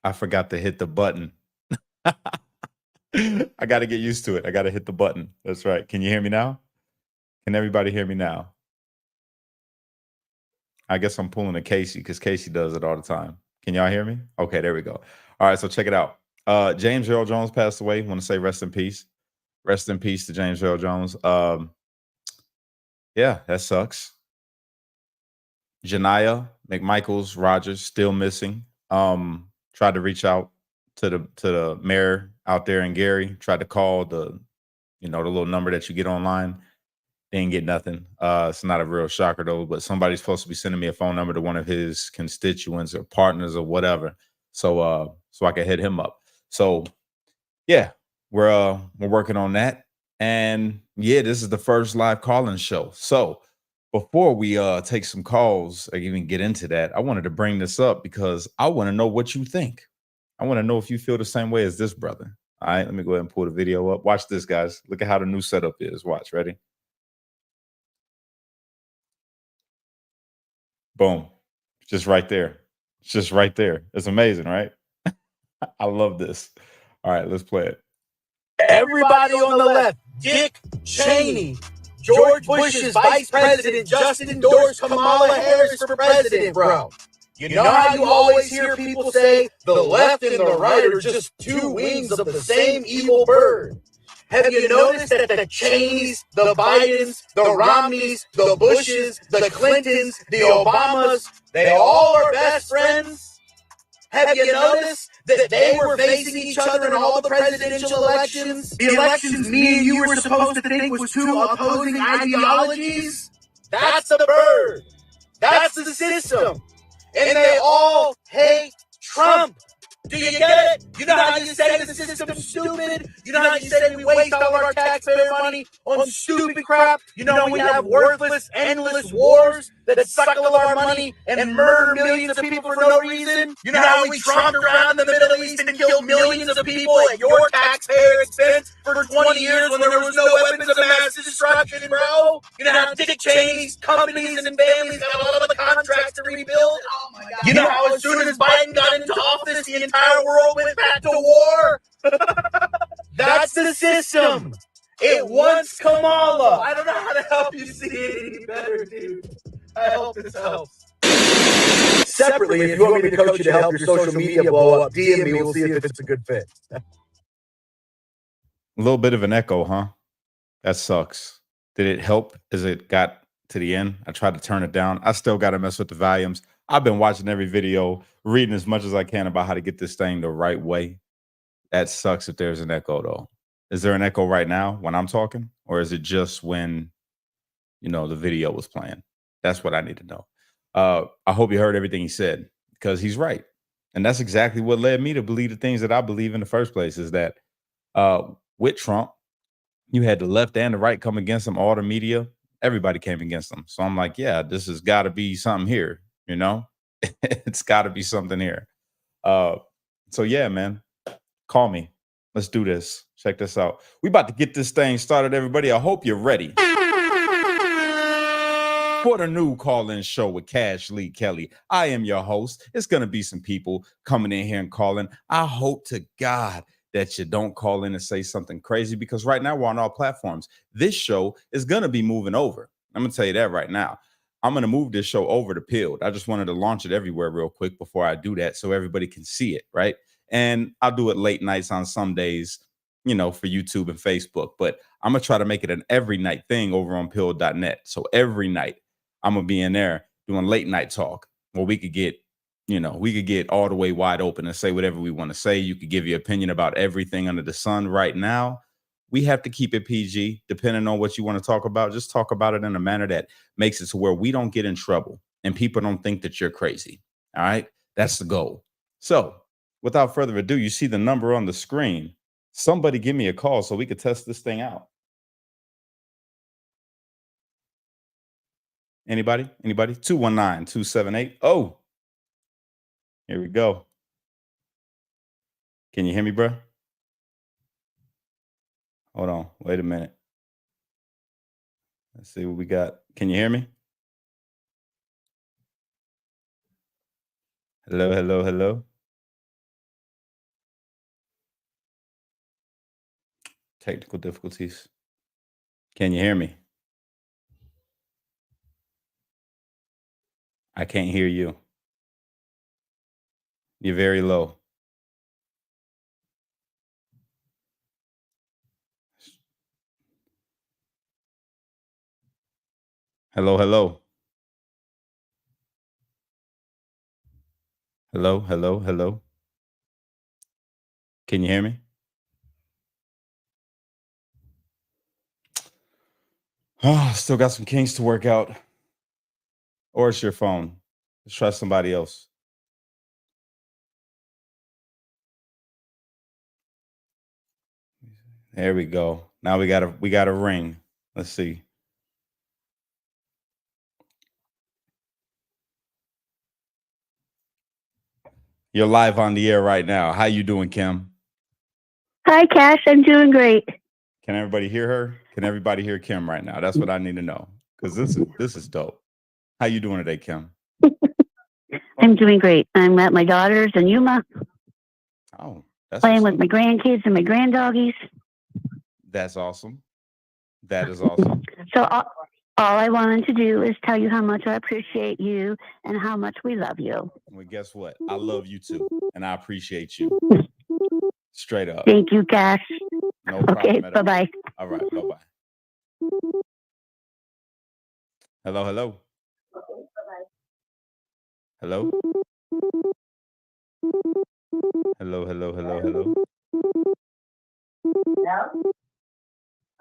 I forgot to hit the button. I got to get used to it. I got to hit the button. That's right. Can you hear me now? Can everybody hear me now? I guess I'm pulling a Casey because Casey does it all the time. Can y'all hear me? Okay, there we go. All right, so check it out. James Earl Jones passed away. Want to say rest in peace. Rest in peace to James Earl Jones. Yeah, that sucks. Janiyah McMichaels Rogers still missing. Tried to reach out to the mayor out there in Gary. Tried to call the little number that you get online. Didn't get nothing. It's not a real shocker though, but somebody's supposed to be sending me a phone number to one of his constituents or partners or whatever. So I can hit him up. So yeah, we're working on that. And yeah, this is the first live call-in show. So before we take some calls or even get into that, I wanted to bring this up because I want to know what you think. I want to know if you feel the same way as this brother. All right, let me go ahead and pull the video up. Watch this, guys. Look at how the new setup is. Watch, ready? Boom. It's just right there. It's just right there. It's amazing, right? I love this. All right, let's play it. Everybody on the left, Dick Cheney, George Bush's vice president, just endorsed Kamala Harris for president, bro. You know how you always hear people say the left and the right are just two wings of the same evil bird? Have you noticed that the Cheneys, the Bidens, the Romneys, the Bushes, the Clintons, the Obamas, they all are best friends? Have you noticed that they were facing each other in all the presidential elections? The elections me and you were supposed to think was two opposing ideologies? That's the bird. That's the system. And they all hate Trump. Do you get it? You know how you say the system's stupid? You know how you say we waste all our taxpayer money on stupid crap? You know we have worthless, endless wars that suck all our money and murder millions of people for no reason? You know how we tromped around the Middle East and killed millions of people at your taxpayer expense for 20 years when there was no weapons of mass destruction, bro? You know how Dick Cheney's companies and families got all of the contracts to rebuild? Oh my God. You know how as soon as Biden got into office, the entire world went back to war? That's the system. It wants Kamala. I don't know how to help you see it any better, dude. I hope this helps. Separately, if you want me to coach you to help your social media blow up, DM me. We'll see if it's a good fit. A little bit of an echo, huh? That sucks. Did it help as it got to the end? I tried to turn it down. I still got to mess with the volumes. I've been watching every video, reading as much as I can about how to get this thing the right way. That sucks if there's an echo, though. Is there an echo right now when I'm talking? Or is it just when, the video was playing? That's what I need to know. I hope you heard everything he said because he's right. And that's exactly what led me to believe the things that I believe in the first place is that with Trump, you had the left and the right come against him, all the media, everybody came against him. So I'm like, yeah, this has got to be something here, it's got to be something here. Uh, so yeah, man, call me. Let's do this. Check this out. We about to get this thing started, everybody. I hope you're ready for the new call-in show with Cash Lee Kelly. I am your host. It's going to be some people coming in here and calling. I hope to God that you don't call in and say something crazy because right now we're on all platforms. This show is going to be moving over. I'm going to tell you that right now. I'm going to move this show over to Pilled. I just wanted to launch it everywhere real quick before I do that so everybody can see it, right? And I'll do it late nights on some days, for YouTube and Facebook. But I'm going to try to make it an every night thing over on Pilled.net. So every night I'm going to be in there doing late night talk where we could get all the way wide open and say whatever we want to say. You could give your opinion about everything under the sun right now. We have to keep it PG, depending on what you want to talk about. Just talk about it in a manner that makes it to where we don't get in trouble and people don't think that you're crazy. All right. That's the goal. So without further ado, you see the number on the screen. Somebody give me a call so we could test this thing out. Anybody? 219-278. Oh, here we go. Can you hear me, bro? Hold on. Wait a minute. Let's see what we got. Can you hear me? Hello, hello, hello. Technical difficulties. Can you hear me? I can't hear you. You're very low. Hello, hello. Hello, hello, hello. Can you hear me? Oh, still got some kinks to work out. Or it's your phone. Let's try somebody else. There we go. Now we got a ring. Let's see. You're live on the air right now. How you doing, Kim? Hi, Cash. I'm doing great. Can everybody hear her? Can everybody hear Kim right now? That's what I need to know. Because this is dope. How you doing today, Kim? I'm doing great. I'm at my daughter's in Yuma, Oh, that's playing what's with my grandkids and my granddoggies. That's awesome. That is awesome. So all I wanted to do is tell you how much I appreciate you and how much we love you. Well, guess what? I love you too, and I appreciate you. Straight up. Thank you, Cash. No problem Okay, at all. bye-bye. All right, bye-bye. Hello, hello. Hello? Hello, hello, hello, hello.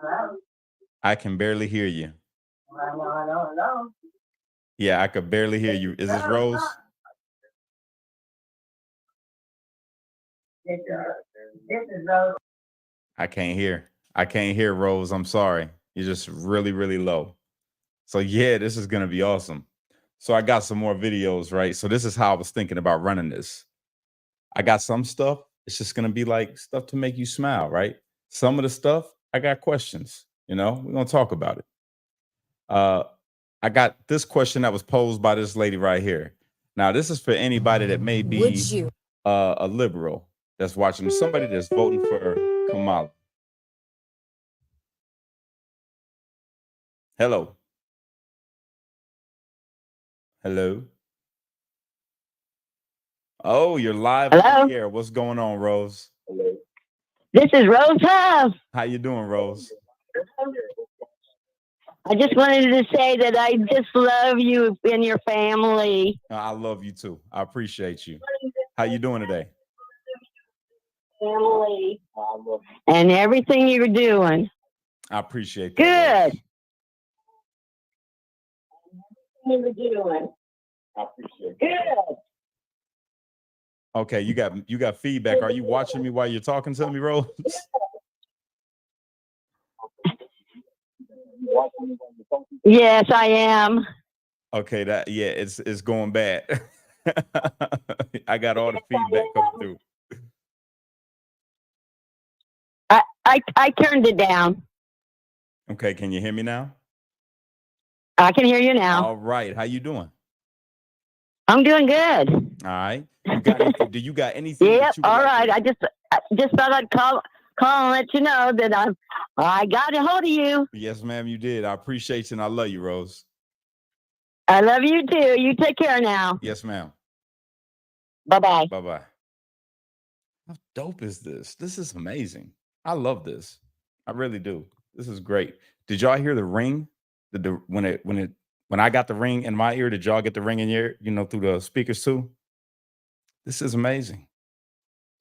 Hello? I can barely hear you. Hello? Yeah, I could barely hear you. Is this Rose? This is Rose. I can't hear. I can't hear Rose. I'm sorry. You're just really, really low. So yeah, this is gonna be awesome. So I got some more videos, right? So this is how I was thinking about running this. I got some stuff. It's just gonna be like stuff to make you smile, right? Some of the stuff I got questions. We're gonna talk about it. I got this question that was posed by this lady right here. Now, this is for anybody that may be a liberal that's watching, somebody that's voting for Kamala. Hello. Hello. Oh, you're live on Hello? the air. What's going on, Rose? This is Rose Huff. How you doing, Rose? I just wanted to say that I just love you and your family. I love you too. I appreciate you. How you doing today? Family. And everything you're doing. I appreciate that. Good. Rose. You're doing. I appreciate that. Good. Okay, you got feedback. Are you watching me while you're talking to me, Rose? Yes, I am. Okay, it's going bad. I got all the feedback coming through. I turned it down. Okay, can you hear me now? I can hear you now. All right, how you doing? I'm doing good. All right. Do you got anything? Yep. that you would All like right. to- I just thought I'd call and let you know that I got a hold of you. Yes, ma'am, you did. I appreciate you and I love you, Rose. I love you too. You take care now. Yes, ma'am. Bye-bye. Bye-bye. How dope is this? This is amazing. I love this. I really do. This is great. Did y'all hear the ring? When I got the ring in my ear, did y'all get the ring in your, through the speakers too? This is amazing.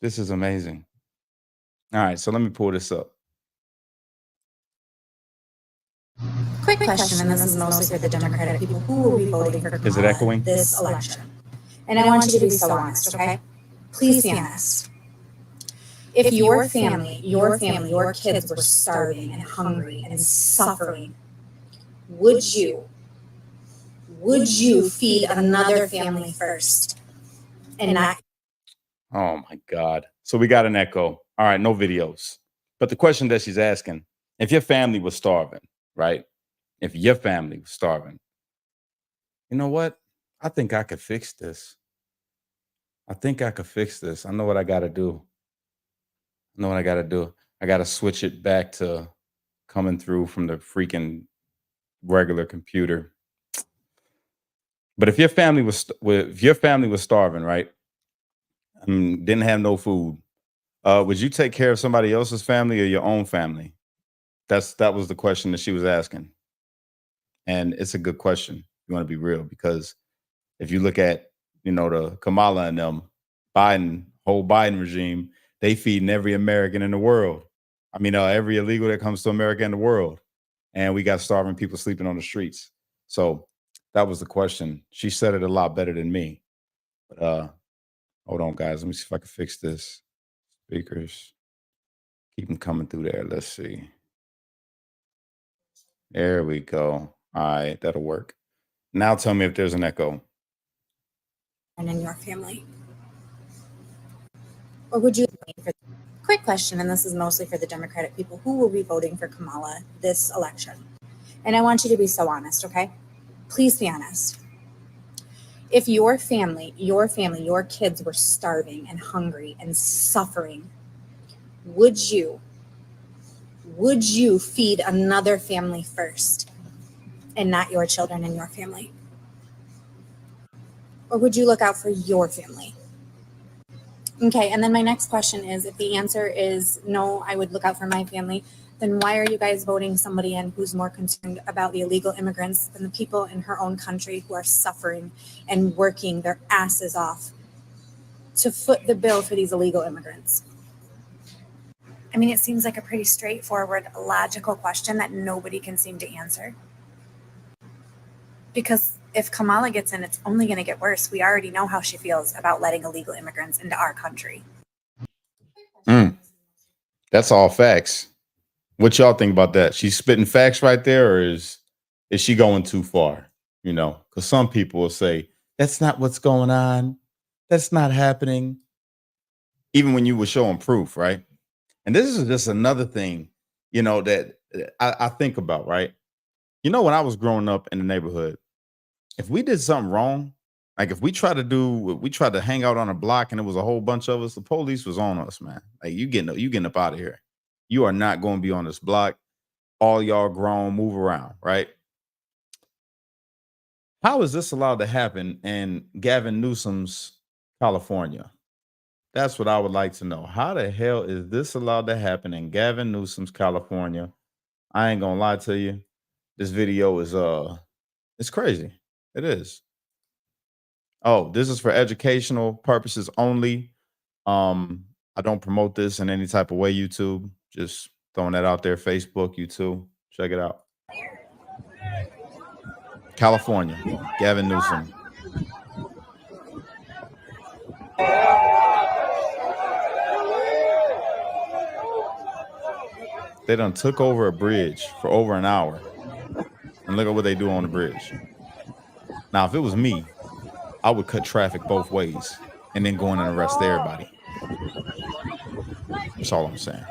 This is amazing. All right, so let me pull this up. Quick question, and this is mostly for the Democratic people. Who will be voting for Is it Kamala echoing? this election? And I want you to be so honest, okay? Please be honest. If your family, your kids were starving and hungry and suffering, would you feed another family first and not? Oh my God. So we got an echo. All right, no videos. But the question that she's asking, if your family was starving, right? If your family was starving, you know what? I think I could fix this. I think I could fix this. I know what I got to do. I got to switch it back to coming through from the freaking regular computer. But if your family was starving, right? Didn't have no food, would you take care of somebody else's family or your own family? That was the question that she was asking. And it's a good question. You want to be real, because if you look at, the Kamala and them, whole Biden regime, they feeding every American in the world. I mean, every illegal that comes to America in the world. And we got starving people sleeping on the streets. So that was the question. She said it a lot better than me. But hold on, guys. Let me see if I can fix this. Speakers. Keep them coming through there. Let's see. There we go. All right, that'll work. Now tell me if there's an echo. And in your family? Or would you, quick question, and this is mostly for the Democratic people, who will be voting for Kamala this election? And I want you to be so honest, okay? Please be honest. If your family, your kids were starving and hungry and suffering, would you feed another family first and not your children and your family? Or would you look out for your family? Okay, and then my next question is, if the answer is no, I would look out for my family, then why are you guys voting somebody in who's more concerned about the illegal immigrants than the people in her own country who are suffering and working their asses off to foot the bill for these illegal immigrants? I mean, it seems like a pretty straightforward, logical question that nobody can seem to answer. Because if Kamala gets in, it's only going to get worse. We already know how she feels about letting illegal immigrants into our country. That's all facts. What y'all think about that? She's spitting facts right there, or is she going too far? Because some people will say, that's not what's going on. That's not happening. Even when you were showing proof, right? And this is just another thing, that I think about, right? When I was growing up in the neighborhood, if we did something wrong, like if we tried to hang out on a block and it was a whole bunch of us, the police was on us, man. Like, you getting up out of here. You are not going to be on this block. All y'all grown, move around, right? How is this allowed to happen in Gavin Newsom's California? That's what I would like to know. How the hell is this allowed to happen in Gavin Newsom's California? I ain't gonna lie to you. This video is it's crazy. It is. Oh, this is for educational purposes only. I don't promote this in any type of way, YouTube. Just throwing that out there. Facebook, YouTube. Check it out. California, Gavin Newsom. They done took over a bridge for over an hour. And look at what they do on the bridge. Now, if it was me, I would cut traffic both ways and then go in and arrest everybody. That's all I'm saying.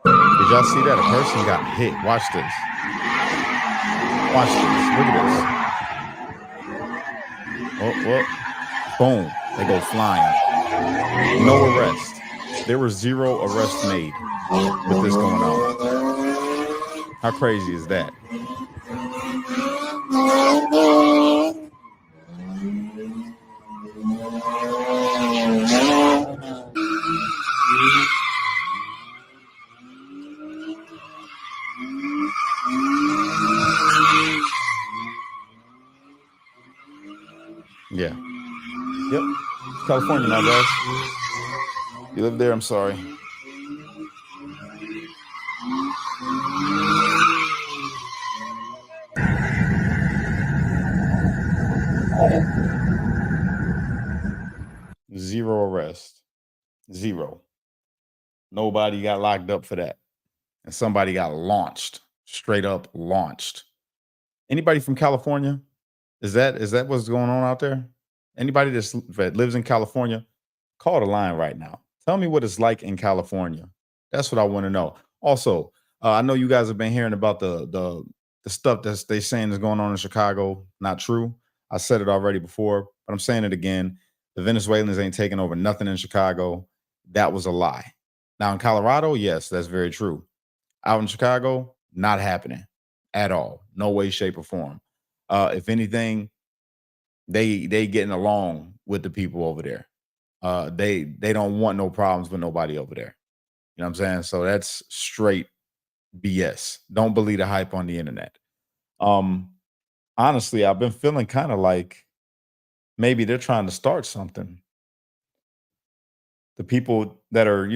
Did y'all see that? A person got hit. Watch this. Watch this. Look at this. Oh, boom. They go flying. No arrest. There were 0 arrests made with this going on. How crazy is that? Yeah. Yep. It's California now, guys. You live there, I'm sorry. Zero arrest. 0. Nobody got locked up for that. And somebody got launched. Straight up launched. Anybody from California? Is that what's going on out there? Anybody that lives in California, call the line right now. Tell me what it's like in California. That's what I want to know. Also, I know you guys have been hearing about the stuff that they saying is going on in Chicago. Not true. I said it already before, but I'm saying it again. The Venezuelans ain't taking over nothing in Chicago. That was a lie. Now in Colorado, yes, that's very true. Out in Chicago, not happening at all. No way, shape, or form. If anything, they getting along with the people over there. They don't want no problems with nobody over there. You know what I'm saying? So that's straight BS. Don't believe the hype on the internet. Honestly, I've been feeling kind of like maybe they're trying to start something. The people that are,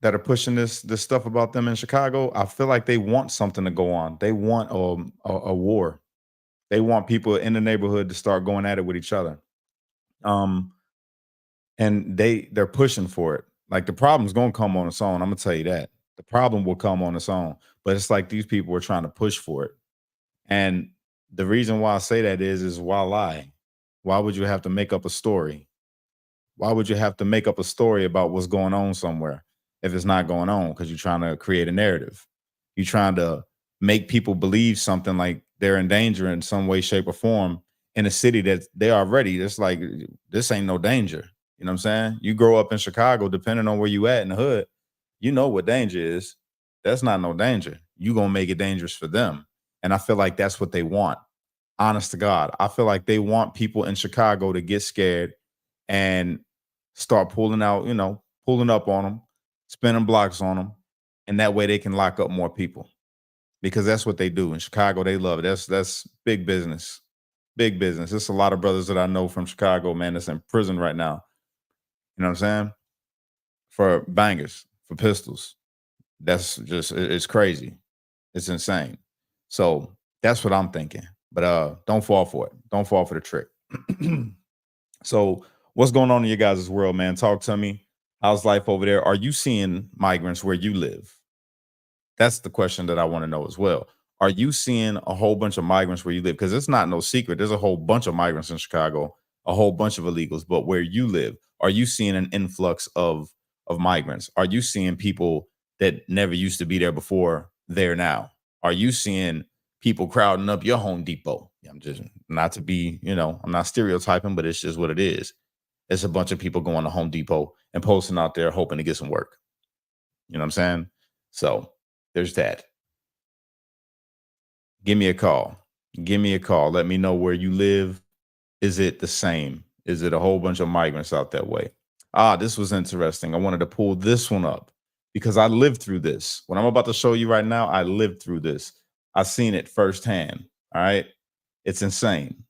that are pushing this stuff about them in Chicago, I feel like they want something to go on. They want a war. They want people in the neighborhood to start going at it with each other. And they're pushing for it. Like the problem's gonna come on its own. I'm gonna tell you that. The problem will come on its own. But it's like these people are trying to push for it. And the reason why I say that is why lie? Why would you have to make up a story? Why would you have to make up a story about what's going on somewhere if it's not going on? Because you're trying to create a narrative. You're trying to make people believe something like they're in danger in some way, shape, or form in a city that they already, it's like, this ain't no danger. You know what I'm saying? You grow up in Chicago, depending on where you at in the hood, you know what danger is. That's not no danger. You're going to make it dangerous for them. And I feel like that's what they want. Honest to God. I feel like they want people in Chicago to get scared and start pulling out, pulling up on them, spinning blocks on them. And that way they can lock up more people. Because that's what they do in Chicago. They love it. That's big business. Big business. There's a lot of brothers that I know from Chicago, man, that's in prison right now. You know what I'm saying? For bangers, for pistols. That's just, it's crazy. It's insane. So that's what I'm thinking. But don't fall for it. Don't fall for the trick. So what's going on in your guys' world, man? Talk to me. How's life over there? Are you seeing migrants where you live? That's the question that I want to know as well. Are you seeing a whole bunch of migrants where you live? Because it's not no secret. There's a whole bunch of migrants in Chicago, a whole bunch of illegals. But where you live, are you seeing an influx of migrants? Are you seeing people that never used to be there before there now? Are you seeing people crowding up your Home Depot? I'm just not to be, I'm not stereotyping, but it's just what it is. It's a bunch of people going to Home Depot and posting out there hoping to get some work. You know what I'm saying? So there's that. Give me a call. Give me a call. Let me know where you live. Is it the same? Is it a whole bunch of migrants out that way? This was interesting. I wanted to pull this one up because I lived through this. What I'm about to show you right now, I lived through this. I've seen it firsthand. All right. It's insane.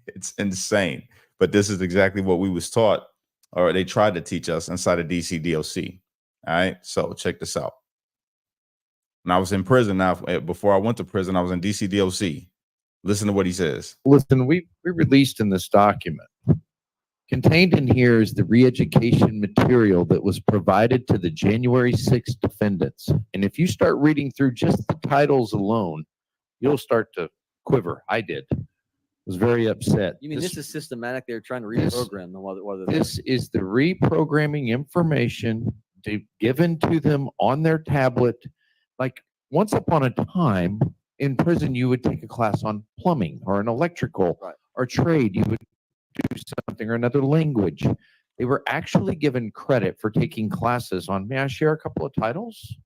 It's insane. But this is exactly what we was taught, or they tried to teach us inside of DC DOC. All right. So check this out. When I was in prison, now before I went to prison, I was in DC DOC. Listen to what he says. Listen, we released in this document. Contained in here is the re-education material that was provided to the January 6th defendants. And if you start reading through just the titles alone, you'll start to quiver. I did. I was very upset. You mean this is systematic? They're trying to reprogram them. This is the reprogramming information given to them on their tablet. Like once upon a time in prison, you would take a class on plumbing or an electrical or trade. You would do something or another language. They were actually given credit for taking classes on, may I share a couple of titles?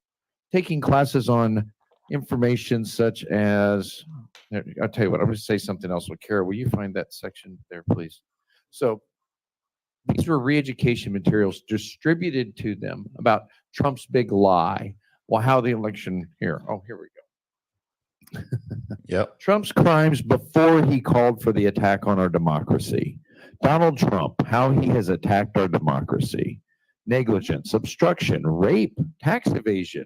Taking classes on information such as, I'll tell you what, I'm going to say something else. Well, Kara, will you find that section there, please? So these were re-education materials distributed to them about Trump's big lie. Well, how the election here. Oh, here we go. Yep. Trump's crimes before he called for the attack on our democracy. Donald Trump, how he has attacked our democracy. Negligence, obstruction, rape, tax evasion.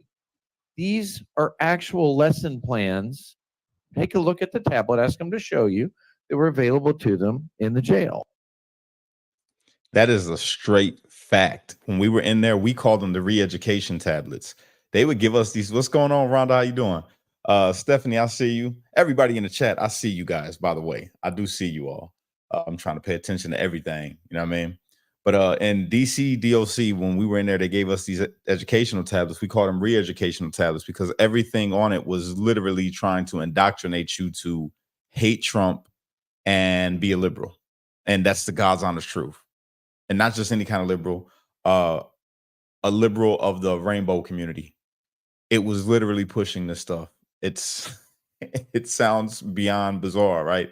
These are actual lesson plans. Take a look at the tablet, ask them to show you. They were available to them in the jail. That is a straight fact. When we were in there, we called them the re-education tablets. They would give us these. What's going on, Rhonda? How you doing? Stephanie, I see you. Everybody in the chat, I see you guys, by the way. I do see you all. I'm trying to pay attention to everything. You know what I mean? But in DC DOC, when we were in there, they gave us these educational tablets. We called them re-educational tablets because everything on it was literally trying to indoctrinate you to hate Trump and be a liberal. And that's the God's honest truth. And not just any kind of liberal, a liberal of the rainbow community. It was literally pushing this stuff. It sounds beyond bizarre, right?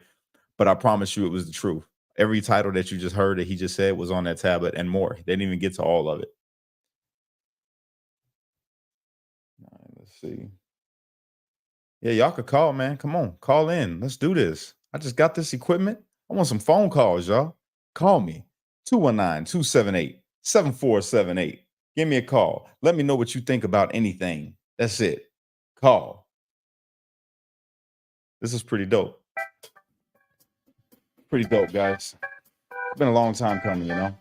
But I promise you it was the truth. Every title that you just heard that he just said was on that tablet and more. They didn't even get to all of it. All right, let's see. Yeah, y'all could call, man. Come on, call in. Let's do this. I just got this equipment. I want some phone calls, y'all. Call me. 219-278-7478. Give me a call. Let me know what you think about anything. That's it. Call. This is pretty dope. Pretty dope, guys. It's been a long time coming, you know.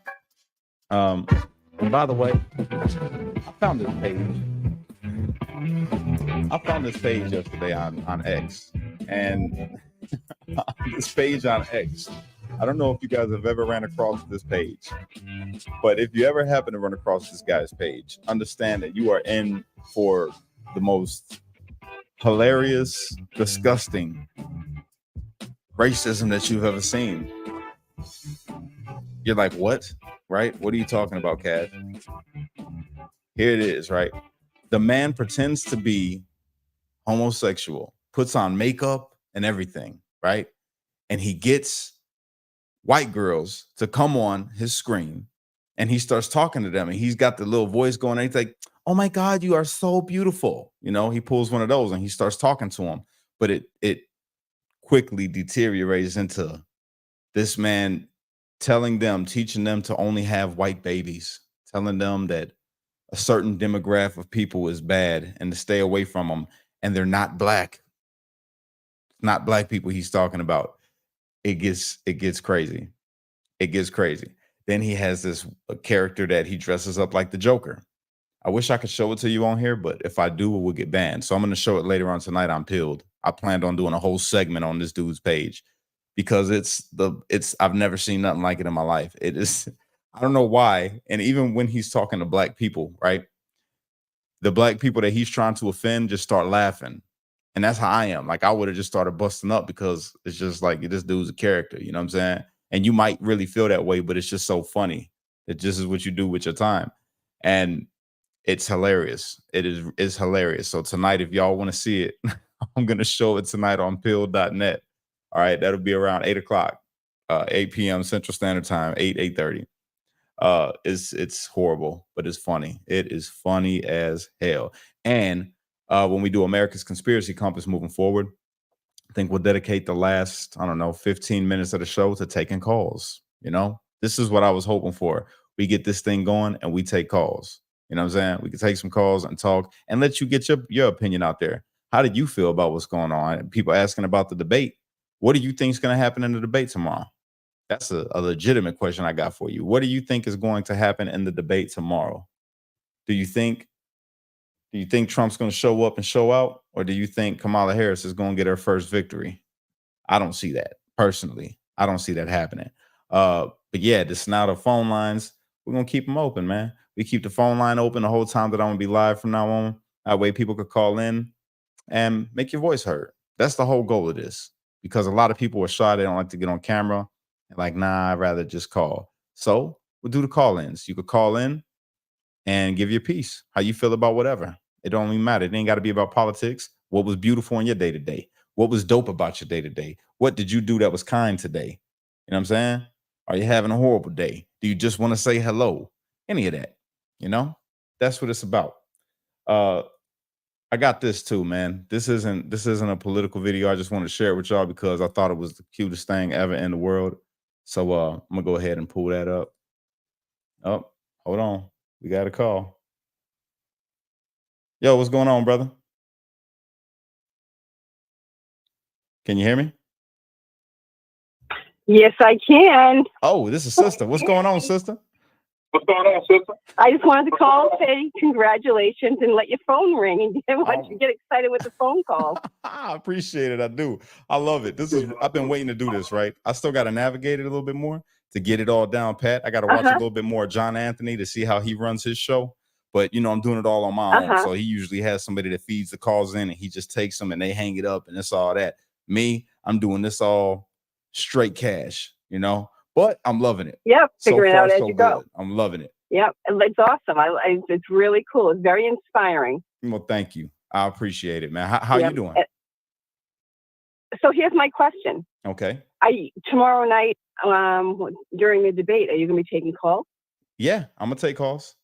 And by the way, I found this page yesterday on X. And this page on X, I don't know if you guys have ever ran across this page, but if you ever happen to run across this guy's page, understand that you are in for the most hilarious, disgusting racism that you've ever seen. You're like, what? Right? What are you talking about, Cash? Here it is, right? The man pretends to be homosexual, puts on makeup and everything, right? And he gets white girls to come on his screen and he starts talking to them and he's got the little voice going and he's like, oh my God, you are so beautiful. You know, he pulls one of those and he starts talking to them, but it quickly deteriorates into this man teaching them to only have white babies, telling them that a certain demographic of people is bad and to stay away from them. And they're not black. Not black people he's talking about. It gets crazy. It gets crazy. Then he has this character that he dresses up like the Joker. I wish I could show it to you on here, but if I do, it will get banned. So I'm going to show it later on tonight on Pilled. I planned on doing a whole segment on this dude's page because I've never seen nothing like it in my life. It is, I don't know why. And even when he's talking to black people, right? The black people that he's trying to offend just start laughing. And that's how I am. Like I would have just started busting up because it's just like this dude's a character, you know what I'm saying? And you might really feel that way, but it's just so funny. It just is what you do with your time. And it's hilarious. It's hilarious. So tonight, if y'all want to see it, I'm going to show it tonight on pill.net. All right. That'll be around 8 o'clock, 8 p.m. Central Standard Time, 8:30. It's horrible, but it's funny. It is funny as hell. And when we do America's Conspiracy Compass moving forward, I think we'll dedicate the last, 15 minutes of the show to taking calls. You know, this is what I was hoping for. We get this thing going and we take calls. You know what I'm saying? We can take some calls and talk and let you get your opinion out there. How did you feel about what's going on? People asking about the debate. What do you think is going to happen in the debate tomorrow? That's a legitimate question I got for you. What do you think is going to happen in the debate tomorrow? Do you think Trump's going to show up and show out? Or do you think Kamala Harris is going to get her first victory? I don't see that. Personally, I don't see that happening. But yeah, now the phone lines, we're going to keep them open, man. We keep the phone line open the whole time that I'm going to be live from now on. That way people could call in and make your voice heard. That's the whole goal of this. Because a lot of people are shy. They don't like to get on camera. And like, nah, I'd rather just call. So we'll do the call-ins. You could call in and give your piece. How you feel about whatever. It don't even matter. It ain't got to be about politics. What was beautiful in your day-to-day? What was dope about your day-to-day? What did you do that was kind today? You know what I'm saying? Are you having a horrible day? Do you just want to say hello? Any of that. You know? That's what it's about. I got this too, man. This isn't a political video. I just want to share it with y'all because I thought it was the cutest thing ever in the world. So I'm gonna go ahead and pull that up. Oh, hold on. We got a call. Yo, what's going on, brother? Can you hear me? Yes, I can. Oh, this is sister. What's going on, sister? What's going on, sister? I just wanted to call, say congratulations, and let your phone ring. And didn't want you to get excited with the phone call. I appreciate it. I do. I love it. I've been waiting to do this, right? I still got to navigate it a little bit more to get it all down pat. I got to watch a little bit more of John Anthony to see how he runs his show. But, I'm doing it all on my own. So he usually has somebody that feeds the calls in and he just takes them and they hang it up and it's all that. Me, I'm doing this all straight cash, but I'm loving it. Yep, figure it out as so you go. good. I'm loving it. Yep, it's awesome. It's really cool. It's very inspiring. Well, thank you. I appreciate it, man. How you doing? So here's my question. Okay. Tomorrow night, during the debate, are you going to be taking calls? Yeah, I'm gonna take calls.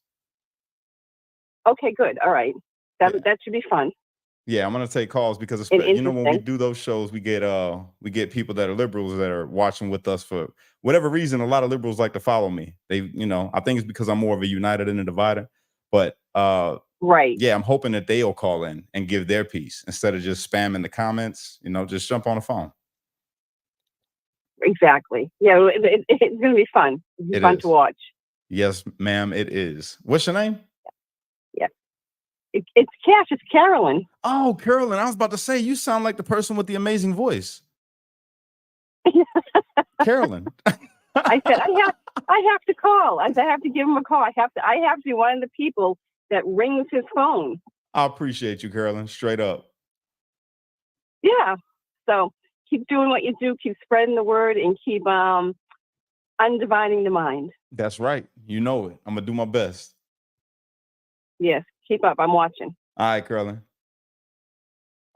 Okay, good. All right, that should be fun. Yeah, I'm gonna take calls because when we do those shows, we get people that are liberals that are watching with us for whatever reason. A lot of liberals like to follow me. They, I think it's because I'm more of a uniter than a divider. But right. Yeah, I'm hoping that they'll call in and give their piece instead of just spamming the comments. Just jump on the phone. Exactly. Yeah, it's gonna be fun. It's fun to watch. Yes, ma'am, it is. What's your name? Yeah. It's Cash. It's Carolyn. Oh, Carolyn. I was about to say, you sound like the person with the amazing voice. Carolyn. I said, I have to call. I have to give him a call. I have to be one of the people that rings his phone. I appreciate you, Carolyn. Straight up. Yeah. So keep doing what you do. Keep spreading the word and keep undividing the mind. That's right. You know it. I'm going to do my best. Yes. Keep up. I'm watching. All right, Carolyn.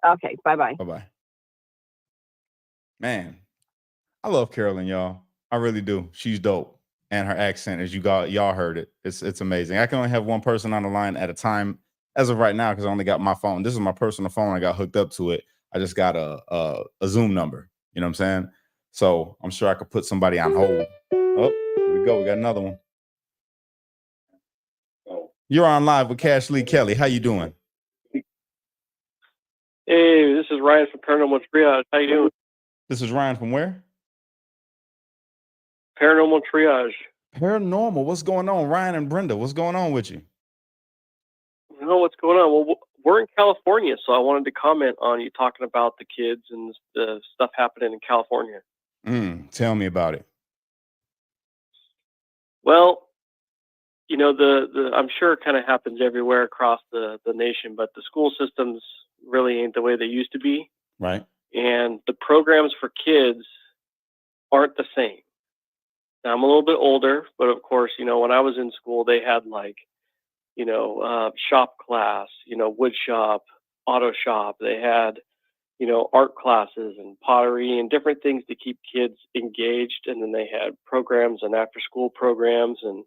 Okay. Bye-bye. Bye-bye. Man, I love Carolyn, y'all. I really do. She's dope. And her accent, as y'all heard it, it's amazing. I can only have one person on the line at a time as of right now because I only got my phone. This is my personal phone. I got hooked up to it. I just got a Zoom number. You know what I'm saying? So I'm sure I could put somebody on hold. Oh, here we go. We got another one. You're on live with Cash Lee Kelly. How you doing? Hey, this is Ryan from Paranormal Triage. How you doing? This is Ryan from where? Paranormal Triage. Paranormal. What's going on? Ryan and Brenda, what's going on with you? I know what's going on. Well, we're in California, so I wanted to comment on you talking about the kids and the stuff happening in California. Tell me about it. Well, the I'm sure it kind of happens everywhere across the nation, but the school systems really ain't the way they used to be. Right. And the programs for kids aren't the same. Now, I'm a little bit older, but of course, when I was in school, they had shop class, wood shop, auto shop. They had, art classes and pottery and different things to keep kids engaged. And then they had programs and after school programs and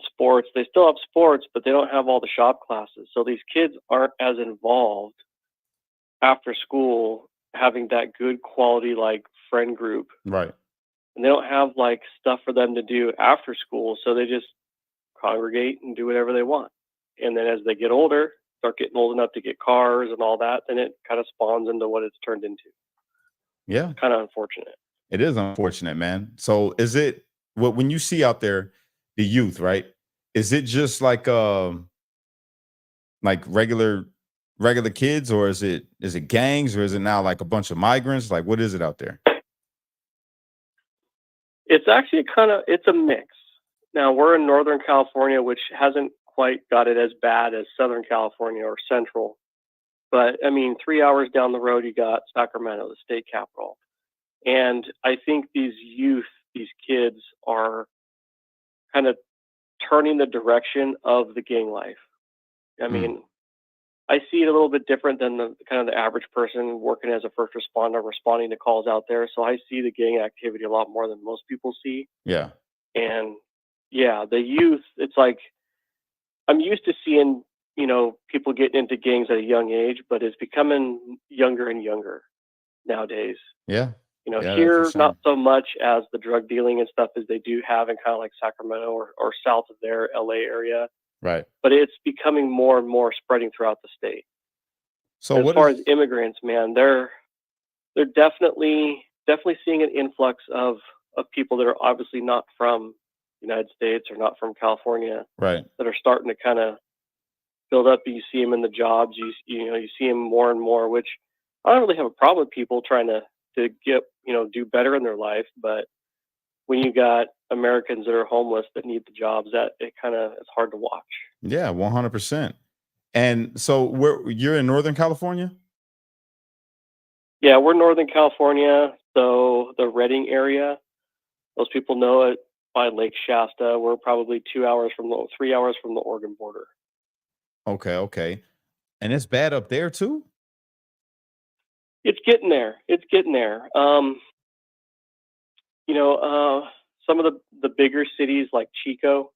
sports. They still have sports, but they don't have all the shop classes. So these kids aren't as involved after school, having that good quality, friend group. Right. And they don't have stuff for them to do after school. So they just congregate and do whatever they want. And then as they get older, start getting old enough to get cars and all that, then it kind of spawns into what it's turned into. Yeah. Kind of unfortunate. It is unfortunate, man. So is it when you see out there the youth, right? Is it just like regular kids, or is it gangs, or is it now like a bunch of migrants? Like, what is it out there? It's actually it's a mix. Now we're in Northern California, which hasn't quite got it as bad as Southern California or Central. But 3 hours down the road, you got Sacramento, the state capital. And I think these kids are kind of turning the direction of the gang life. I see it a little bit different than the average person working as a first responder, responding to calls out there. So I see the gang activity a lot more than most people see. Yeah. And yeah, the youth, it's like, I'm used to seeing, people getting into gangs at a young age, but it's becoming younger and younger nowadays. Yeah. Here, not so much as the drug dealing and stuff as they do have in kind of like Sacramento or south of there, LA area. Right. But it's becoming more and more spreading throughout the state. So as far as immigrants, man, they're definitely seeing an influx of people that are obviously not from United States or not from California Right. that are starting to kind of build up. You see them in the jobs. You see them more and more, which I don't really have a problem with people trying to get, do better in their life. But when you got Americans that are homeless that need the jobs, that it's hard to watch. Yeah, 100%. And so you're in Northern California? Yeah, we're Northern California, so the Redding area. Most people know it by Lake Shasta. We're probably 3 hours from the Oregon border. Okay. And it's bad up there too? It's getting there. Some of the bigger cities like Chico,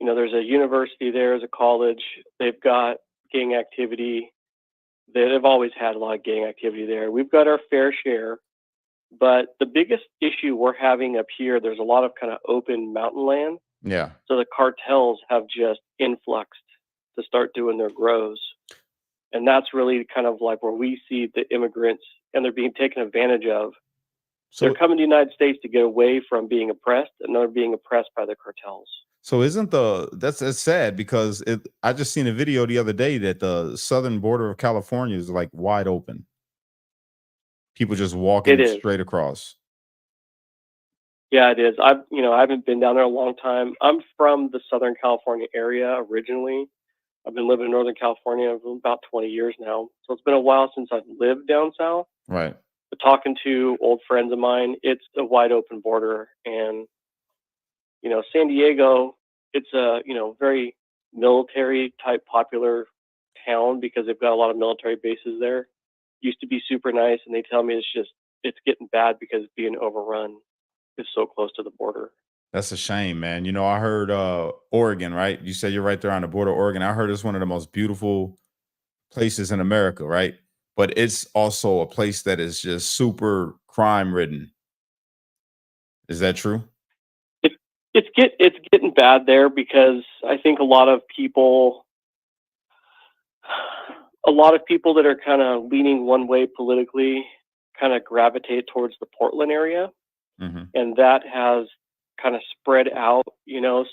there's a university there's a college. They've got gang activity. They've always had a lot of gang activity there. We've got our fair share, but the biggest issue we're having up here, there's a lot of kind of open mountain land. Yeah. So the cartels have just influxed to start doing their grows. And that's really kind of like where we see the immigrants, and they're being taken advantage of. So they're coming to the United States to get away from being oppressed, and they're being oppressed by the cartels. So that's sad because I just seen a video the other day that the southern border of California is like wide open. People just walking straight across. Yeah, it is. I haven't been down there a long time. I'm from the Southern California area originally. I've been living in Northern California for about 20 years now. So it's been a while since I've lived down south. Right. But talking to old friends of mine, it's a wide open border. And, San Diego, it's a, very military type popular town because they've got a lot of military bases there. Used to be super nice. And they tell me it's getting bad because it's being overrun. It's so close to the border. That's a shame, man. I heard Oregon, right? You said you're right there on the border of Oregon. I heard it's one of the most beautiful places in America, right? But it's also a place that is just super crime ridden. Is that true? It's getting bad there because I think a lot of people that are kind of leaning one way politically kind of gravitate towards the Portland area. Mm-hmm. And that has kind of spread out,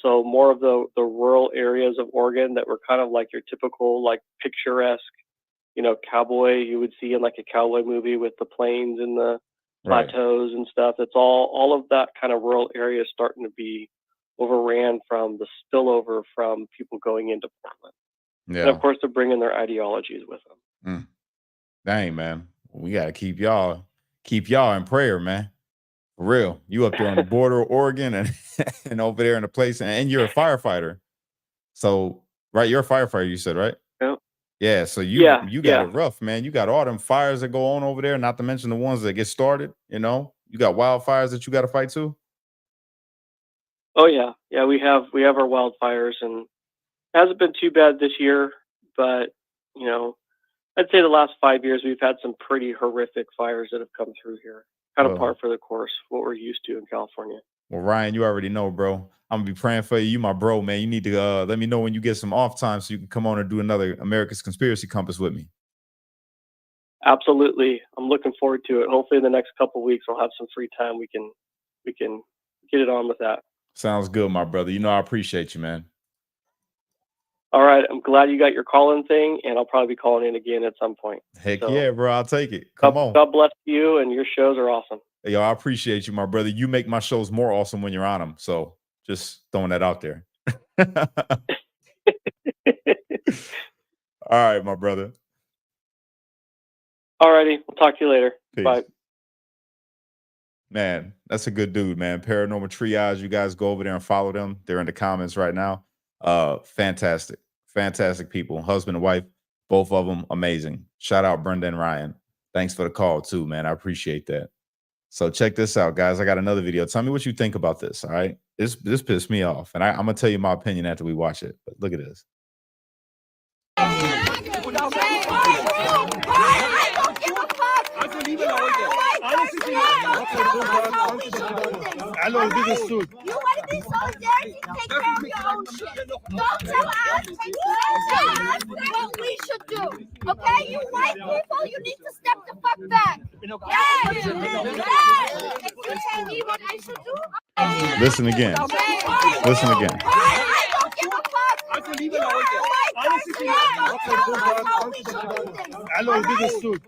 so more of the rural areas of Oregon that were kind of like your typical, like picturesque, cowboy you would see in like a cowboy movie with the plains and the plateaus and stuff. It's all of that kind of rural area starting to be overran from the spillover from people going into Portland. Yeah. And of course, they're bringing their ideologies with them. Dang, man. We got to keep y'all in prayer, man. For real. You up there on the border of Oregon and over there in the place, and you're a firefighter. So, right, you're a firefighter, you said, right? Yeah. Yeah, so you got it rough, man. You got all them fires that go on over there, not to mention the ones that get started, You got wildfires that you got to fight too? Oh yeah. Yeah, we have our wildfires, and it hasn't been too bad this year, but I'd say the last 5 years we've had some pretty horrific fires that have come through here. Kind of par for the course, what we're used to in California. Well, Ryan, you already know, bro. I'm gonna be praying for you. You my bro, man. You need to let me know when you get some off time so you can come on and do another America's Conspiracy Compass with me. Absolutely. I'm looking forward to it. Hopefully in the next couple of weeks I'll have some free time. We can get it on with that. Sounds good, my brother. I appreciate you, man. All right. I'm glad you got your call-in thing, and I'll probably be calling in again at some point. Heck yeah, bro. I'll take it. Come on. God bless you, and your shows are awesome. Yo, I appreciate you, my brother. You make my shows more awesome when you're on them. So just throwing that out there. All right, my brother. All righty. We'll talk to you later. Peace. Bye. Man, that's a good dude, man. Paranormal Triage. You guys go over there and follow them. They're in the comments right now. Fantastic people, husband and wife, both of them amazing. Shout out Brenda and Ryan. Thanks for the call too, man. I appreciate that. So check this out, guys. I got another video. Tell me what you think about this. All right, this pissed me off, and I'm gonna tell you my opinion after we watch it. But look at this. You want to be so dirty? Take care of your own shit. Don't tell us what we should do. Okay, you white people, you need to step the fuck back. Yes. If you tell me what I should do. Listen again. Listen again. I don't give a fuck. You are a white person. Tell us how we should do things. Okay?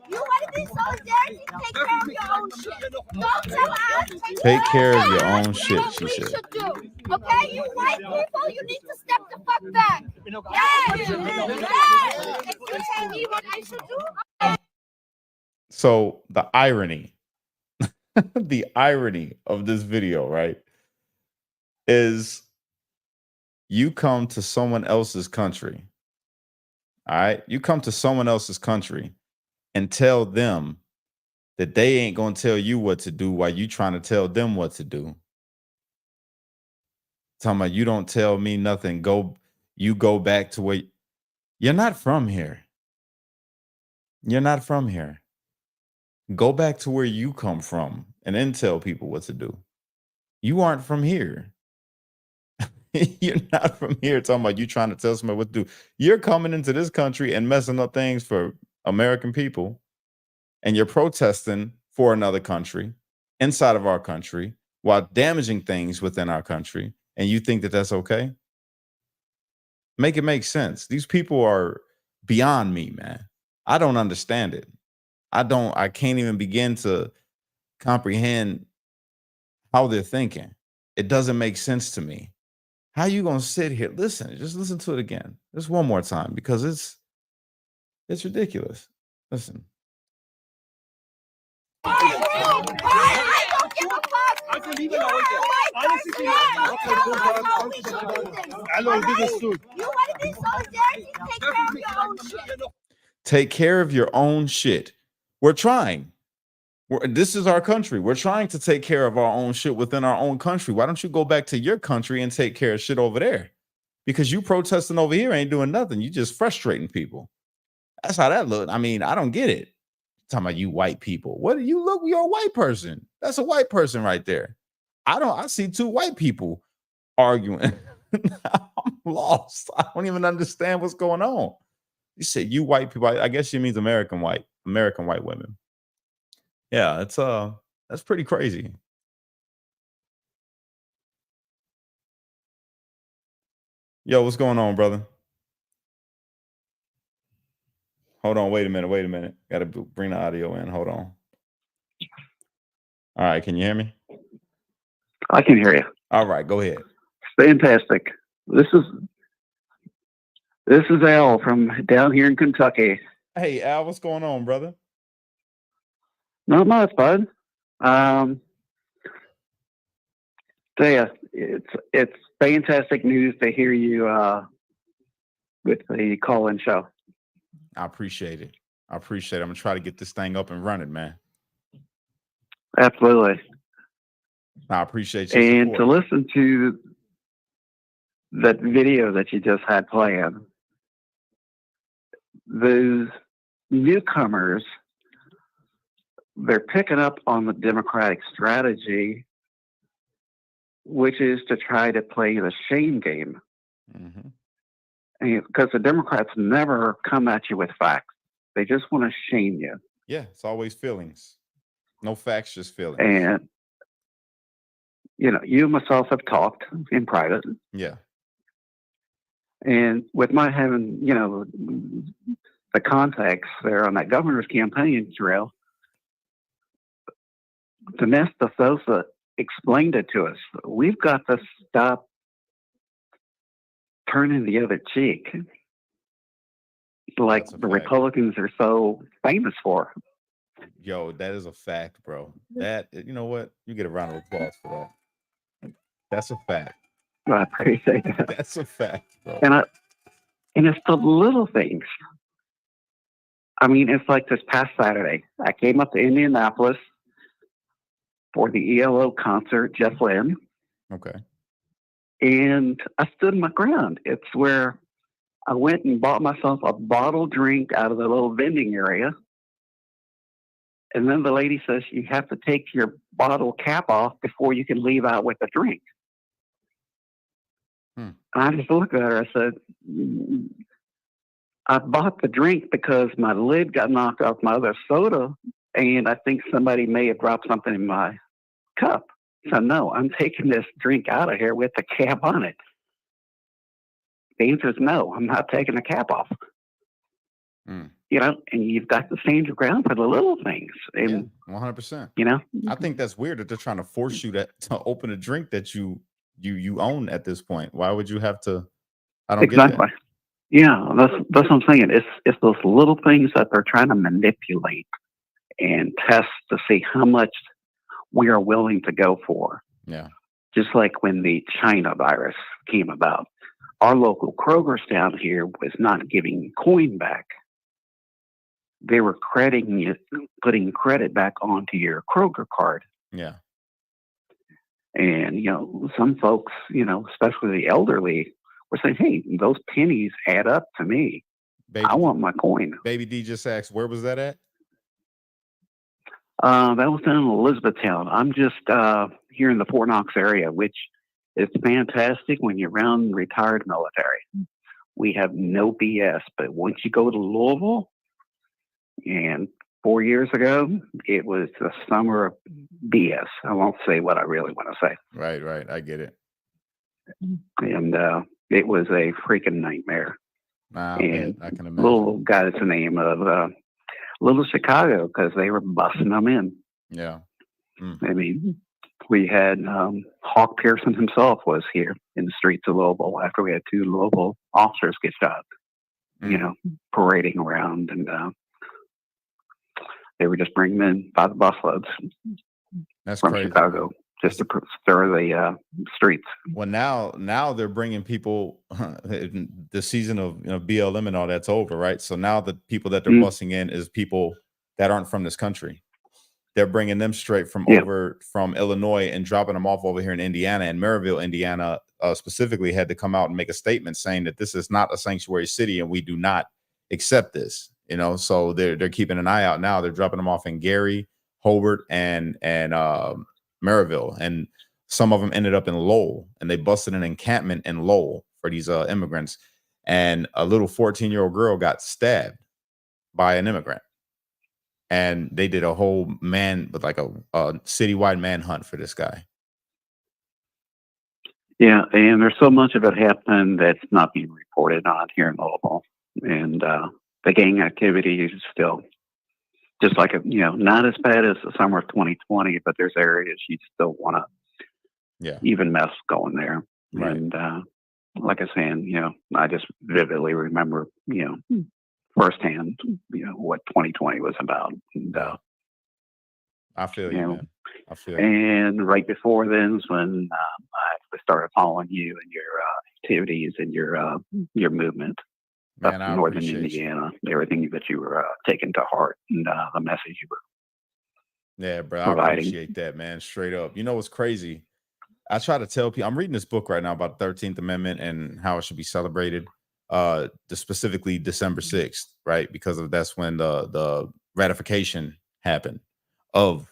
You want to be solidarity? Take care of your own shit. Don't tell us. Take care of your own shit, What she we said. should do. Okay? You white people, you need to step the fuck back. Yes. Yes. If you tell me what I should do. So the irony, the irony of this video, right, is you come to someone else's country. All right. You come to someone else's country and tell them that they ain't going to tell you what to do while you trying to tell them what to do. Talking about you don't tell me nothing. You go back to where you're not from here. You're not from here. Go back to where you come from and then tell people what to do. You aren't from here. You're not from here talking about you trying to tell somebody what to do. You're coming into this country and messing up things for American people, and you're protesting for another country inside of our country while damaging things within our country, and you think that that's okay? Make it make sense. These people are beyond me, man. I don't understand it. I can't even begin to comprehend how they're thinking. It doesn't make sense to me. How you gonna sit here? Just listen to it again. Just one more time, because it's ridiculous. Listen. I don't give a fuck. You are a white person. Tell us how we should do things. Okay? You want to be solidarity? Take care of your own shit. Take care of your own shit. We're trying. This is our country. We're trying to take care of our own shit within our own country. Why don't you go back to your country and take care of shit over there? Because you protesting over here ain't doing nothing. You just frustrating people. That's how that look. I mean, I don't get it. Talking about you white people. What do you look? You're a white person. That's a white person right there. I see two white people arguing. I'm lost. I don't even understand what's going on. You said you white people. I guess she means American white women. Yeah, that's pretty crazy. Yo, what's going on, brother? Hold on, wait a minute. Gotta bring the audio in. Hold on. All right, can you hear me? I can hear you. All right, go ahead. Fantastic. This is Al from down here in Kentucky. Hey, Al, what's going on, brother? Not much, bud. Tell you, it's fantastic news to hear you with the call-in show. I appreciate it. I'm gonna try to get this thing up and running, man. Absolutely. I appreciate you. And to listen to that video that you just had playing, those newcomers, they're picking up on the Democratic strategy, which is to try to play the shame game. Mm-hmm. Because the Democrats never come at you with facts. They just want to shame you. Yeah, it's always feelings. No facts, just feelings. And, you and myself have talked in private. Yeah. And with my having, the contacts there on that governor's campaign trail, Dinesh D'Souza explained it to us. We've got to stop turning the other cheek, like the Republicans are so famous for. Yo, that is a fact, bro. That, you know what? You get a round of applause for that. That's a fact. I appreciate that. That's a fact, bro. And it's the little things. I mean, it's like this past Saturday, I came up to Indianapolis for the ELO concert, Jeff Lynne. Okay. And I stood my ground. It's where I went and bought myself a bottled drink out of the little vending area. And then the lady says, you have to take your bottle cap off before you can leave out with the drink. And I just looked at her. I said, I bought the drink because my lid got knocked off my other soda, and I think somebody may have dropped something in my cup. So no, I'm taking this drink out of here with the cap on it. The answer is no, I'm not taking the cap off. Mm. You know, and you've got to stand your ground for the little things. And, 100%. you know, I think that's weird that they're trying to force you to open a drink that you own at this point. Why would you have to? I don't get exactly. that. Yeah, that's what I'm saying. It's those little things that they're trying to manipulate and test to see how much we are willing to go for. Yeah. Just like when the China virus came about, our local Kroger's down here was not giving coin back. They were crediting you, putting credit back onto your Kroger card. Yeah. And, you know, some folks, you know, especially the elderly, were saying, hey, those pennies add up to me. I want my coin. Baby D just asked, where was that at? That was down in Elizabethtown. I'm just here in the Fort Knox area, which is fantastic when you're around retired military. We have no BS. But once you go to Louisville, and 4 years ago, it was the summer of BS. I won't say what I really want to say. Right. I get it. And it was a freaking nightmare. Nah, and I can imagine. Louisville got its name of Little Chicago because they were busting them in. Yeah. I mean, we had Hawk Pearson himself was here in the streets of Louisville after we had 2 Louisville officers get shot, you know, parading around. And they were just bringing them in by the busloads from crazy. Chicago just to stir the streets. Well, now they're bringing people. The season of BLM and all that's over, right? So now the people that they're busing in is people that aren't from this country. They're bringing them straight from over from Illinois and dropping them off over here in Indiana. And Maryville, Indiana, specifically had to come out and make a statement saying that this is not a sanctuary city and we do not accept this. You know, so they're keeping an eye out now. They're dropping them off in Gary, Hobart, and Maryville, and some of them ended up in Lowell, and they busted an encampment in Lowell for these immigrants, and a little 14-year-old girl got stabbed by an immigrant, and they did a whole a citywide manhunt for this guy. Yeah, and there's so much of it happening that's not being reported on here in Louisville, and the gang activity is still just like not as bad as the summer of 2020, but there's areas you still want to even mess going there. Right. And like I was saying, I just vividly remember, firsthand, what 2020 was about. And I feel you, man. I feel you. And right before then is when I started following you and your activities and your movement. Man, up I in northern appreciate Indiana, everything that you were taking to heart and the message you were bro, providing. I appreciate that, man. Straight up. You know what's crazy? I try to tell people, I'm reading this book right now about the 13th Amendment and how it should be celebrated, specifically December 6th, right? Because that's when the ratification happened of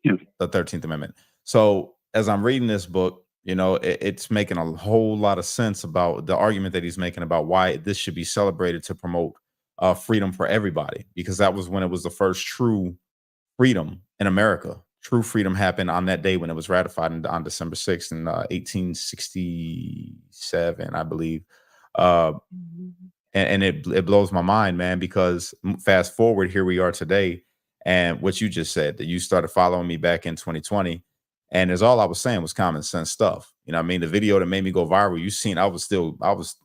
the 13th Amendment. So as I'm reading this book, it's making a whole lot of sense about the argument that he's making about why this should be celebrated to promote freedom for everybody, because that was when it was the first true freedom in America. True freedom happened on that day when it was ratified on December 6th in 1867, I believe. And it blows my mind, man, because fast forward, here we are today. And what you just said, that you started following me back in 2020. And as all I was saying was common sense stuff. You know what I mean? The video that made me go viral, you seen, I was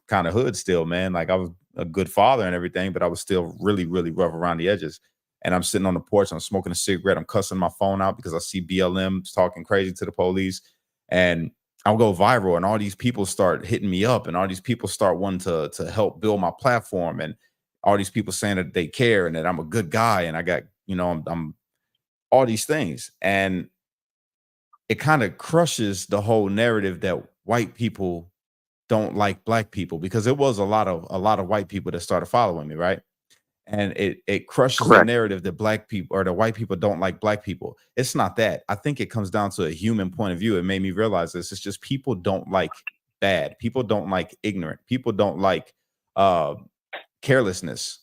kind of hood still, man. Like I was a good father and everything, but I was still really, really rough around the edges. And I'm sitting on the porch, I'm smoking a cigarette, I'm cussing my phone out because I see BLM talking crazy to the police. And I'll go viral and all these people start hitting me up and all these people start wanting to help build my platform. And all these people saying that they care and that I'm a good guy. And I got, I'm all these things. And it kind of crushes the whole narrative that white people don't like black people, because it was a lot of white people that started following me, right? And it crushes the narrative that black people or the white people don't like black people. It's not that. I think it comes down to a human point of view. It made me realize this. It's just people don't like bad. People don't like ignorant. People don't like carelessness.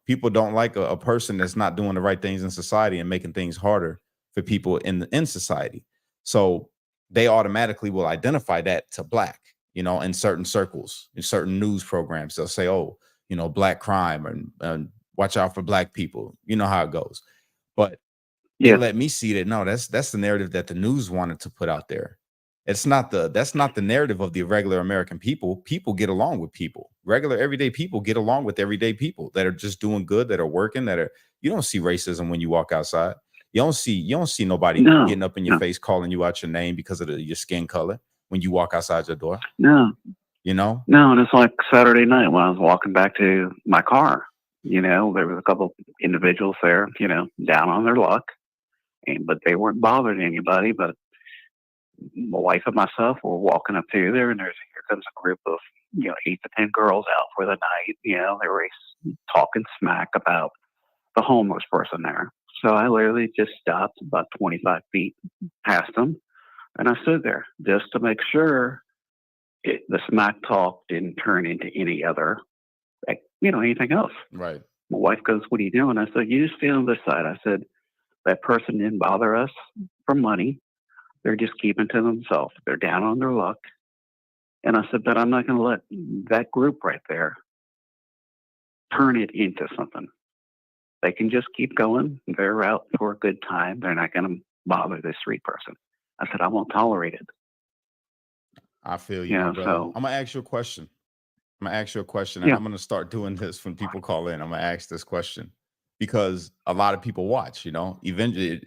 People don't like a person that's not doing the right things in society and making things harder for people in society. So they automatically will identify that to black, in certain circles, in certain news programs. They'll say, oh, black crime and watch out for black people. You know how it goes. But they Yeah. let me see that. No, that's the narrative that the news wanted to put out there. That's not the narrative of the regular American people. People get along with people. Regular everyday people get along with everyday people that are just doing good, that are working, you don't see racism when you walk outside. You don't see nobody No. getting up in your No. face calling you out your name because of your skin color when you walk outside your door. No. No, and it's like Saturday night when I was walking back to my car. There was a couple individuals there, down on their luck, but they weren't bothering anybody. But my wife and myself were walking up through there, and here comes a group of 8 to 10 girls out for the night. They were talking smack about the homeless person there. So I literally just stopped about 25 feet past them, and I stood there just to make sure the smack talk didn't turn into any other, anything else. right. My wife goes, "What are you doing?" I said, "You just stay on this side." I said, "That person didn't bother us for money. They're just keeping to themselves. They're down on their luck." And I said, "But I'm not going to let that group right there turn it into something. They can just keep going. They're out for a good time. They're not going to bother this street person." I said, "I won't tolerate it." I feel you, my brother. So I'm gonna ask you a question. And Yeah. I'm gonna start doing this when people call in. I'm gonna ask this question because a lot of people watch. Eventually,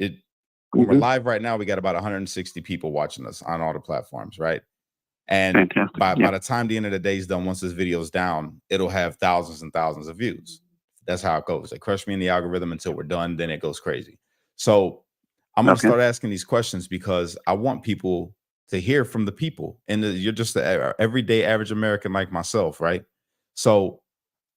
when we're Mhm. live right now, we got about 160 people watching us on all the platforms, right? And Fantastic. by Yeah. the time the end of the day is done, once this video is down, it'll have thousands and thousands of views. That's how it goes. They crush me in the algorithm until we're done, then it goes crazy. So I'm gonna Okay. start asking these questions because I want people to hear from the people. And you're just an everyday average American like myself, right? So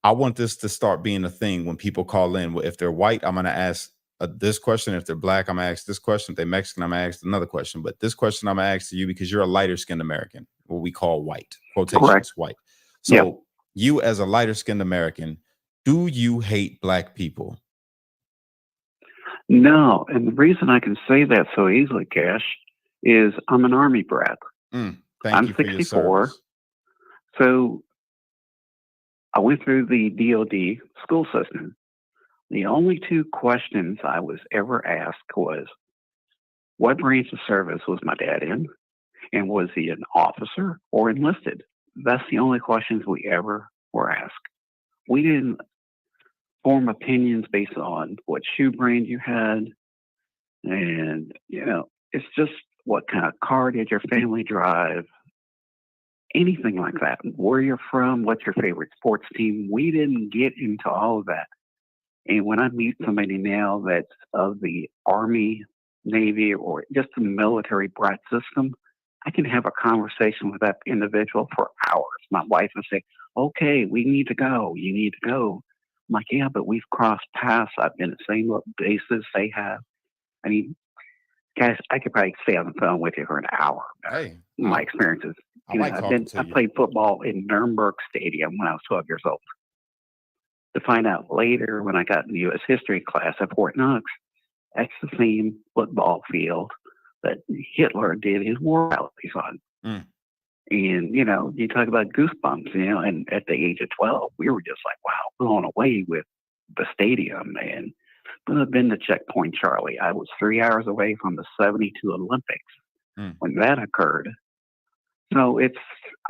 I want this to start being a thing when people call in. If they're white, I'm gonna ask this question. If they're black, I'm gonna ask this question. If they're Mexican, I'm gonna ask another question. But this question I'm gonna ask to you because you're a lighter skinned American, what we call white, Correct. quotations white. Yeah. So you as a lighter skinned American, do you hate black people? No, and the reason I can say that so easily, Cash, is I'm an Army brat. Thank I'm you for your 64. service. So I went through the DOD school system. The only 2 questions I was ever asked was, what branch of service was my dad in? And was he an officer or enlisted? That's the only questions we ever were asked. We didn't form opinions based on what shoe brand you had. And, it's just what kind of car did your family drive? Anything like that. Where you're from, what's your favorite sports team? We didn't get into all of that. And when I meet somebody now that's of the Army, Navy, or just the military brat system, I can have a conversation with that individual for hours. My wife would say, "Okay, we need to go. You need to go." I'm like, "Yeah, but we've crossed paths. I've been at the same bases they have." I mean, guys, I could probably stay on the phone with you for an hour. Hey, My experiences. I like talking to I you. played football in Nuremberg Stadium when I was 12 years old. To find out later when I got in the U.S. history class at Fort Knox, that's the same football field that Hitler did his war rallies on. Mm. And, you talk about goosebumps, and at the age of 12, we were just like, wow, blown away with the stadium. And but I've been to Checkpoint Charlie. I was 3 hours away from the 72 Olympics when that occurred. So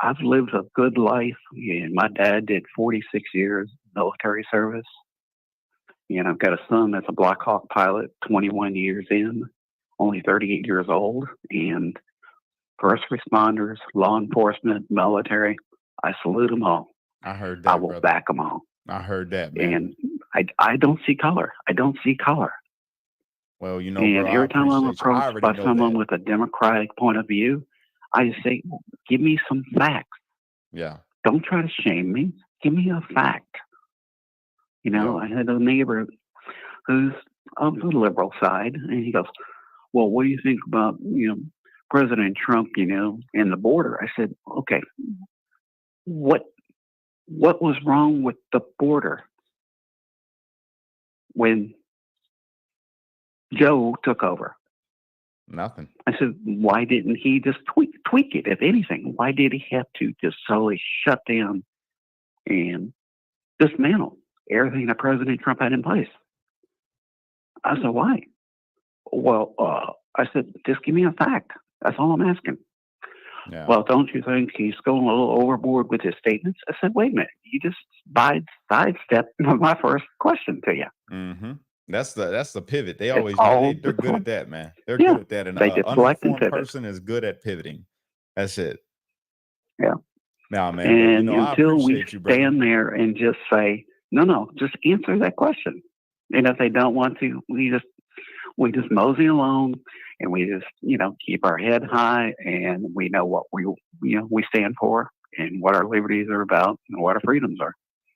I've lived a good life. And my dad did 46 years military service. And I've got a son that's a Black Hawk pilot, 21 years in, only 38 years old. And first responders, law enforcement, military, I salute them all. I heard that, I will brother. back them all. I heard that, man. And I don't see color. I don't see color. Well, And bro, I every time I'm appreciate you. I approached already by know someone that. with a democratic point of view, I just say, give me some facts. Yeah. Don't try to shame me. Give me a fact. I had a neighbor who's of the liberal side, and he goes, "Well, what do you think about, President Trump, and the border?" I said, "Okay, what was wrong with the border when Joe took over? Nothing. I said, why didn't he just tweak it, if anything? Why did he have to just solely shut down and dismantle everything that President Trump had in place? I said, why? Well, I said, just give me a fact. That's all I'm asking. Yeah. Well, don't you think he's going a little overboard with his statements? I said, wait a minute. You just sidestepped my first question to you. Mm-hmm. That's the pivot. They always they're good at that, man. They're Yeah. good at that. And They an just select and uninformed pivot. person is good at pivoting. That's it. Yeah. Nah, man. But, you And know, I until we appreciate you, brother. stand there and just say, no, just answer that question. And if they don't want to, we just mosey along, and we just, keep our head high, and we know what we stand for, and what our liberties are about, and what our freedoms are.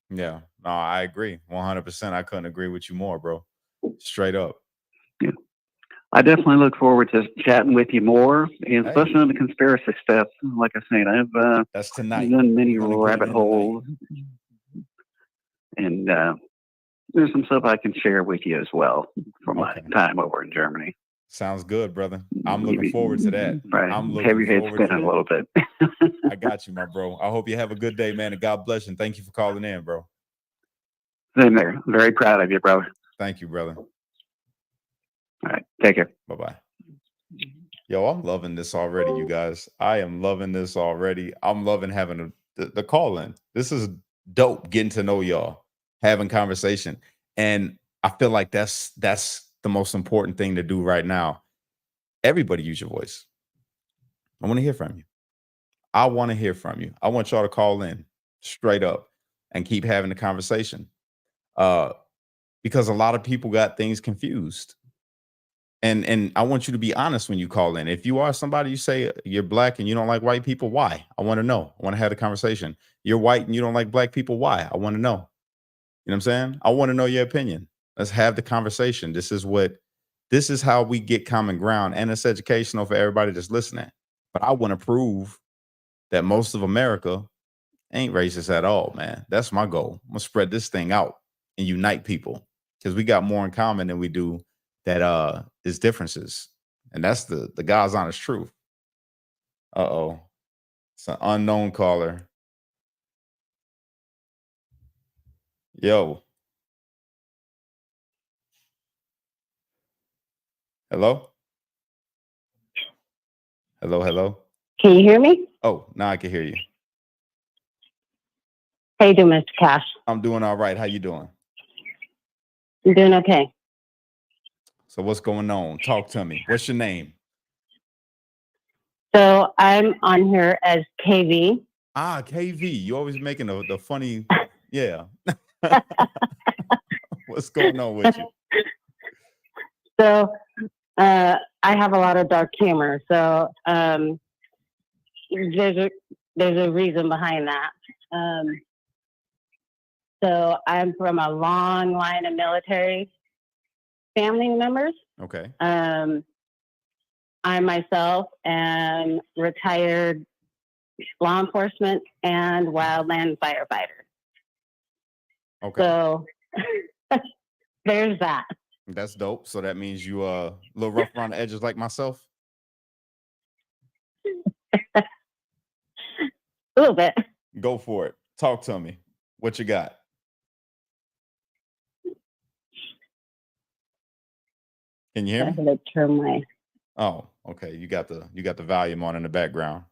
Yeah. No, I agree. 100%. I couldn't agree with you more, bro. Straight up. Yeah. I definitely look forward to chatting with you more, and especially on the conspiracy stuff. Like I said, I've that's tonight. done many rabbit holes, and there's some stuff I can share with you as well from my time over in Germany. Sounds good, brother. I'm looking forward to that. Right. I'm looking Have your head forward to spinning that. a little bit. I got you, my bro. I hope you have a good day, man, and God bless you. And thank you for calling in, bro. Same there. Very proud of you, bro. Thank you, brother. All right. Take care. Bye-bye. Yo, I'm loving this already, you guys. I am loving this already. I'm loving having the call in. This is dope, getting to know y'all, having conversation. And I feel like that's the most important thing to do right now. Everybody use your voice. I want to hear from you. I want to hear from you. I want y'all to call in straight up and keep having the conversation. Because a lot of people got things confused. And I want you to be honest when you call in. If you are somebody, you say you're black and you don't like white people, why? I want to know. I want to have a conversation. You're white and you don't like black people, why? I want to know. You know what I'm saying? I want to know your opinion. Let's have the conversation. This is how we get common ground, and it's educational for everybody that's listening. But I want to prove that most of America ain't racist at all, man. That's my goal. I'm gonna spread this thing out and unite people, because we got more in common than we do that is differences. And that's the God's honest truth. Uh-oh. It's an unknown caller. Yo. Hello? Hello? Can you hear me? Oh, now I can hear you. How you doing, Mr. Cash? I'm doing all right. How you doing? I'm doing okay. So what's going on? Talk to me. What's your name? So I'm on here as KV. Ah, KV. You always making the funny, yeah. What's going on with you? So I have a lot of dark humor. So there's a reason behind that. So I'm from a long line of military family members. Okay. I myself am retired law enforcement and wildland firefighter. Okay. So there's that. That's dope. So that means you a little rough around the edges like myself? A little bit. Go for it. Talk to me. What you got? Can you hear me? I'm gonna turn my Oh, okay. You got the volume on in the background.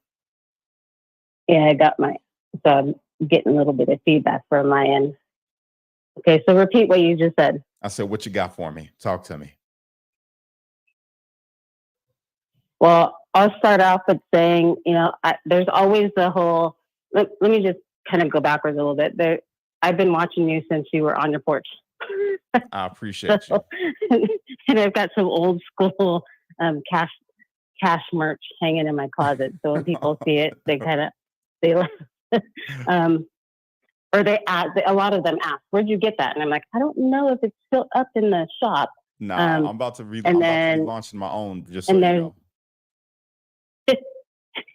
Yeah, I got my, so I'm getting a little bit of feedback from my end. Okay, so repeat what you just said. I said, what you got for me? Talk to me. Well, I'll start off with saying, there's always the whole, let me just kind of go backwards a little bit. I've been watching you since you were on your porch. I appreciate you. And I've got some old school cash merch hanging in my closet. So when people see it, they or they ask, a lot of them ask, where'd you get that? And I'm like, I don't know if it's still up in the shop. Nah, I'm about to be launching my own, just so you know.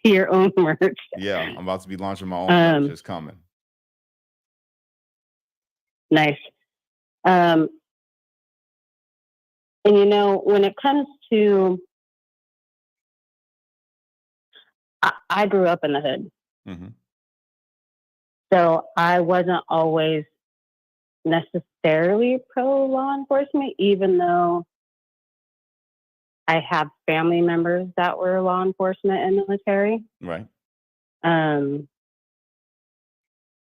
Your own merch. Yeah, I'm about to be launching my own merch. It's coming. Nice. And when it comes to I grew up in the hood. Mm-hmm. So I wasn't always necessarily pro law enforcement, even though I have family members that were law enforcement and military. Right. And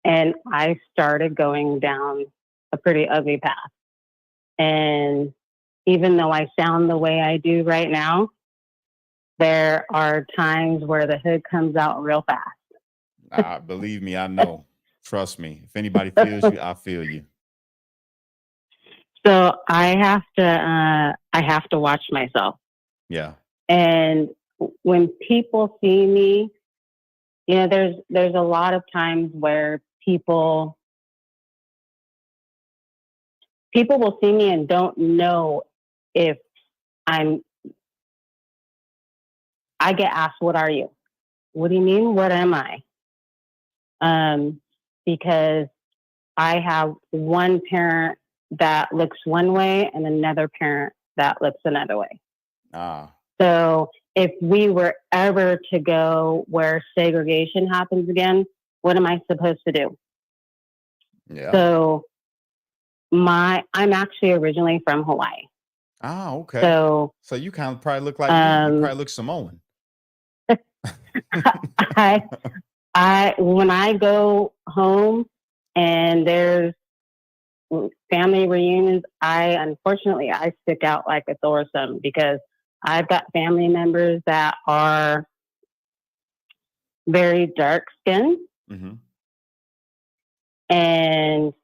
I started going down a pretty ugly path. And even though I sound the way I do right now, there are times where the hood comes out real fast. Believe me, I know. Trust me. If anybody feels you, I feel you. So I have to watch myself. Yeah. And when people see me, you know, there's a lot of times where people will see me and don't know if I get asked, what are you? What do you mean? What am I? Because I have one parent that looks one way and another parent that looks another way. So if we were ever to go where segregation happens again, what am I supposed to do? Yeah. So I'm actually originally from Hawaii. Okay. So you kind of probably look like me. You probably look Samoan. When I go home and there's family reunions, unfortunately I stick out like a sore thumb because I've got family members that are very dark skinned. Mm-hmm. And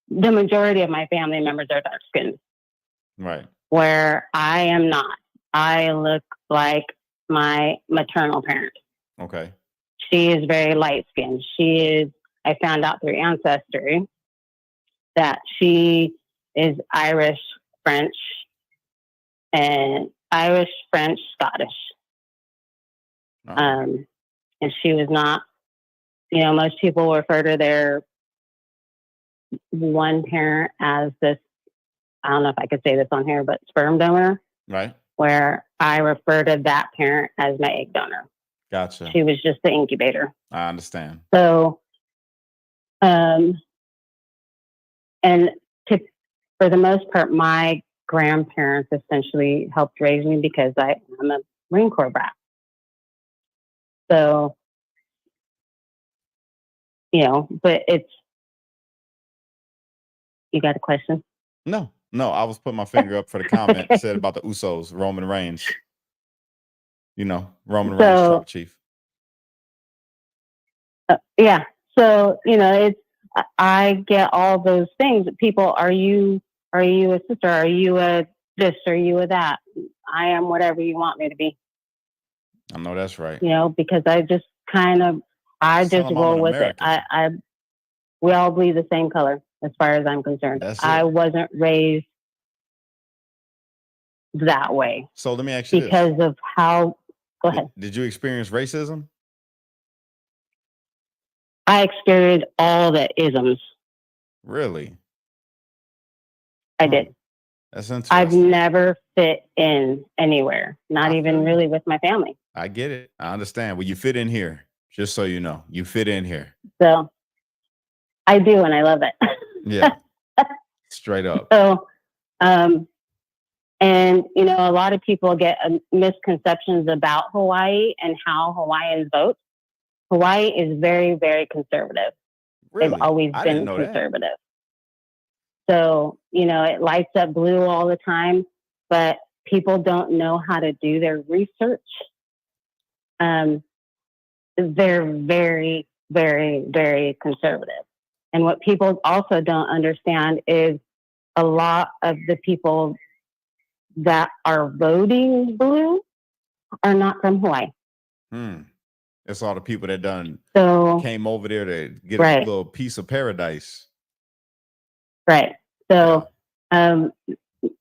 the majority of my family members are dark skinned. Right. Where I am not. I look like my maternal parent. Okay. She is very light skinned. I found out through Ancestry that she is Irish, French, Scottish. Oh. And she was not, most people refer to their one parent as this, I don't know if I could say this on here, but sperm donor. Right. Where I refer to that parent as my egg donor. Gotcha. She was just the incubator. I understand. So, and for the most part, my grandparents essentially helped raise me because I'm a Marine Corps brat. So, but you got a question? No, I was putting my finger up for the comment it said about the Usos, Roman Reigns. Roman Reigns, Tribal Chief. Yeah. So, I get all those things. People, are you a sister? Are you a this? Are you a that? I am whatever you want me to be. I know that's right. Because I just roll with it. We all bleed the same color as far as I'm concerned. I wasn't raised that way. So let me ask you because of how, go ahead. Did you experience racism? I experienced all the isms. Really? I did. That's interesting. I've never fit in anywhere, not even really with my family. I get it. I understand. Well, you fit in here, just so you know. You fit in here. So I do, and I love it. Yeah. Straight up. So, and a lot of people get misconceptions about Hawaii and how Hawaiians vote. Hawaii is very, very conservative. Really? They've always been conservative. So, it lights up blue all the time, but people don't know how to do their research. They're very, very, very conservative. And what people also don't understand is a lot of the people that are voting blue are not from Hawaii. It's all the people that came over there to get a little piece of paradise. Right. So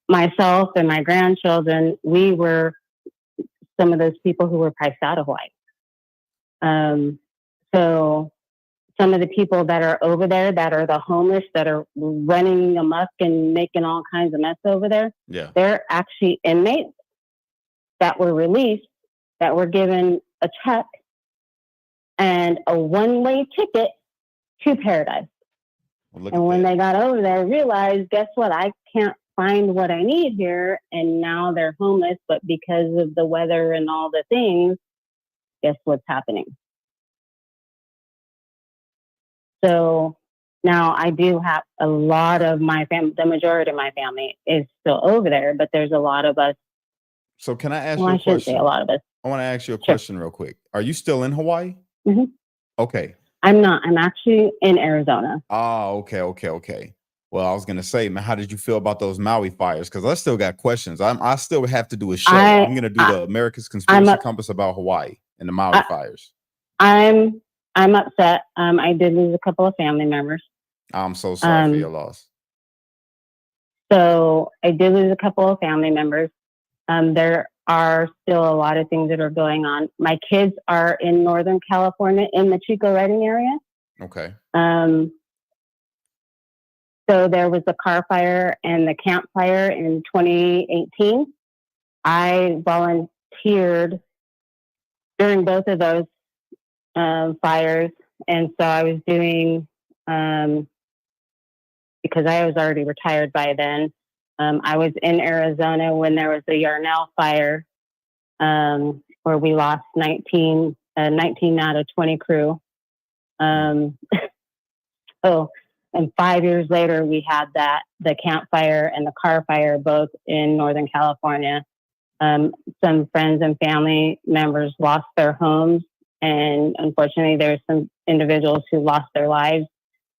myself and my grandchildren, we were some of those people who were priced out of Hawaii. So some of the people that are over there that are the homeless that are running amok and making all kinds of mess over there, they're actually inmates that were released that were given a check and a one-way ticket to paradise. Well, and when they got over there, realized, guess what? I can't find what I need here. And now they're homeless, but because of the weather and all the things, guess what's happening? So now I do have a lot of my family, the majority of my family is still over there, but there's a lot of us. So can I ask Well, you I a shouldn't say question? a lot of us. I want to ask you a Sure. question real quick. Are you still in Hawaii? hmm Okay. I'm not. I'm actually in Arizona. Okay. Well, I was gonna say, man, how did you feel about those Maui fires? Because I still got questions. I still have to do a show. I'm gonna do the America's Conspiracy Compass about Hawaii and the Maui fires. I'm upset. I did lose a couple of family members. I'm so sorry for your loss. So I did lose a couple of family members. There are still a lot of things that are going on. My kids are in Northern California in the Chico Redding area. Okay. So there was the car fire and the campfire in 2018. I volunteered during both of those fires. And so I was doing, because I was already retired by then, I was in Arizona when there was the Yarnell fire, where we lost 19 out of 20 crew. And 5 years later, we had the campfire and the car fire, both in Northern California. Some friends and family members lost their homes. And unfortunately, there's some individuals who lost their lives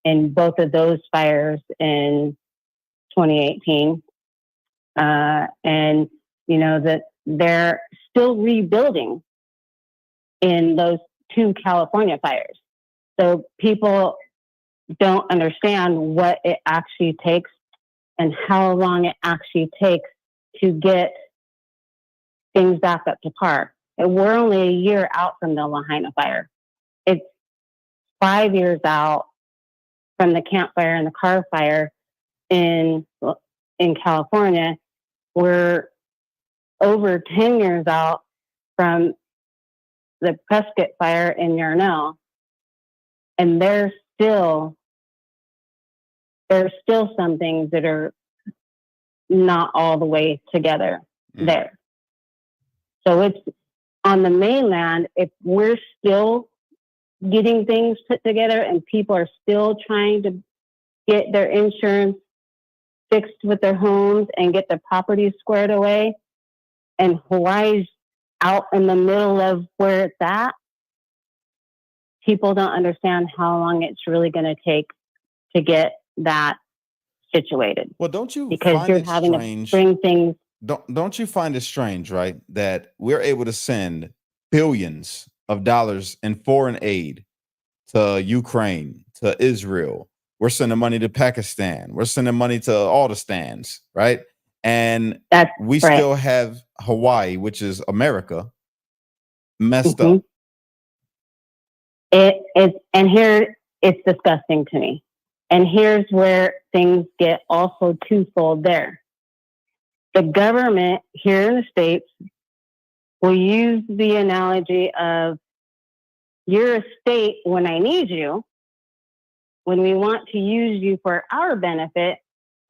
in both of those fires in 2018. And, you know, that they're still rebuilding in those two California fires. So people don't understand what it actually takes and how long it actually takes to get things back up to par. And we're only a year out from the Lahaina fire. It's 5 years out from the campfire and the car fire in California. We're over 10 years out from the Prescott fire in Yarnell. And there's still some things that are not all the way together there. So it's on the mainland, if we're still getting things put together and people are still trying to get their insurance fixed with their homes and get their properties squared away, and Hawaii's out in the middle of where it's at, people don't understand how long it's really going to take to get that situated. Well, don't you because find you're it having strange? to bring things. Don't you find it strange, right, that we're able to send billions of dollars in foreign aid to Ukraine, to Israel? We're sending money to Pakistan. We're sending money to all the stands, right? And we still have Hawaii, which is America, messed up. And here it's disgusting to me. And here's where things get also twofold there. The government here in the States will use the analogy of you're a state when I need you, when we want to use you for our benefit,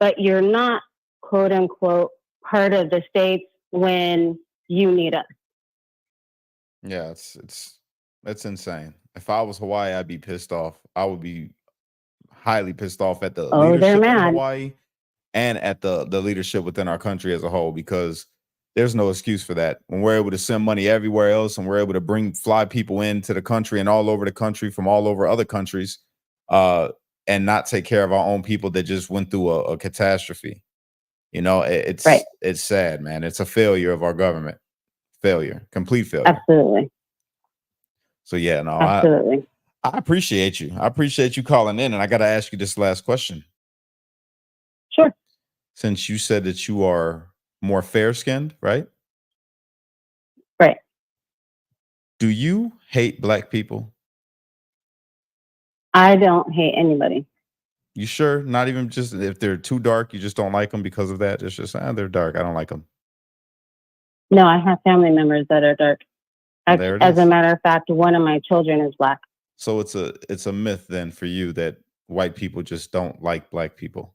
but you're not, quote unquote, part of the states when you need us. Yeah, that's insane. If I was Hawaii, I'd be pissed off. I would be highly pissed off at the leadership in Hawaii and at the leadership within our country as a whole, because there's no excuse for that. When we're able to send money everywhere else and we're able to fly people into the country and all over the country from all over other countries, and not take care of our own people that just went through a catastrophe. You know, it's sad, man. It's a failure of our government. Failure, complete failure. Absolutely. So yeah, no, absolutely. I appreciate you. I appreciate you calling in, and I got to ask you this last question. Sure. Since you said that you are more fair-skinned, right? Right. Do you hate Black people? I don't hate anybody. You sure? Not even just if they're too dark, you just don't like them because of that? It's just, they're dark. I don't like them. No, I have family members that are dark. There it As is. a matter of fact, one of my children is black. So it's a myth then for you that white people just don't like black people.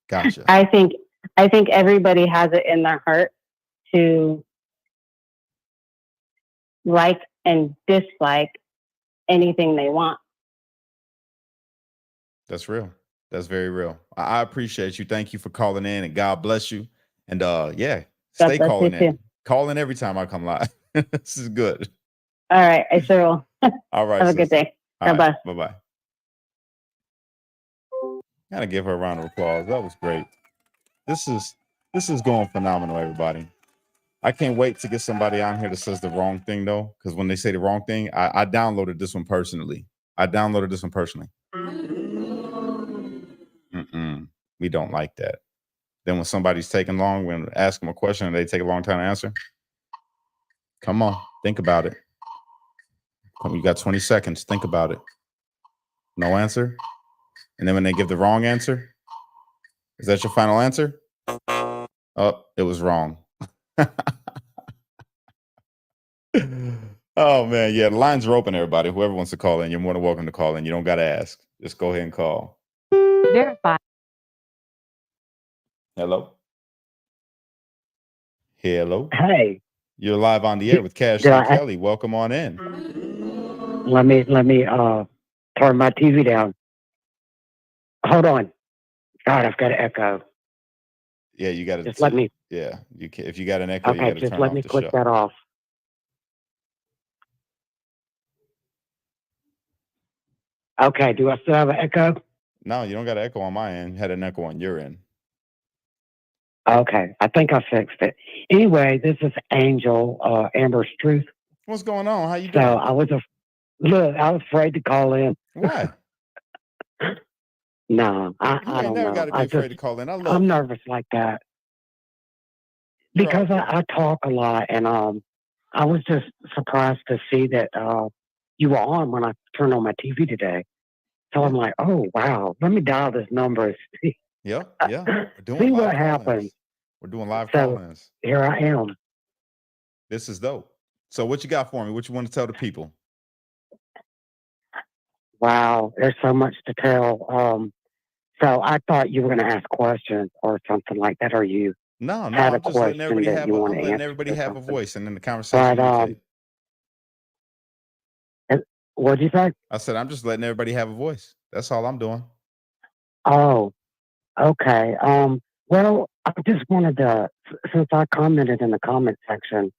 Gotcha. I think everybody has it in their heart to like and dislike anything they want. That's real. That's very real. I appreciate you. Thank you for calling in, and God bless you. And yeah, God stay bless calling you in. too. Call in every time I come live. This is good. All right, I sure will. All right. Have a good sister. day. All Bye-bye. right. Bye-bye. Gotta give her a round of applause. That was great. This is going phenomenal, everybody. I can't wait to get somebody on here that says the wrong thing, though, because when they say the wrong thing, I downloaded this one personally. We don't like that. Then when somebody's taking long, when ask them a question and they take a long time to answer, come on, think about it. Come, you got 20 seconds. Think about it. No answer. And then when they give the wrong answer, is that your final answer? Oh, it was wrong. Oh man, yeah, the lines are open, everybody. Whoever wants to call in, you're more than welcome to call in. You don't got to ask. Just go ahead and call. Verify. Hello. Hey, You're live on the air with Cash did Lee I- Kelly. Welcome on in. let me turn my TV down. Hold on. God, I've got an echo. Yeah, you got to Just let me. Yeah, you can, if you got an echo, you Okay, got to just turn let off me the click show. that off. Okay, do I still have an echo? No, you don't got an echo on my end. You had an echo on your end. Okay, I think I fixed it. Anyway, this is Angel, Amber's Truth. What's going on? How you So doing? I was afraid to call in. Why? No, I You don't ain't never know. got to be afraid to call in. I love I'm you. nervous like that You're all because I talk a lot, and I was just surprised to see that you were on when I turned on my TV today. So I'm like, oh wow, let me dial this number and see, Yeah. We're doing see live what call-ins. happens. We're doing live So call-ins. here I am. This is dope. So what you got for me? What you want to tell the people? Wow, there's so much to tell. So I thought you were going to ask questions or something like that, or you No, had a I'm just letting question everybody that have you a, want I'm to letting answer everybody or have a something. voice, and then the conversation But will take. what'd you say? I said I'm just letting everybody have a voice. That's all I'm doing. Oh, okay. Well, I just wanted to, since I commented in the comment section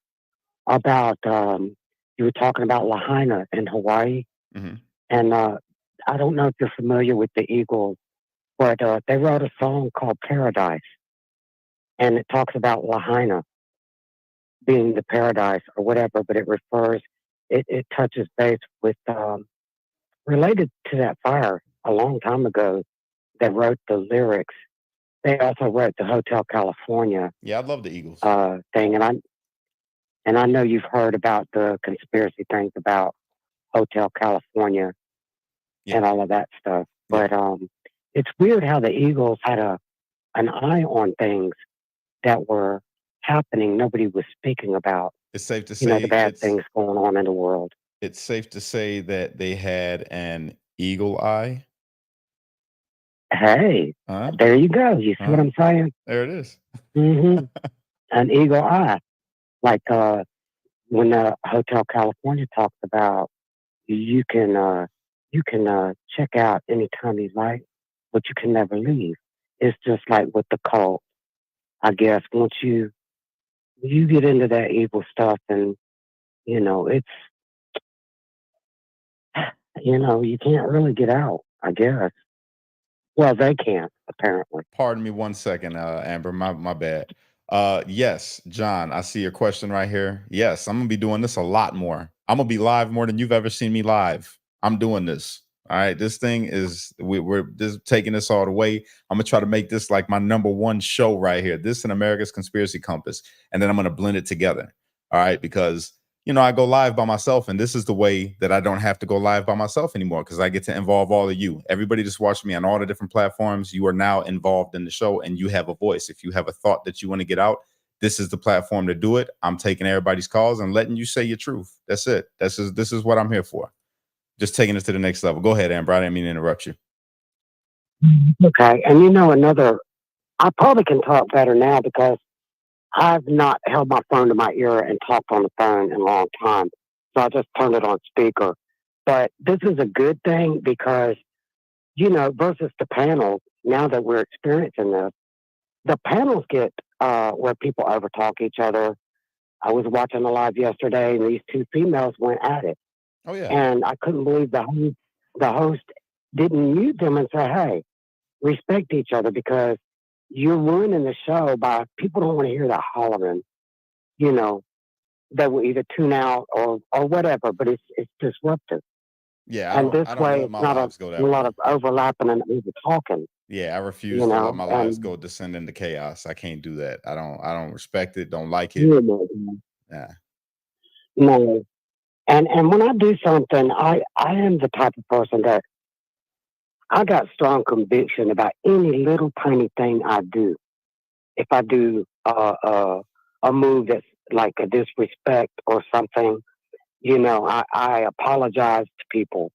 about you were talking about Lahaina in Hawaii, Mm-hmm. and I don't know if you're familiar with the Eagles, but they wrote a song called Paradise, and it talks about Lahaina being the paradise or whatever, but it touches base with related to that fire a long time ago that wrote the lyrics. They also wrote the Hotel California Yeah, I love the Eagles. thing, and I know you've heard about the conspiracy things about Hotel California and all of that stuff. But it's weird how the Eagles had an eye on things that were happening. Nobody was speaking about. It's safe to You know, say the bad things going on in the world. it's safe to say that they had an eagle eye. Hey, Huh? there you go. You see what I'm saying? There it is. Mm-hmm. An eagle eye, like when Hotel California talks about you can check out anytime you like, but you can never leave. It's just like with the cult, I guess. Once you get into that evil stuff, and it's you can't really get out, I guess. Well, they can't, apparently. Pardon me 1 second, Amber. My bad. Yes, John, I see your question right here. Yes, I'm gonna be doing this a lot more. I'm gonna be live more than you've ever seen me live. I'm doing this. All right. This thing is we're just taking this all the way. I'm gonna try to make this like my #1 show right here. This and America's Conspiracy Compass. And then I'm gonna blend it together. All right, because I go live by myself, and this is the way that I don't have to go live by myself anymore, because I get to involve all of you. Everybody just watch me on all the different platforms. You are now involved in the show, and you have a voice. If you have a thought that you want to get out, This is the platform to do it. I'm taking everybody's calls and letting you say your truth. That's it. This is what I'm here for. Just taking it to the next level. Go ahead, Amber. I didn't mean to interrupt you. Okay. And I probably can talk better now because I've not held my phone to my ear and talked on the phone in a long time. So I just turned it on speaker. But this is a good thing because, versus the panels, now that we're experiencing this, the panels get where people overtalk each other. I was watching the live yesterday and these two females went at it. Oh, yeah. And I couldn't believe the host didn't mute them and say, hey, respect each other because you're ruining the show by people don't want to hear that hollering. They will either tune out or whatever, but it's disruptive. Yeah. And this way, it's not a lot of overlapping and over talking. Yeah, I refuse to let my lives go descend into chaos. I can't do that. I don't respect it. Don't like it. Yeah. No. And when I do something, I am the type of person that I got strong conviction about any little tiny thing I do. If I do a move that's like a disrespect or something, I apologize to people,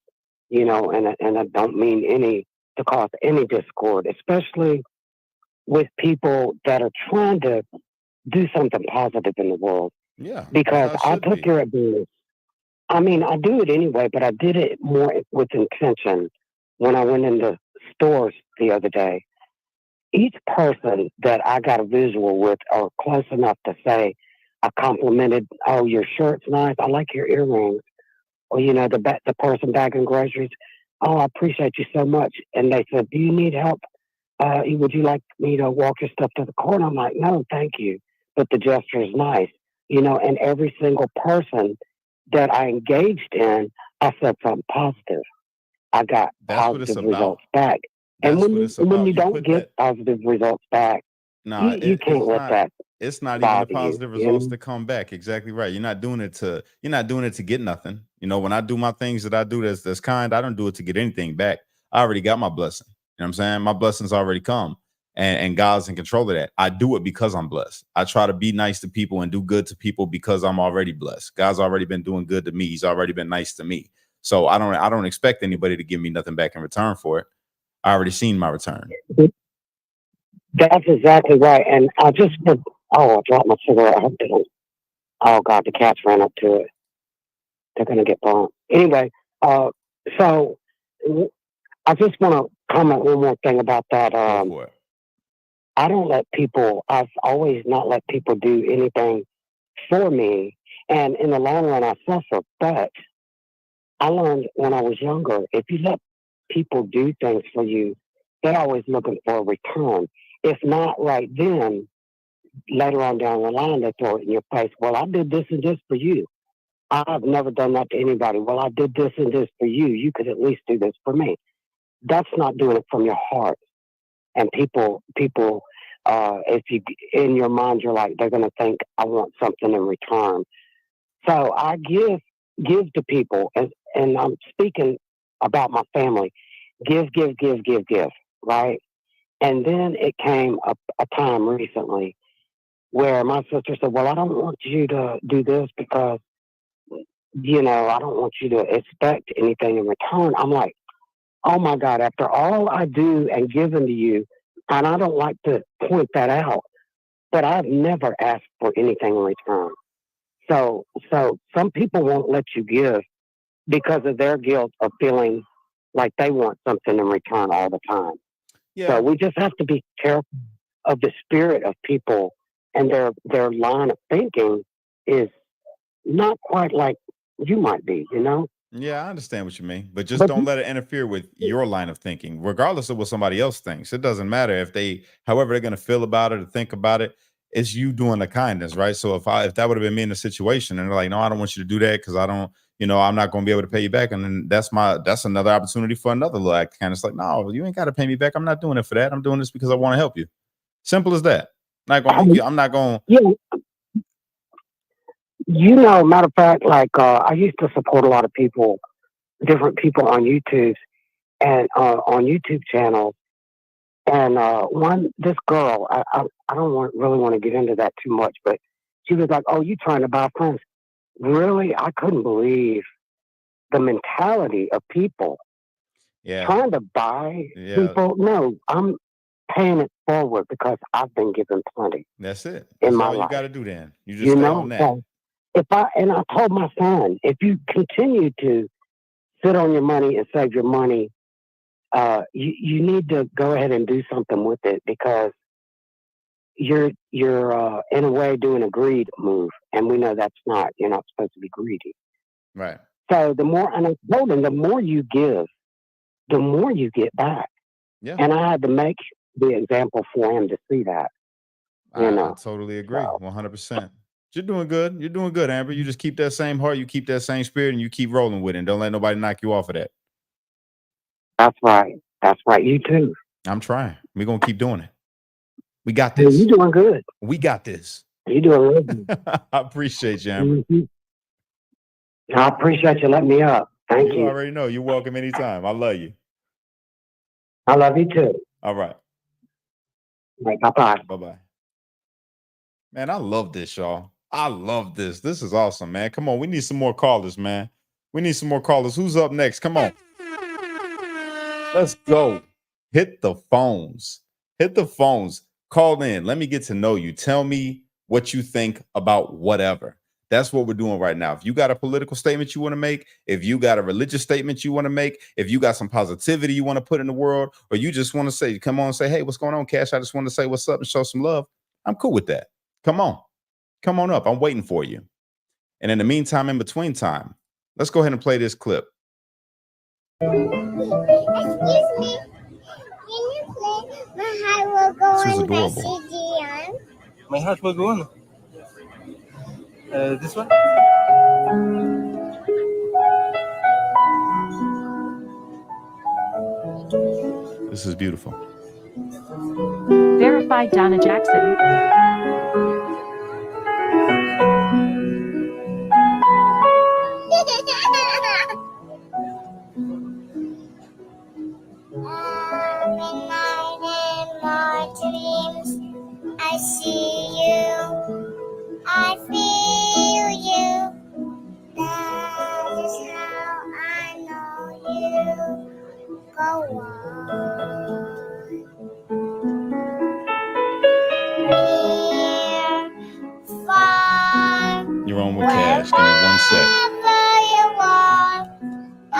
and I don't mean to cause any discord, especially with people that are trying to do something positive in the world. Yeah. Because I took care of business. I mean, I do it anyway, but I did it more with intention when I went into stores the other day. Each person that I got a visual with or close enough to say, I complimented, oh, your shirt's nice. I like your earrings. Or, the person bagging groceries. Oh, I appreciate you so much. And they said, do you need help? Would you like me to walk your stuff to the corner? I'm like, no, thank you. But the gesture is nice. And every single person that I engaged in, I said something positive. I got positive results back. And when you don't get positive results back, you can't let that. It's not even the positive results that come back. Exactly right. You're not doing it to get nothing. When I do my things that I do that's kind, I don't do it to get anything back. I already got my blessing. You know what I'm saying? My blessings already come. And God's in control of that. I do it because I'm blessed. I try to be nice to people and do good to people because I'm already blessed. God's already been doing good to me. He's already been nice to me. So I don't expect anybody to give me nothing back in return for it. I already seen my return. That's exactly right. And I dropped my cigarette. I hope they don't. Oh God, the cats ran up to it. They're gonna get burned. Anyway, so I just want to comment one more thing about that. I've always not let people do anything for me. And in the long run, I suffer. But I learned when I was younger, if you let people do things for you, they're always looking for a return. If not right then, later on down the line, they throw it in your face. Well, I did this and this for you. I've never done that to anybody. Well, I did this and this for you. You could at least do this for me. That's not doing it from your heart. And people, if you in your mind, you're like, they're going to think I want something in return. So I give to people, and I'm speaking about my family. Give, right? And then it came a time recently where my sister said, well, I don't want you to do this because, I don't want you to expect anything in return. I'm like, oh my God, after all I do and given to you, and I don't like to point that out, but I've never asked for anything in return. So some people won't let you give because of their guilt of feeling like they want something in return all the time. Yeah. So we just have to be careful of the spirit of people, and their line of thinking is not quite like you might be, Yeah, I understand what you mean, but don't let it interfere with your line of thinking, regardless of what somebody else thinks. It doesn't matter however they're going to feel about it or think about it. It's you doing the kindness, right? So if that would have been me in the situation, and they're like, no, I don't want you to do that because I don't, I'm not going to be able to pay you back, and then that's another opportunity for another little act. Kind of like, no, you ain't got to pay me back. I'm not doing it for that. I'm doing this because I want to help you. Simple as that. I'm not going. Yeah. Matter of fact, like I used to support a lot of people, different people on YouTube and on YouTube channels. And this girl, I don't really want to get into that too much, but she was like, "Oh, you trying to buy friends?" Really, I couldn't believe the mentality of people trying to buy people. No, I'm paying it forward because I've been given plenty. That's it. In That's my all you life. got to do then. You just stay on that. So I told my son, if you continue to sit on your money and save your money, you need to go ahead and do something with it because you're in a way doing a greed move, and we know that's not. You're not supposed to be greedy. Right. So the more, and I told him, the more you give, the more you get back. Yeah. And I had to make the example for him to see that. I totally agree. 100%. You're doing good. You're doing good, Amber. You just keep that same heart. You keep that same spirit, and you keep rolling with it. And don't let nobody knock you off of that. That's right. That's right. You too. I'm trying. We're going to keep doing it. We got this. You're doing good. We got this. You're doing really good. I appreciate you, Amber. I appreciate you letting me up. Thank you. You already know. You're welcome anytime. I love you. I love you too. All right. Right, bye-bye. Bye-bye. Man, I love this, y'all. I love this. This is awesome, man. Come on. We need some more callers, man. We need some more callers. Who's up next? Come on. Let's go. Hit the phones. Hit the phones. Call in. Let me get to know you. Tell me what you think about whatever. That's what we're doing right now. If you got a political statement you want to make, if you got a religious statement you want to make, if you got some positivity you want to put in the world, or you just want to say, come on and say, hey, what's going on, Cash? I just want to say what's up and show some love. I'm cool with that. Come on. Come on up. I'm waiting for you. And in the meantime, in between time, let's go ahead and play this clip. Excuse me. Can you play My Heart Will Go This is On by adorable. CDM? My heart will go on. This one? This is beautiful. Verified Donna Jackson. Dreams, I see you, I feel you. That is how I know you. Go on. Near, far, You're on with Cash. Give me 1 sec. wherever you are, I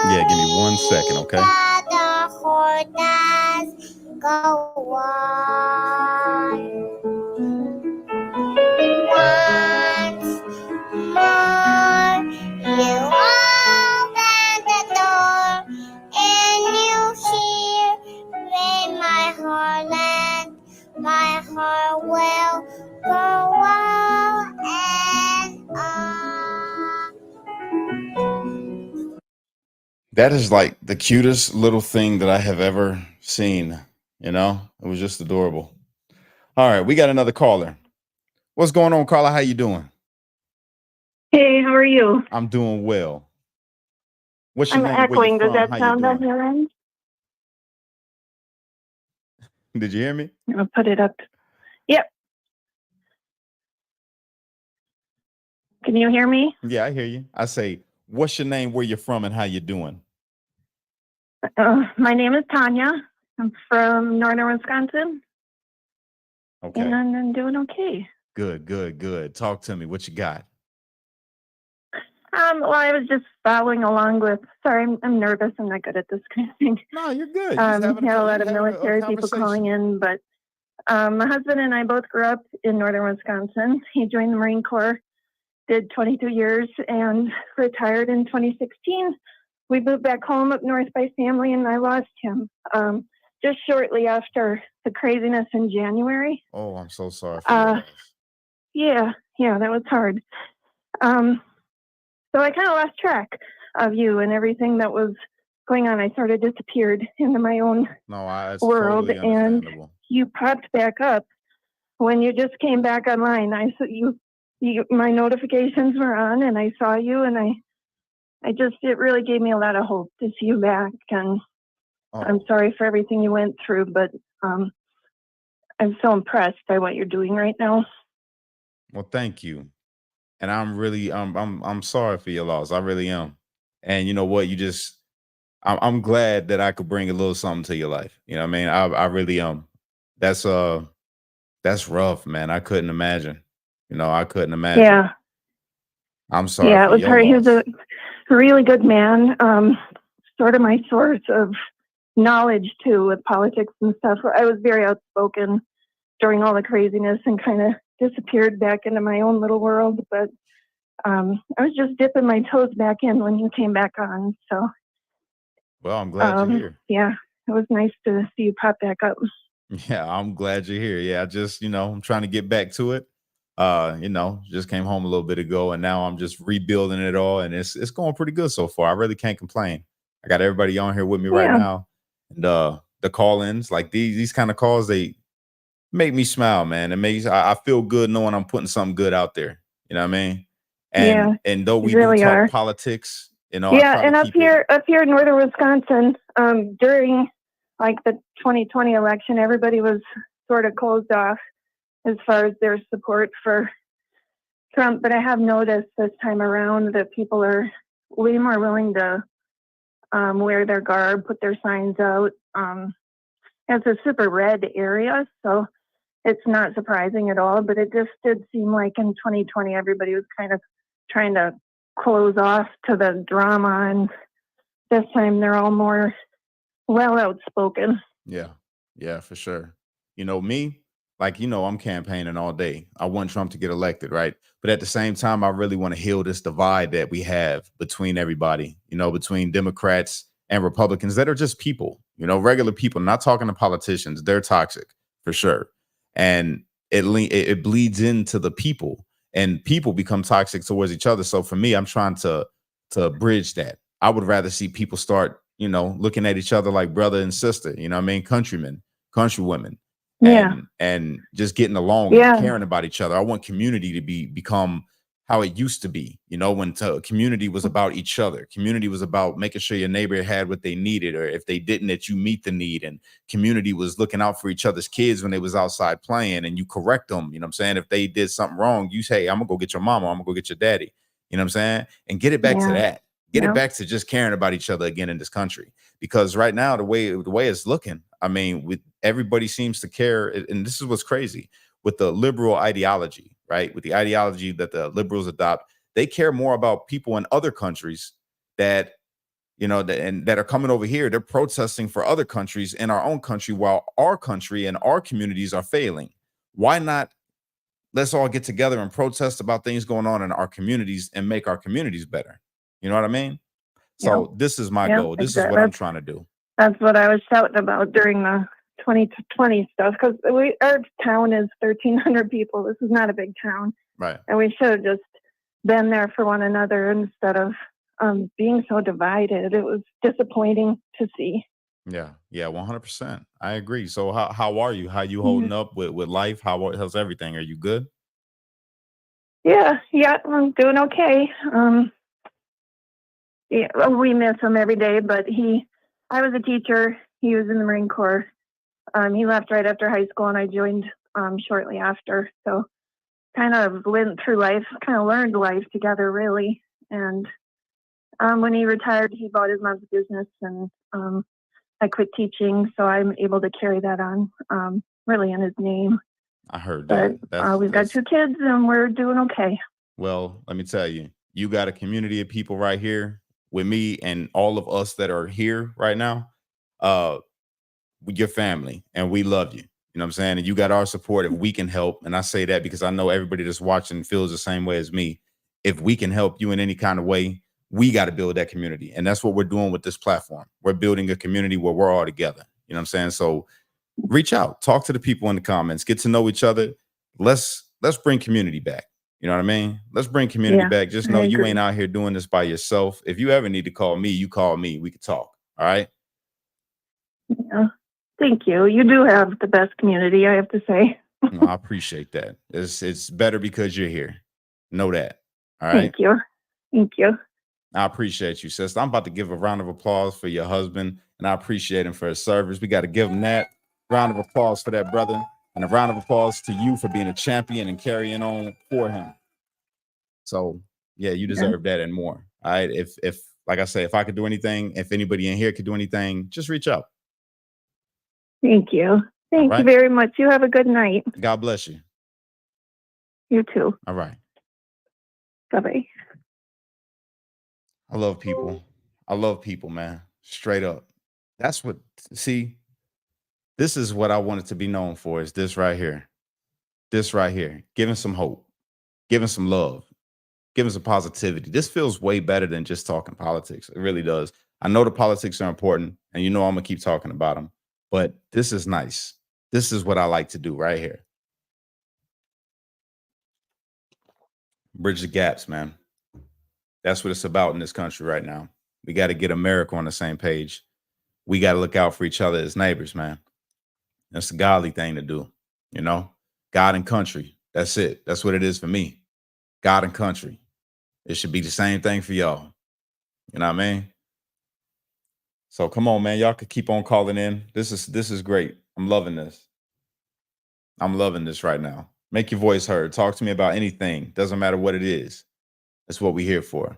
Yeah, give me 1 second, okay? the heart does go on. Once more, you open the door, and you hear in my heartland, my heart will go on and on. That is like the cutest little thing that I have ever seen. You know, it was just adorable. All right, we got another caller. What's going on, Carla? How you doing? Hey, how are you? I'm doing well. What's your I'm name? Where you echoing. Does from? that How you sound on doing? your end? Did you hear me? I'm gonna put it up. Yep. Can you hear me? Yeah, I hear you. I say, what's your name? Where you're from? And how you doing? My name is Tanya. I'm from northern Wisconsin, Okay. and I'm doing okay. Good, good, good. Talk to me. What you got? Well, I was just following along with. Sorry, I'm nervous. I'm not good at this kind of thing. No, you're good. Had a lot of military people calling in, but my husband and I both grew up in northern Wisconsin. He joined the Marine Corps, did 22 years, and retired in 2016. We moved back home up north by family, and I lost him just shortly after the craziness in January. Oh, I'm so sorry for your loss. Yeah, that was hard. So I kind of lost track of you and everything that was going on. I sort of disappeared into my own It's world, totally and understandable. you popped back up when you just came back online. I saw you, my notifications were on, and I saw you, and it really gave me a lot of hope to see you back. And Oh, I'm sorry for everything you went through, but I'm so impressed by what you're doing right now. well, thank you. And I'm really, I'm sorry for your loss. I really am. And you know what? I'm glad that I could bring a little something to your life. You know what I mean? I really that's that's rough, man. I couldn't imagine. You know, I couldn't imagine. Yeah. I'm sorry Yeah, it for was your hard. He was loss. a really good man. Sort of my source of knowledge too with politics and stuff. I was very outspoken during all the craziness and kind of disappeared back into my own little world. But I was just dipping my toes back in when you came back on. So Well, I'm glad you're here. yeah, it was nice to see you pop back up. Yeah, I'm glad you're here. Yeah, I just, I'm trying to get back to it. Just came home a little bit ago and now I'm just rebuilding it all and it's going pretty good so far. I really can't complain. I got everybody on here with me right Yeah. now. And the call-ins, like these kind of calls, they make me smile, man. It makes I feel good knowing I'm putting something good out there. You know what I mean? Yeah, And though you we do really talk are. politics, I Yeah, try and to up keep it. here in northern Wisconsin, during like the 2020 election, everybody was sort of closed off as far as their support for Trump. But I have noticed this time around that people are way more willing to wear their garb, put their signs out. It's a super red area, so it's not surprising at all. But it just did seem like in 2020, everybody was kind of trying to close off to the drama, and this time they're all more well outspoken. Yeah, for sure. Me, I'm campaigning all day. I want Trump to get elected, right? But at the same time, I really want to heal this divide that we have between everybody, between Democrats and Republicans that are just people, regular people, not talking to politicians. They're toxic for sure. And it bleeds into the people and people become toxic towards each other. So for me, I'm trying to bridge that. I would rather see people start, looking at each other like brother and sister, countrymen, countrywomen, Yeah. and just getting along Yeah. and caring about each other. I want community to become how it used to be, when community was about each other. Community was about making sure your neighbor had what they needed, or if they didn't, that you meet the need. And community was looking out for each other's kids when they was outside playing, and you correct them. You know what I'm saying? If they did something wrong, you say, I'm gonna go get your mama, I'm gonna go get your daddy. You know what I'm saying? And get it back to Yeah. that. Get Yeah. it back to just caring about each other again in this country. Because right now, the way it's looking, with everybody seems to care, and this is what's crazy with the liberal ideology, right? With the ideology that the liberals adopt, they care more about people in other countries that that are coming over here. They're protesting for other countries in our own country, while our country and our communities are failing. Why not? Let's all get together and protest about things going on in our communities and make our communities better. You know what I mean? So this is my Yeah, goal. This is exactly. what I'm trying to do. That's what I was shouting about during the 2020 stuff, because our town is 1,300 people. This is not a big town, Right. and we should have just been there for one another instead of being so divided. It was disappointing to see. Yeah. 100%. I agree. So how are you? How you holding up with life? How's everything? Are you good? Yeah, I'm doing okay. Yeah, we miss him every day, but I was a teacher. He was in the Marine Corps. He left right after high school, and I joined shortly after. So kind of went through life, kind of learned life together, really. And when he retired, he bought his mom's business, and I quit teaching, so I'm able to carry that on, really in his name. I heard But that. we've got 2 kids, and we're doing okay. Well, let me tell you, you got a community of people right here with me and all of us that are here right now. With your family, and we love you. You know what I'm saying? And you got our support if we can help. And I say that because I know everybody that's watching feels the same way as me. If we can help you in any kind of way, we got to build that community. And that's what we're doing with this platform. We're building a community where we're all together. You know what I'm saying? So reach out, talk to the people in the comments, get to know each other. Let's bring community back. You know what I mean? Let's bring community back. Just know you ain't out here doing this by yourself. If you ever need to call me, you call me. We can talk. All right? Yeah. Thank you. You do have the best community, I have to say. No, I appreciate that. It's better because you're here. Know that. All right. Thank you. I appreciate you, sister. I'm about to give a round of applause for your husband and I appreciate him for his service. We got to give him that. Round of applause for that, brother. And a round of applause to you for being a champion and carrying on for him. So, yeah, you deserve that and more. All right. If like I say, if I could do anything, if anybody in here could do anything, just reach out. Thank you. Thank you very much. You have a good night. God bless you. You too. All right. Bye-bye. I love people. I love people, man. Straight up. That's what, see, this is what I wanted to be known for, is this right here. This right here. Giving some hope. Giving some love. Giving some positivity. This feels way better than just talking politics. It really does. I know the politics are important, and you know I'm going to keep talking about them. But this is nice. This is what I like to do right here. Bridge the gaps, man. That's what it's about in this country right now. We got to get America on the same page. We got to look out for each other as neighbors, man. That's a godly thing to do, you know? God and country. That's it. That's what it is for me. God and country. It should be the same thing for y'all. You know what I mean? So come on, man. Y'all could keep on calling in. This is great. I'm loving this. I'm loving this right now. Make your voice heard. Talk to me about anything. Doesn't matter what it is. That's what we're here for.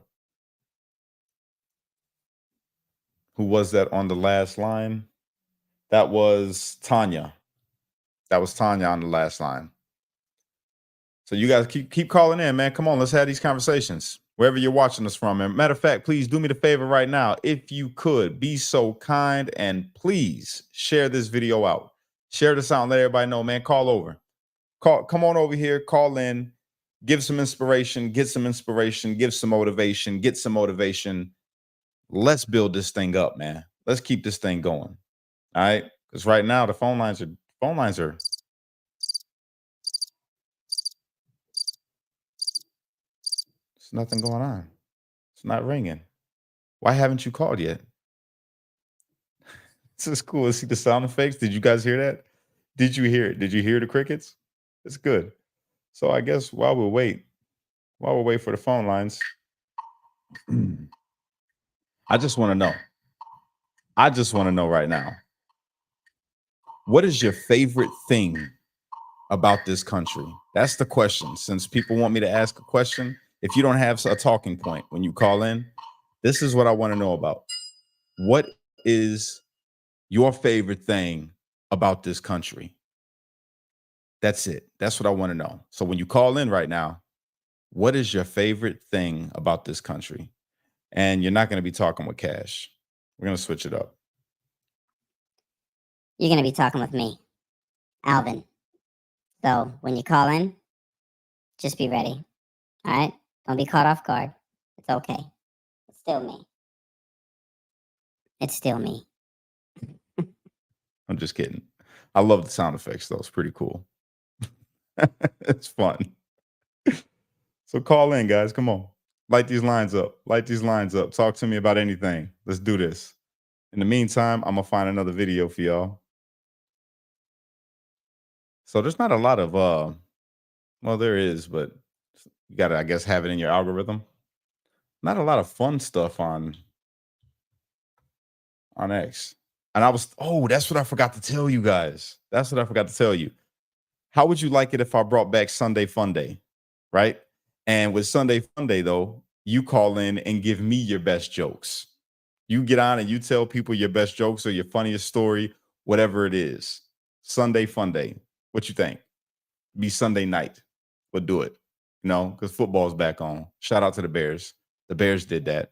Who was that on the last line? That was Tanya. That was Tanya on the last line. So you guys keep calling in, man. Come on, let's have these conversations wherever you're watching us from. And matter of fact, please do me the favor right now. If you could be so kind and please share this video out. Share this out and let everybody know, man. Call over. Come on over here. Call in. Give some inspiration. Get some inspiration. Give some motivation. Get some motivation. Let's build this thing up, man. Let's keep this thing going. All right. Because right now the phone lines are there's nothing going on. It's not ringing. Why haven't you called yet? This is cool. See the sound effects? Did you guys hear that? Did you hear it? Did you hear the crickets? It's good. So I guess while we wait for the phone lines, I just want to know. I just want to know right now. What is your favorite thing about this country? That's the question. Since people want me to ask a question, if you don't have a talking point when you call in, this is what I want to know about. What is your favorite thing about this country? That's it. That's what I want to know. So when you call in right now, what is your favorite thing about this country? And you're not going to be talking with Cash. We're going to switch it up. You're going to be talking with me, Alvin. So when you call in, just be ready. All right? Don't be caught off guard. It's okay. It's still me. It's still me. I'm just kidding. I love the sound effects, though. It's pretty cool. It's fun. So call in, guys. Come on. Light these lines up. Light these lines up. Talk to me about anything. Let's do this. In the meantime, I'm going to find another video for y'all. So there's not a lot of, well, there is, but you got to, I guess, have it in your algorithm. Not a lot of fun stuff on X. And that's what I forgot to tell you guys. That's what I forgot to tell you. How would you like it if I brought back Sunday Fun Day, right? And with Sunday Fun Day, though, you call in and give me your best jokes. You get on and you tell people your best jokes or your funniest story, whatever it is. Sunday Fun Day. What you think? Be Sunday night. We'll do it. You know, because football's back on. Shout out to the Bears. The Bears did that.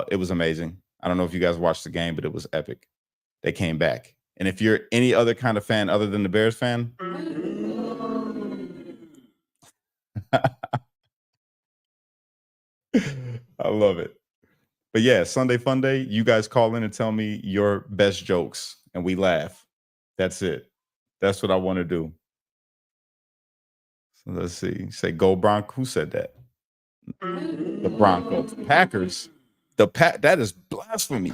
It was amazing. I don't know if you guys watched the game, but it was epic. They came back. And if you're any other kind of fan other than the Bears fan, I love it. But yeah, Sunday Fun Day, you guys call in and tell me your best jokes and we laugh. That's it. That's what I want to do. So let's see. Say go Broncos. Who said that? The Broncos. Packers. That is blasphemy.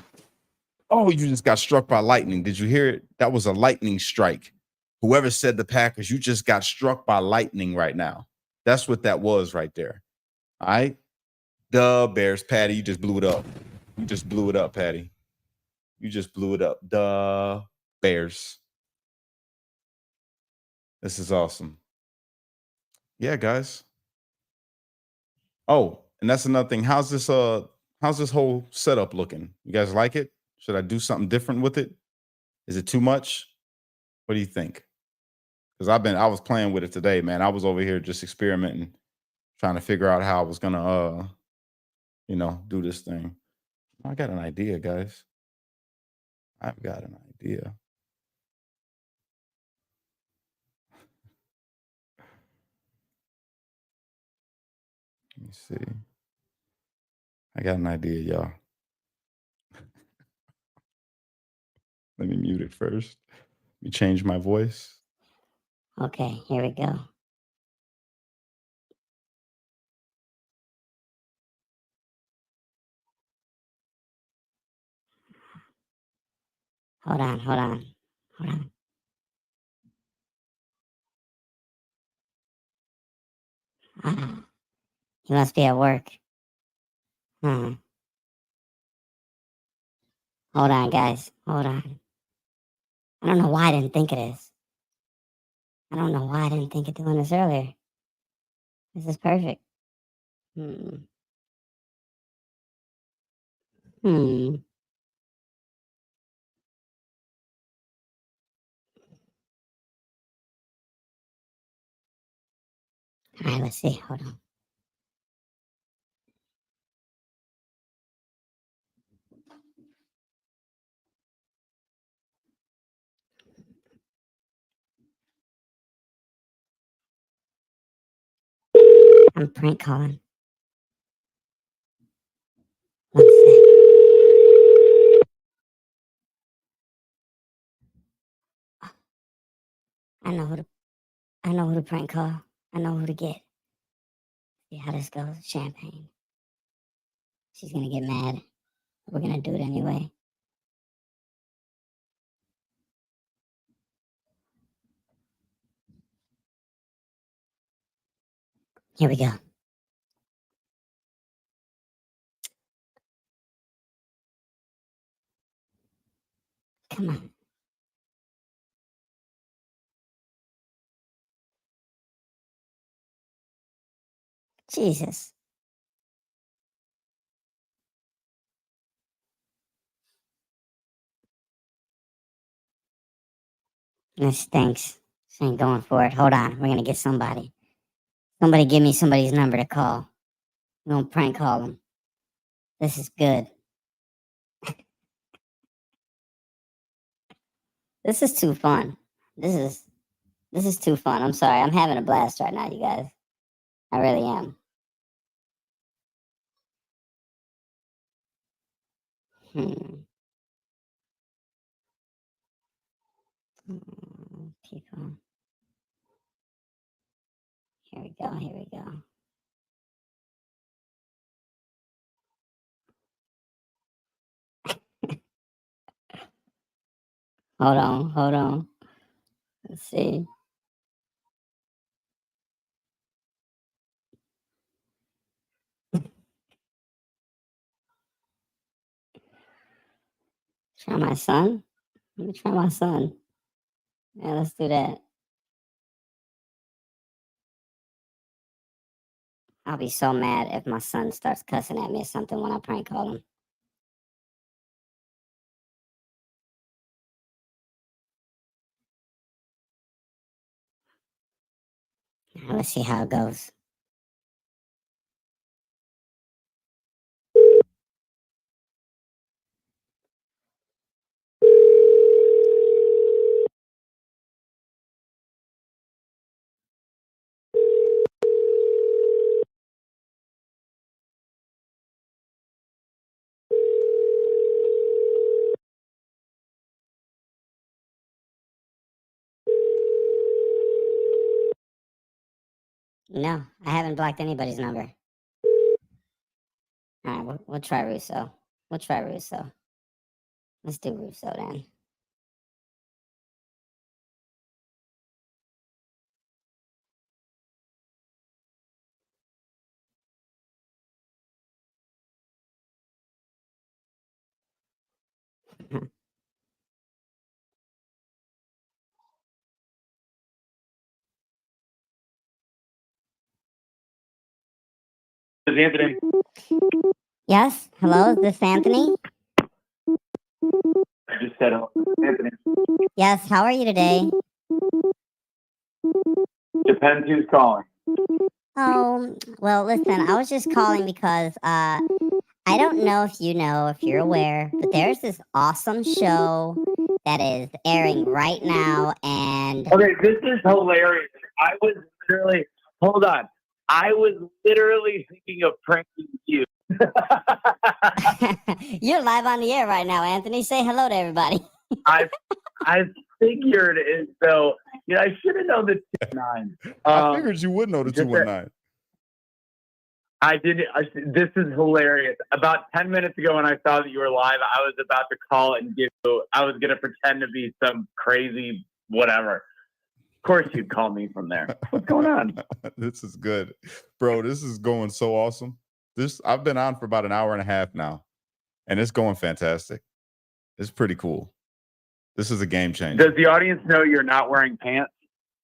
Oh, you just got struck by lightning. Did you hear it? That was a lightning strike. Whoever said the Packers, you just got struck by lightning right now. That's what that was right there. All right. The Bears, Patty, you just blew it up. You just blew it up, Patty. You just blew it up. The Bears. This is awesome. Yeah, guys. Oh, and that's another thing. How's this whole setup looking? You guys like it? Should I do something different with it? Is it too much? What do you think? Because I was playing with it today, man. I was over here just experimenting, trying to figure out how I was gonna do this thing. I got an idea, guys. I've got an idea. Let me see. I got an idea, y'all. Let me mute it first. Let me change my voice. Okay, here we go. Hold on. Ah, he must be at work. Hold on, guys. Hold on. I don't know why I didn't think of this. I don't know why I didn't think of doing this earlier. This is perfect. Hmm. All right, let's see. Hold on. I'm prank calling. One sec. I know who to prank call. I know who to get. See how this goes. Champagne. She's gonna get mad. We're gonna do it anyway. Here we go. Come on. Jesus. This stinks. This ain't going for it. Hold on. We're gonna get somebody. Somebody give me somebody's number to call. We're gonna prank call them. This is good. This is too fun. This is too fun. I'm sorry. I'm having a blast right now, you guys. I really am. People. Here we go. Here we go. Hold on. Let's see. Try my son? Let me try my son. Yeah, let's do that. I'll be so mad if my son starts cussing at me or something when I prank call him. Now, let's see how it goes. No, I haven't blocked anybody's number. All right, we'll try Russo. Let's do Russo then. This is Anthony. Yes. Hello. Is this Anthony? I just said hello. Anthony. Yes. How are you today? Depends who's calling. Oh, well, listen, I was just calling because I don't know if you know, if you're aware, but there's this awesome show that is airing right now, and Okay, this is hilarious. I was literally, hold on. I was literally thinking of pranking you. you're live on the air right now, Anthony. Say hello to everybody. I figured it, so, I should have known the 219. I figured you would know the 219. I did. This is hilarious. About 10 minutes ago when I saw that you were live, I was about to call and I was going to pretend to be some crazy whatever. Of course you'd call me from there. What's going on? This is good. Bro, this is going so awesome. I've been on for about an hour and a half now, and it's going fantastic. It's pretty cool. This is a game changer. Does the audience know you're not wearing pants?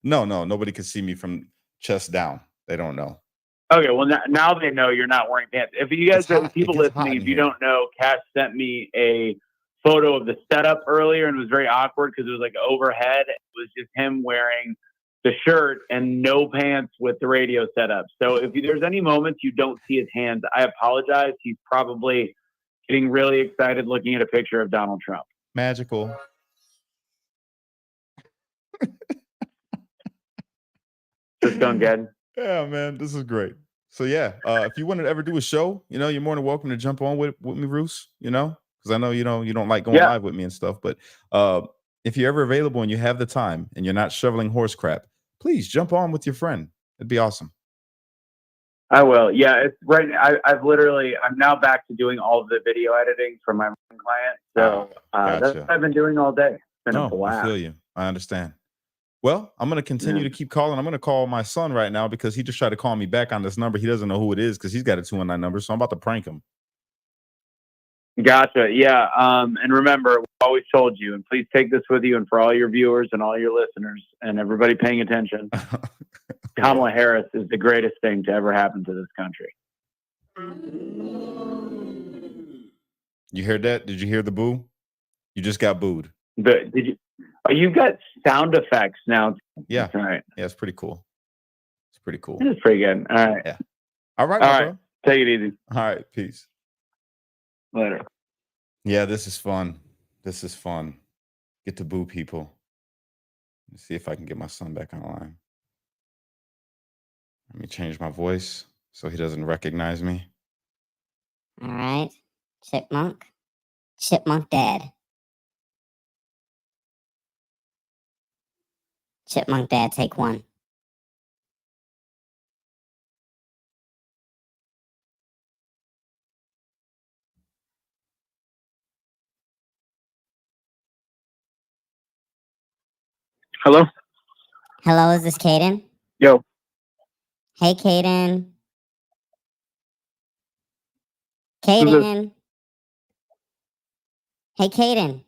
No, nobody can see me from chest down. They don't know. Okay, well now they know you're not wearing pants. If you guys, people listening, if you don't know, Cash sent me a photo of the setup earlier, and it was very awkward because it was like overhead. It was just him wearing the shirt and no pants with the radio setup. So if there's any moments you don't see his hands, I apologize. He's probably getting really excited looking at a picture of Donald Trump. Magical. Just going good. Yeah, man, this is great. So yeah, if you want to ever do a show, you're more than welcome to jump on with me, Roos. Because I know you don't like going live with me and stuff. But if you're ever available and you have the time and you're not shoveling horse crap, please jump on with your friend. It'd be awesome. I will. Yeah, it's right. I'm now back to doing all of the video editing for my client. So that's what I've been doing all day. It's been a blast. I feel you. I understand. Well, I'm going to continue to keep calling. I'm going to call my son right now because he just tried to call me back on this number. He doesn't know who it is because he's got a 219 number. So I'm about to prank him. Gotcha. Yeah. And remember, we always told you, and please take this with you and for all your viewers and all your listeners and everybody paying attention, Kamala Harris is the greatest thing to ever happen to this country. You heard that? Did you hear the boo? You just got booed. Did you? Oh, you've got sound effects now. Yeah. All right. Yeah, it's pretty cool. It's pretty cool. It's pretty good. All right. Yeah. All right. All right. Take it easy. All right. Peace. Later. Yeah, this is fun. This is fun. Get to boo people. Let's see if I can get my son back online. Let me change my voice so he doesn't recognize me. All right. Chipmunk. Chipmunk Dad. Chipmunk Dad, take one. Hello? Hello, is this Caden? Yo. Hey, Caden. Caden. Hey, Caden.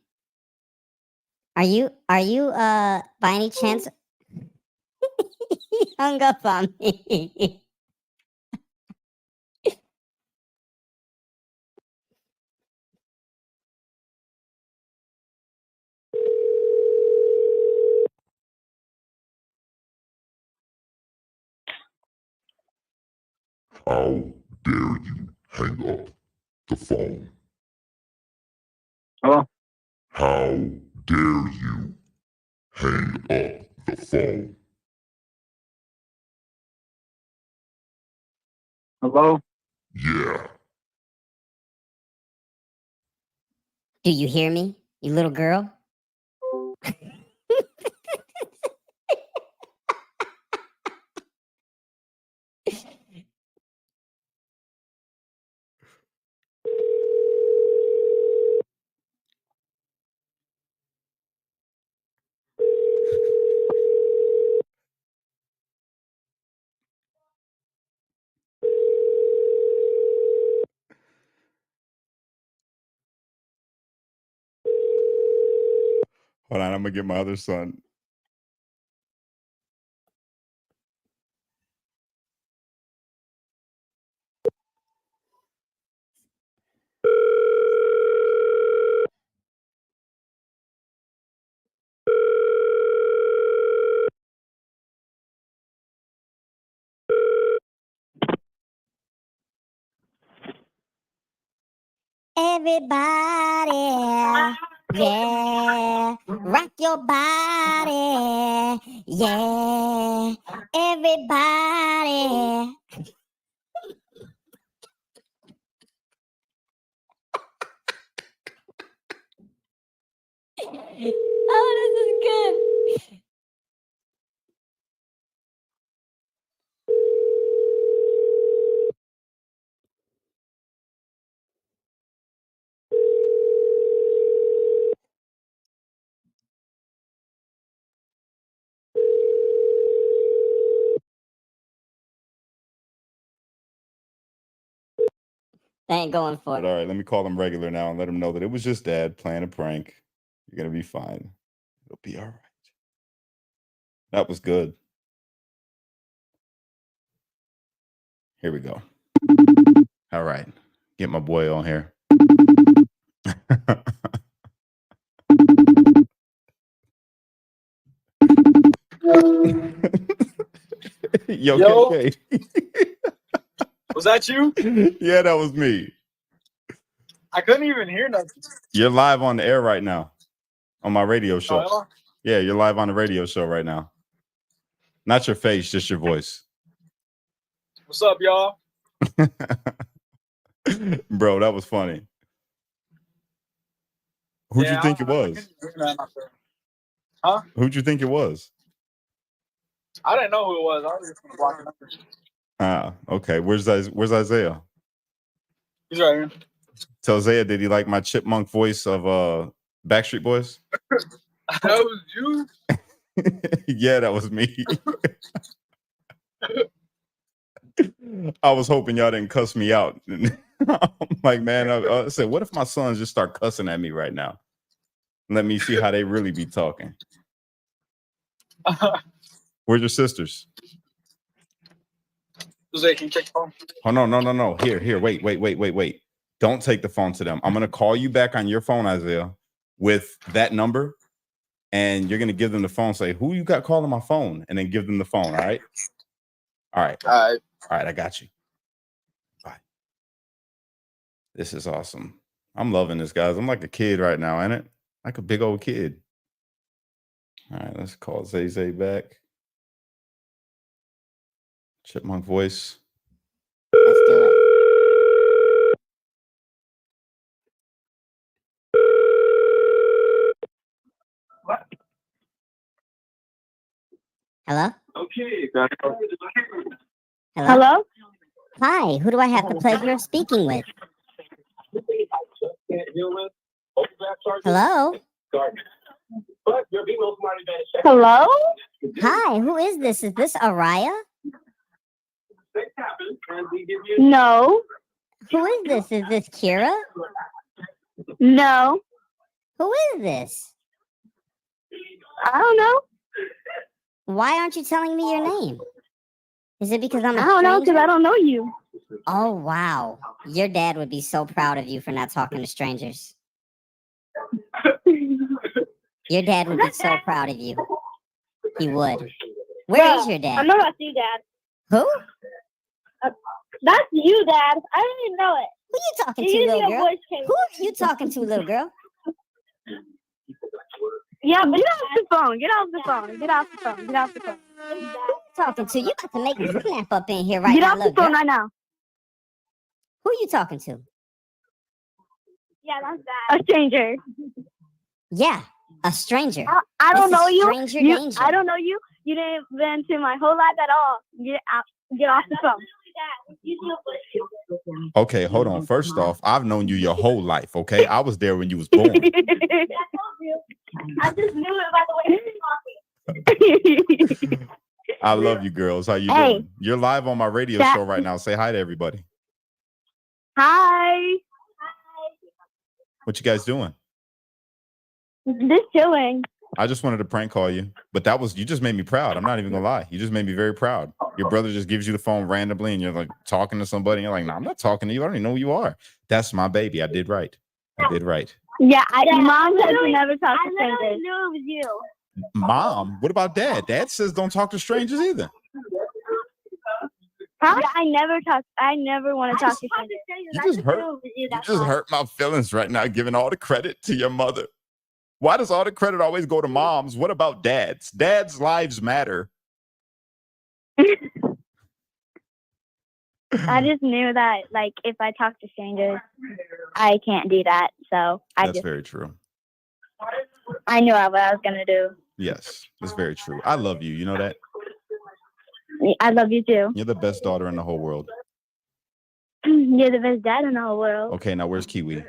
Are you by any chance? He hung up on me. How dare you hang up the phone? Hello? How dare you hang up the phone? Hello? Yeah. Do you hear me, you little girl? Hold on, I'm gonna get my other son. Everybody, yeah, rock your body, yeah, everybody. Oh, this is good. They ain't going for But it. all right, let me call him regular now and let him know that it was just dad playing a prank. You're gonna be fine. It'll be all right. That was good. Here we go. All right. Get my boy on here. Yo. KK. Was that you? Yeah, that was me. I couldn't even hear nothing. You're live on the air right now on my radio show. Oh, Yeah, you're live on the radio show right now. Not your face, just your voice. what's up, y'all? Bro, that was funny. Who'd you think it was? Huh? Who'd you think it was? I didn't know who it was. I was just gonna block the numbers. Ah, okay. Where's Isaiah? He's right here. Tell Isaiah, did he like my chipmunk voice of Backstreet Boys? That was you? Yeah, that was me. I was hoping y'all didn't cuss me out. I'm like, man, I said, what if my sons just start cussing at me right now? Let me see how they really be talking. Where's your sisters? Jose, can you check the phone? Oh, no. Here. Wait. Don't take the phone to them. I'm going to call you back on your phone, Isaiah, with that number. And you're going to give them the phone, say, who you got calling my phone? And then give them the phone, all right? All right. All right, I got you. Bye. This is awesome. I'm loving this, guys. I'm like a kid right now, ain't it? Like a big old kid. All right, let's call Zay back. Chipmunk voice. Let's do it. Hello? Okay. Hello? Hi, who do I have the pleasure of speaking with? Hello? Hello? Hi, who is this? Is this Araya? No. Who is this? Is this Kira? No. Who is this? I don't know. Why aren't you telling me your name? Is it because I'm a I don't know because stranger? I don't know you. Oh, wow. Your dad would be so proud of you for not talking to strangers. Your dad would be so proud of you. He would. Where is your dad? I know that's you, Dad. Who? That's you, Dad. I didn't even know it. Who you talking You to, used little your girl? voice came. Who are you talking to, little girl? Yeah, but get off the phone. Get off the phone. Get off the phone. Get off the phone. Who you talking to? You about to make me snap up in here right Get now, off the little phone girl. right now. Who you talking to? Yeah, that's that. A stranger. Yeah, a stranger. I don't This is know you. stranger You- danger. I don't know you. You didn't been to my whole life at all. Get out. Get off the phone. Okay, hold on. First off, I've known you your whole life, okay? I was there when you was born. I just knew it by the way you were talking. I love you girls. How you Hey. doing? You're live on my radio That- show right now. Say hi to everybody. Hi. What you guys doing? Just chilling. I just wanted to prank call you, but you just made me proud. I'm not even gonna lie. You just made me very proud. Your brother just gives you the phone randomly and you're like talking to somebody and you're like, no, I'm not talking to you. I don't even know who you are. That's my baby. I did right. Yeah, Mom says you never talk to strangers. I knew it was you. Mom, what about Dad? Dad says don't talk to strangers either. Huh? Yeah, I never want to talk to strangers. You just hurt my feelings right now, giving all the credit to your mother. Why does all the credit always go to moms? What about dads? Dads' lives matter. I just knew that, like, if I talk to strangers, I can't do that. So That's very true. I knew what I was gonna do. Yes, that's very true. I love you. You know that? I love you too. You're the best daughter in the whole world. You're the best dad in the whole world. Okay, now where's Kiwi?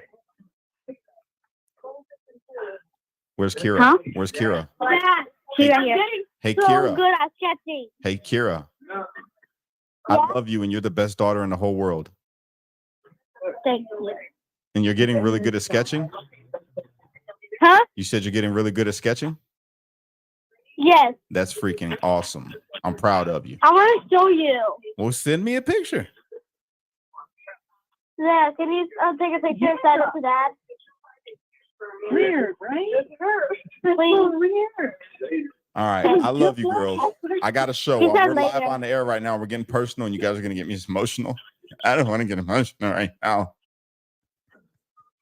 Where's Kira? Huh? Where's Kira? Kira here. Hey, so Kira. good at sketching. Hey, Kira. I love you, and you're the best daughter in the whole world. Thank you. And you're getting really good at sketching? Huh? You said you're getting really good at sketching? Yes. That's freaking awesome. I'm proud of you. I want to show you. Well, send me a picture. Yeah, can you take a picture and send it to Dad? Weird, right? Please. Weird. All right. I love you, girls. I got a show. He said We're live later. on the air right now. We're getting personal, and you guys are going to get me emotional. I don't want to get emotional right now.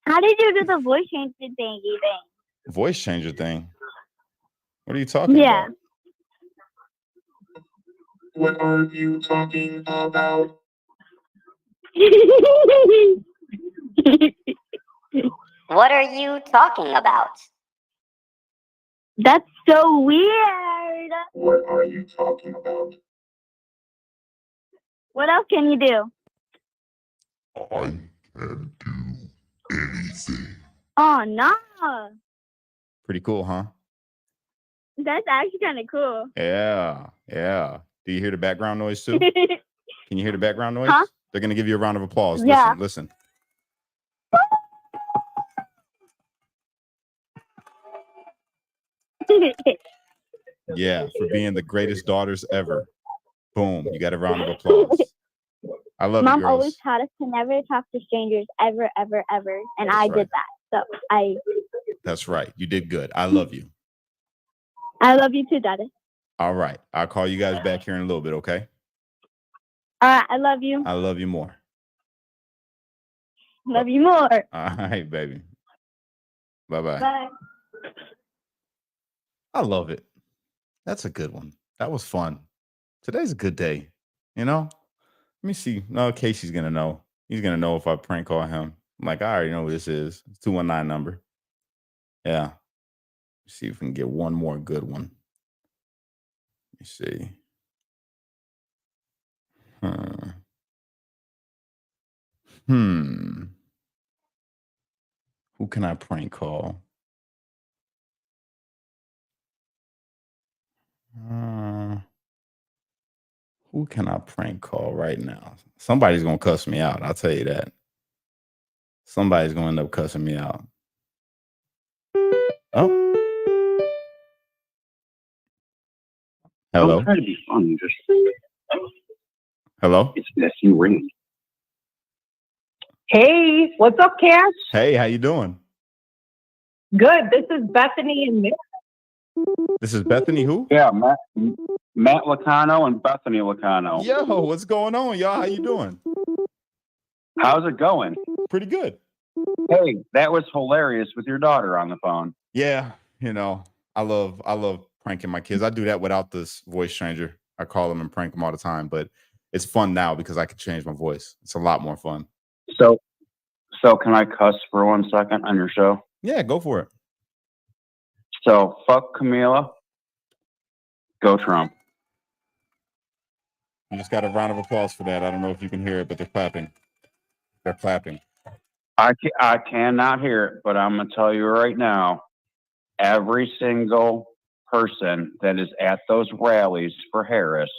How did you do the voice changer thing, even? Voice changer thing. What are you talking Yeah. about? What are you talking about? What are you talking about? That's so weird. What are you talking about? What else can you do? I can do anything. Oh, no. Pretty cool, huh? That's actually kind of cool. Yeah. Yeah. Do you hear the background noise too? Can you hear the background noise? Huh? They're going to give you a round of applause. Yeah. Listen. Yeah, for being the greatest daughters ever. Boom, you got a round of applause. I love Mom you, girls. always taught us to never talk to strangers ever, ever, ever. And That's I right. did that. So That's right. You did good. I love you. I love you too, Daddy. All right. I'll call you guys back here in a little bit, okay? All right, I love you. I love you more. Love you more. All right, baby. Bye-bye. Bye. I love it. That's a good one. That was fun. Today's a good day. You know? Let me see. No, Casey's going to know. He's going to know if I prank call him. I'm like, I already know who this is. It's 219 number. Yeah. Let's see if we can get one more good one. Let me see. Who can I prank call? Who can I prank call right now? Somebody's going to cuss me out. I'll tell you that. Somebody's going to end up cussing me out. Oh. Hello. I'm trying to be funny. Just Hello. it's Bessie ringing. Hey, what's up, Cash? Hey, how you doing? Good. This is Bethany and Nick. This is Bethany who? Yeah, Matt Lacano and Bethany Lacano. Yo, what's going on, y'all? How you doing? How's it going? Pretty good. Hey, that was hilarious with your daughter on the phone. Yeah, you know, I love pranking my kids. I do that without this voice changer. I call them and prank them all the time, but it's fun now because I can change my voice. It's a lot more fun. So can I cuss for 1 second on your show? Yeah, go for it. So fuck Camila. Go Trump. You just got a round of applause for that. I don't know if you can hear it, but they're clapping. They're clapping. I cannot hear it, but I'm going to tell you right now, every single person that is at those rallies for Harris,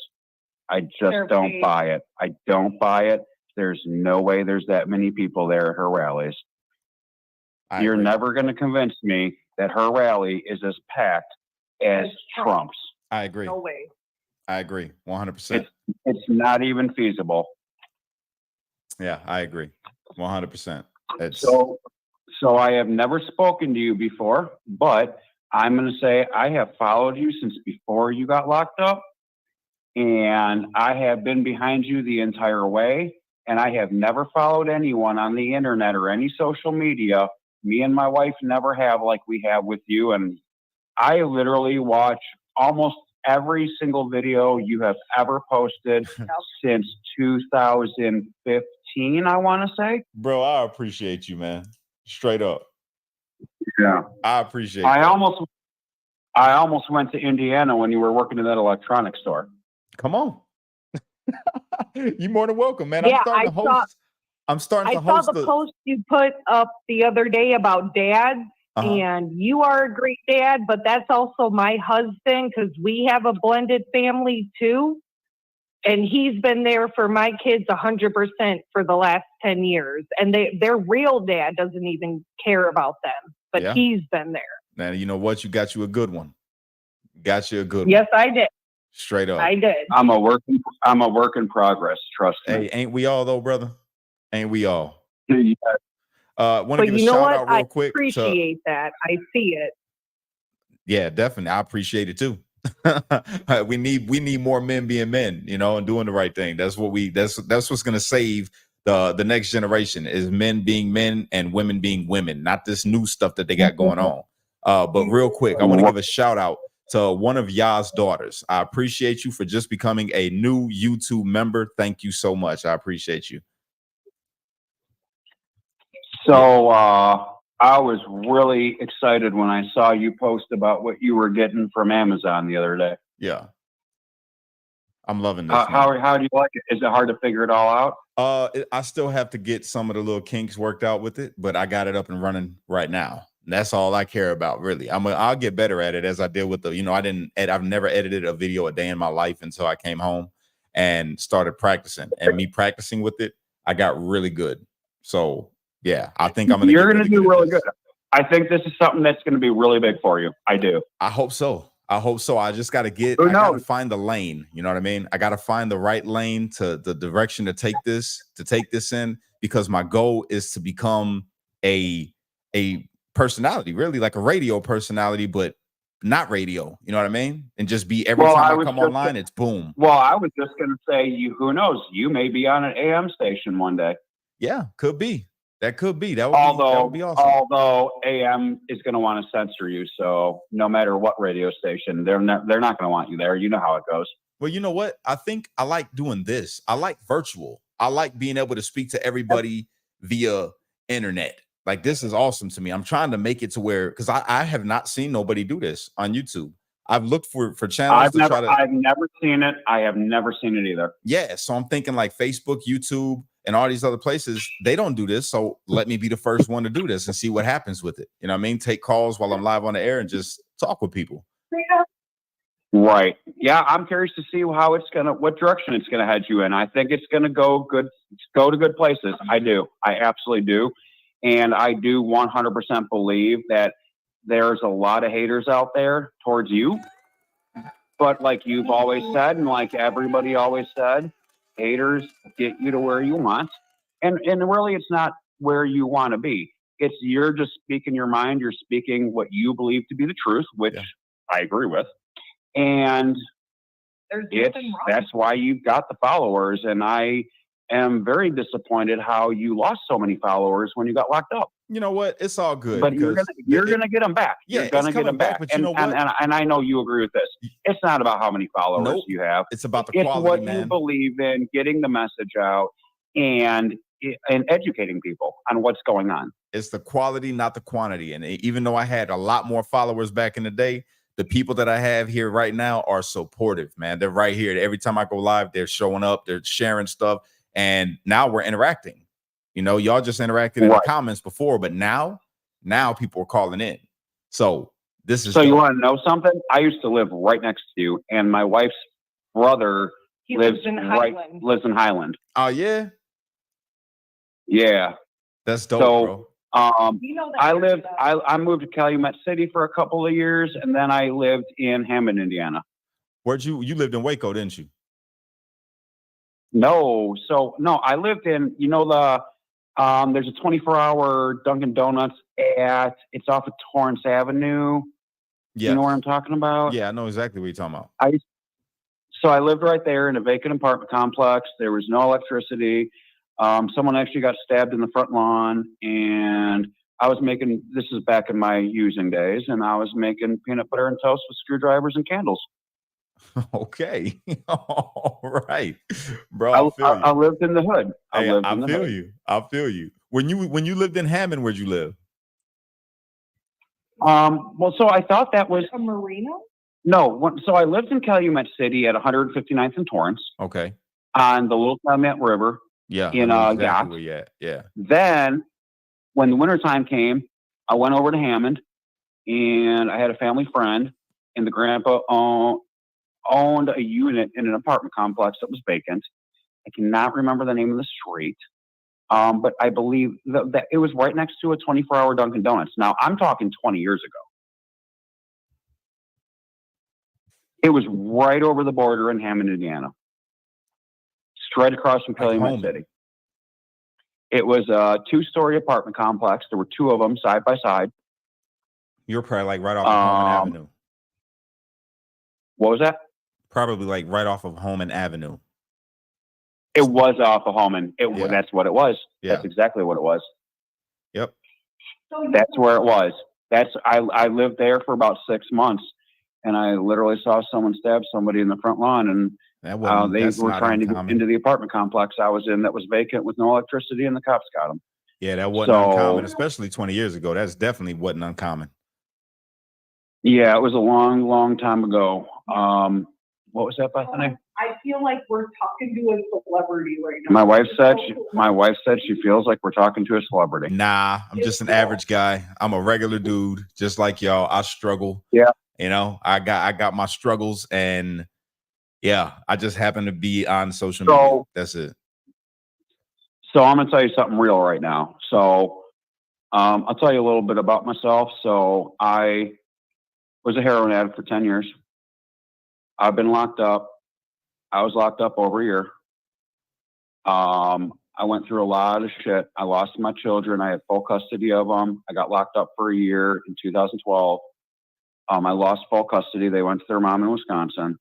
I just don't buy it. I don't buy it. There's no way there's that many people there at her rallies. You're never going to convince me that her rally is as packed as Trump's. I agree. No way. I agree 100%. It's not even feasible. Yeah, I agree 100%. So I have never spoken to you before, but I'm going to say I have followed you since before you got locked up, and I have been behind you the entire way, and I have never followed anyone on the internet or any social media. Me and my wife never have like we have with you, and I literally watch almost every single video you have ever posted since 2015, I want to say. Bro, I appreciate you, man. Straight up. Yeah. I appreciate I that. almost went to Indiana when you were working in that electronics store. Come on. You're more than welcome, man. Yeah, I'm starting to host saw the post you put up the other day about dads, and you are a great dad, but that's also my husband because we have a blended family too. And he's been there for my kids 100% for the last 10 years. And their real dad doesn't even care about them, but he's been there. Man, you know what? You got you a good one. Got you a good one. Yes, I did. Straight up. I did. I'm a work in progress. Trust me. Hey, ain't we all though, brother? Ain't we all? Yeah. Want to give a shout out real quick. I appreciate that. I see it. Yeah, definitely. I appreciate it too. we need more men being men, you know, and doing the right thing. That's what's gonna save the next generation is men being men and women being women, not this new stuff that they got going on. But real quick, I want to give a shout out to one of Ya's daughters. I appreciate you for just becoming a new YouTube member. Thank you so much. I appreciate you. So I was really excited when I saw you post about what you were getting from Amazon the other day. Yeah. I'm loving this. How do you like it? Is it hard to figure it all out? I still have to get some of the little kinks worked out with it, but I got it up and running right now. And that's all I care about, really. I'll get better at it as I did with I've never edited a video a day in my life until I came home and started practicing. And me practicing with it, I got really good. So yeah, I think you're going to do really good. I think this is something that's going to be really big for you. I do. I hope so. I just got to find the lane. You know what I mean? I got to find the right lane to the direction to take this in, because my goal is to become a personality, really like a radio personality, but not radio. You know what I mean? And just be every time I come online, it's boom. Well, I was just going to say, who knows? You may be on an AM station one day. Yeah, could be. That could be. That would be awesome. Although AM is going to want to censor you, so no matter what radio station, they're not going to want you there. You know how it goes. Well, you know what? I think I like doing this. I like virtual. I like being able to speak to everybody via internet. Like, this is awesome to me. I'm trying to make it to where, because I have not seen nobody do this on YouTube. I've looked for channels. I've never seen it. I have never seen it either. Yeah, so I'm thinking like Facebook, YouTube, and all these other places, they don't do this. So let me be the first one to do this and see what happens with it. You know what I mean? Take calls while I'm live on the air and just talk with people. Right. Yeah, I'm curious to see what direction it's gonna head you in. I think it's gonna go to good places. I do. I absolutely do. And I do 100% believe that there's a lot of haters out there towards you. But like you've always said, and like everybody always said, haters get you to where you want. And really, it's not where you want to be. It's you're just speaking your mind. You're speaking what you believe to be the truth, which I agree with. And that's why you've got the followers. And I am very disappointed how you lost so many followers when you got locked up. You know what? It's all good. But you're gonna get them back. Yeah, you're gonna get them back. But you know what? And I know you agree with this. It's not about how many followers you have. It's about the quality, what man. You believe in, getting the message out, and educating people on what's going on. It's the quality, not the quantity. And even though I had a lot more followers back in the day, the people that I have here right now are supportive, man. They're right here. Every time I go live, they're showing up, they're sharing stuff, and now we're interacting. You know, y'all just interacted in the comments before, but now people are calling in. So this is. So you want to know something? I used to live right next to you, and my wife's brother lives in Highland. Oh yeah, yeah. That's dope, bro. I moved to Calumet City for a couple of years, and then I lived in Hammond, Indiana. You lived in Waco, didn't you? No, I lived in, there's a 24-hour Dunkin' Donuts it's off of Torrance Avenue. Yeah. You know where I'm talking about? Yeah, I know exactly what you're talking about. So I lived right there in a vacant apartment complex. There was no electricity. Someone actually got stabbed in the front lawn, and this is back in my using days, and I was making peanut butter and toast with screwdrivers and candles. Okay. All right. Bro, I lived in the hood. I feel you. When you lived in Hammond, where'd you live? So I thought that was a marina? No. So I lived in Calumet City at 159th and Torrance. Okay. On the Little Calumet River. Yeah. In exactly where you at. Yeah. Then when the wintertime came, I went over to Hammond, and I had a family friend, and the grandpa owned a unit in an apartment complex that was vacant. I cannot remember the name of the street. But I believe that it was right next to a 24-hour Dunkin' Donuts. Now, I'm talking 20 years ago. It was right over the border in Hammond, Indiana. Straight across from Calumet City. It was a 2-story apartment complex. There were 2 of them side by side. You're probably like right off of Holman Avenue. What was that? Probably like right off of Holman Avenue. It was off of Holman. That's what it was. Yeah. That's exactly what it was. Yep. That's where it was. I lived there for about 6 months, and I literally saw someone stab somebody in the front lawn, and they were trying to get into the apartment complex I was in that was vacant with no electricity, and the cops got them. Yeah, that wasn't uncommon, especially 20 years ago. That's definitely wasn't uncommon. Yeah, it was a long, long time ago. What was that, Bethany? I feel like we're talking to a celebrity right now. My wife said she feels like we're talking to a celebrity. Nah, I'm just an average guy. I'm a regular dude, just like y'all. I struggle. Yeah. I got my struggles, and yeah, I just happen to be on social media. That's it. So I'm gonna tell you something real right now. So I'll tell you a little bit about myself. So I was a heroin addict for 10 years. I've been locked up. I was locked up over a year. I went through a lot of shit. I lost my children. I had full custody of them. I got locked up for a year in 2012. I lost full custody. They went to their mom in Wisconsin.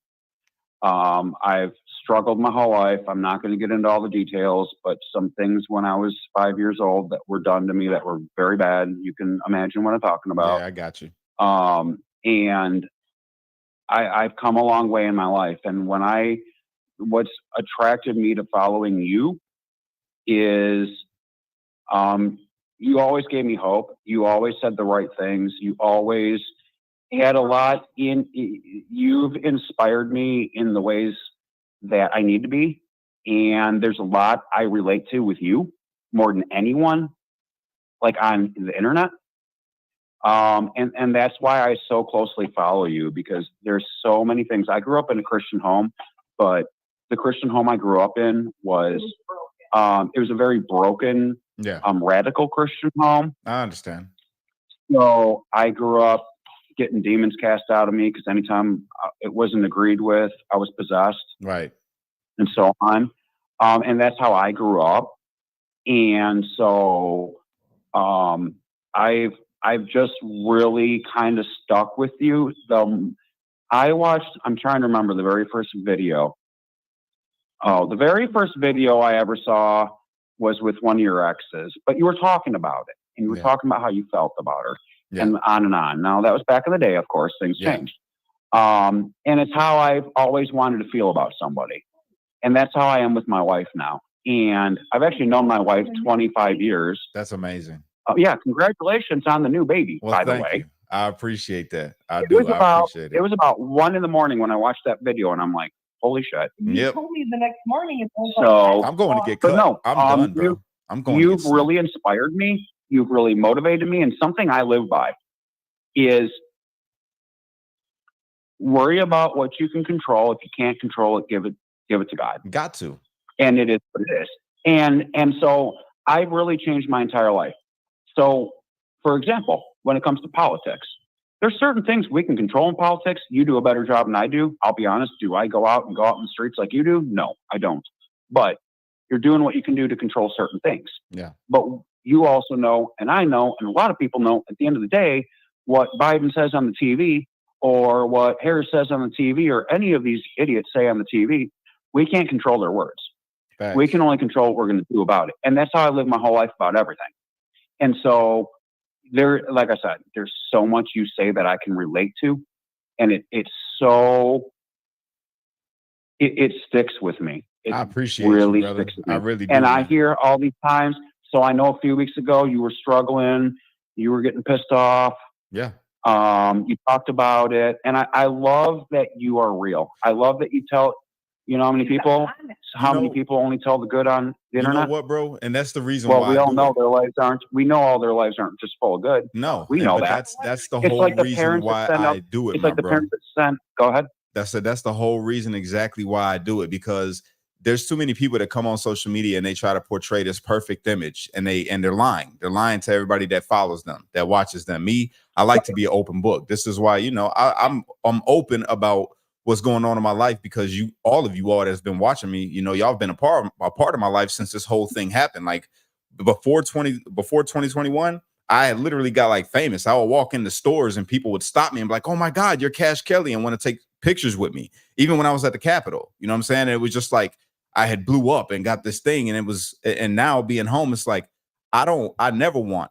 I've struggled my whole life. I'm not going to get into all the details, but some things when I was 5 years old that were done to me that were very bad. You can imagine what I'm talking about. Yeah, I got you. And I've come a long way in my life. And what's attracted me to following you is, you always gave me hope. You always said the right things. You always had a lot you've inspired me in the ways that I need to be. And there's a lot I relate to with you more than anyone, like on the internet. And that's why I so closely follow you, because there's so many things. I grew up in a Christian home, but the Christian home I grew up in was, it was a very broken, radical Christian home. I understand. So I grew up getting demons cast out of me because anytime it wasn't agreed with, I was possessed. Right. And so on. And that's how I grew up. And so, I've just really kind of stuck with you. I'm trying to remember the very first video. Oh, the very first video I ever saw was with one of your exes, but you were talking about it, and you were talking about how you felt about her, and on and on. Now, that was back in the day, of course, things changed. And it's how I've always wanted to feel about somebody. And that's how I am with my wife now. And I've actually known my wife 25 years. That's amazing. Yeah, congratulations on the new baby, by the way. You. I appreciate that. I appreciate it. It was about 1 a.m. when I watched that video, and I'm like, holy shit. You told me the next morning. And so I'm going to get cut. No, I'm done, bro. I'm going. You've really inspired me. You've really motivated me, and something I live by is worry about what you can control. If you can't control it, give it to God. Got to. And it is what it is. And so I've really changed my entire life. So, for example, when it comes to politics, there's certain things we can control in politics. You do a better job than I do. I'll be honest. Do I go out in the streets like you do? No, I don't. But you're doing what you can do to control certain things. Yeah. But you also know, and I know, and a lot of people know at the end of the day, what Biden says on the TV or what Harris says on the TV or any of these idiots say on the TV, we can't control their words. Facts. We can only control what we're going to do about it. And that's how I live my whole life about everything. And so like I said, there's so much you say that I can relate to. And it sticks with me. I appreciate really you, brother. sticks with me. I really do. And I hear all these times. So I know a few weeks ago you were struggling, you were getting pissed off. Yeah. You talked about it. And I love that you are real. I love that you tell, how many people only tell the good on the internet? You know what, bro? And that's the reason well, why we all know their lives aren't, we know all their lives aren't just full of good. No. We know but that. That's the It's whole like the reason parents why that send I do it, It's my like the bro. parents that send, go ahead. That's the whole reason exactly why I do it, because there's too many people that come on social media and they try to portray this perfect image, and they're lying. They're lying to everybody that follows them, that watches them. Me, I like to be an open book. This is why, I'm open about what's going on in my life, because all of you that's been watching me, y'all have been a part of my life since this whole thing happened. Like before 2021, I had literally got like famous. I would walk into stores and people would stop me and be like, "Oh my God, you're Cash Kelly," and want to take pictures with me. Even when I was at the Capitol, you know what I'm saying? It was just like I had blew up and got this thing, and now being home, it's like I never want,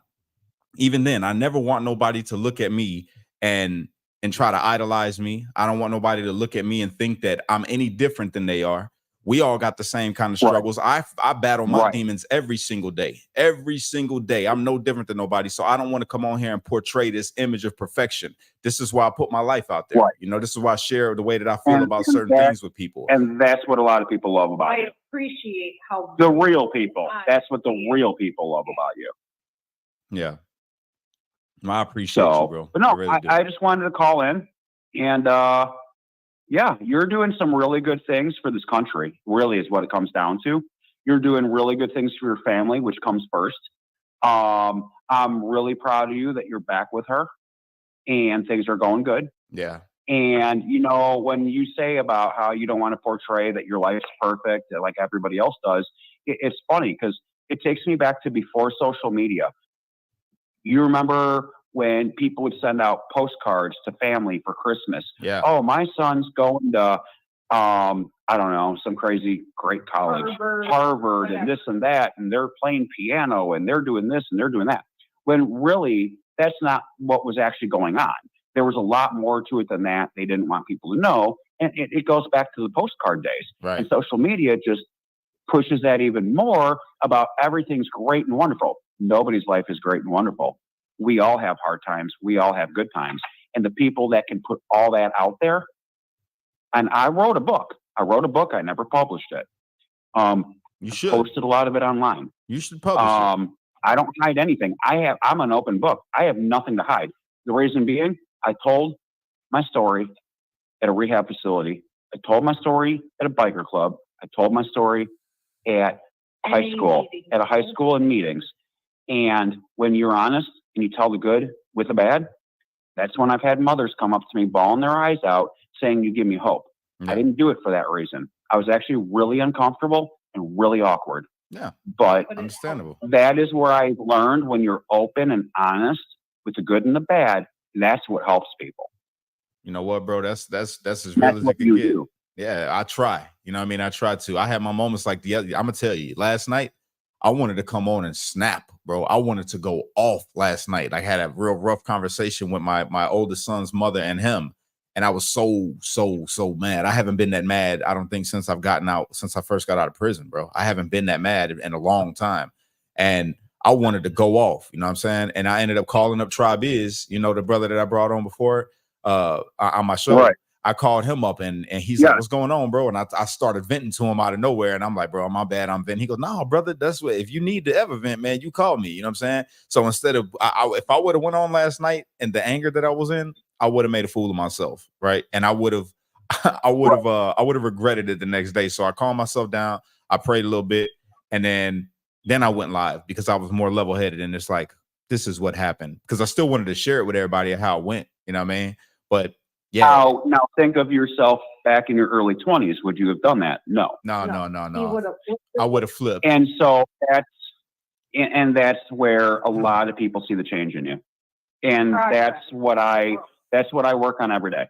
even then, I never want nobody to look at me and try to idolize me. I don't want nobody to look at me and think that I'm any different than they are. We all got the same kind of struggles. I battle my demons every single day. Every single day. I'm no different than nobody. So I don't want to come on here and portray this image of perfection. This is why I put my life out there. This is why I share the way that I feel about certain things with people. And that's what a lot of people love about you. I appreciate how The real people. That's what the real people love about you. Yeah. I appreciate you, bro. But no, really do. I just wanted to call in and yeah, you're doing some really good things for this country, really is what it comes down to. You're doing really good things for your family, which comes first. I'm really proud of you that you're back with her and things are going good. Yeah. And, when you say about how you don't want to portray that your life's perfect like everybody else does, it's funny because it takes me back to before social media. You remember when people would send out postcards to family for Christmas. Yeah. Oh, my son's going to, I don't know, some crazy great college, Harvard and this and that, and they're playing piano and they're doing this and they're doing that. When really, that's not what was actually going on. There was a lot more to it than that. They didn't want people to know. And it goes back to the postcard days. Right. And social media just pushes that even more about everything's great and wonderful. Nobody's life is great and wonderful. We all have hard times. We all have good times. And the people that can put all that out there, and I wrote a book. I never published it. You should. Posted a lot of it online. You should publish it. I don't hide anything. I'm an open book. I have nothing to hide. The reason being, I told my story at a rehab facility. I told my story at a biker club. I told my story at high school, at a high school in meetings. And when you're honest and you tell the good with the bad, that's when I've had mothers come up to me, bawling their eyes out, saying, "You give me hope." Yeah. I didn't do it for that reason. I was actually really uncomfortable and really awkward. Yeah. But understandable. That is where I learned when you're open and honest with the good and the bad, that's what helps people. You know what, bro? That's as real as it can get. Do. Yeah, I try. You know what I mean? I try to. I had my moments like I'm gonna tell you, last night, I wanted to come on and snap, bro. I wanted to go off last night. I had a real rough conversation with my oldest son's mother and him. And I was so mad. I haven't been that mad, I don't think, since I first got out of prison, bro. I haven't been that mad in a long time. And I wanted to go off, you know what I'm saying? And I ended up calling up Tribe Is, the brother that I brought on before on my show. Right. I called him up and he's like, "What's going on, bro?" And I started venting to him out of nowhere. And I'm like, "Bro, my bad, I'm venting." He goes, "No, brother, that's what, if you need to ever vent, man, you call me." You know what I'm saying? So instead of, if I would have went on last night and the anger that I was in, I would have made a fool of myself, right? And I would have regretted it the next day. So I calmed myself down. I prayed a little bit, and then I went live because I was more level-headed. And it's like, this is what happened, because I still wanted to share it with everybody how it went. You know what I mean? But yeah. Now think of yourself back in your early 20s. Would you have done that? No. No. I would have flipped. And so that's where a lot of people see the change in you. And that's what I work on every day.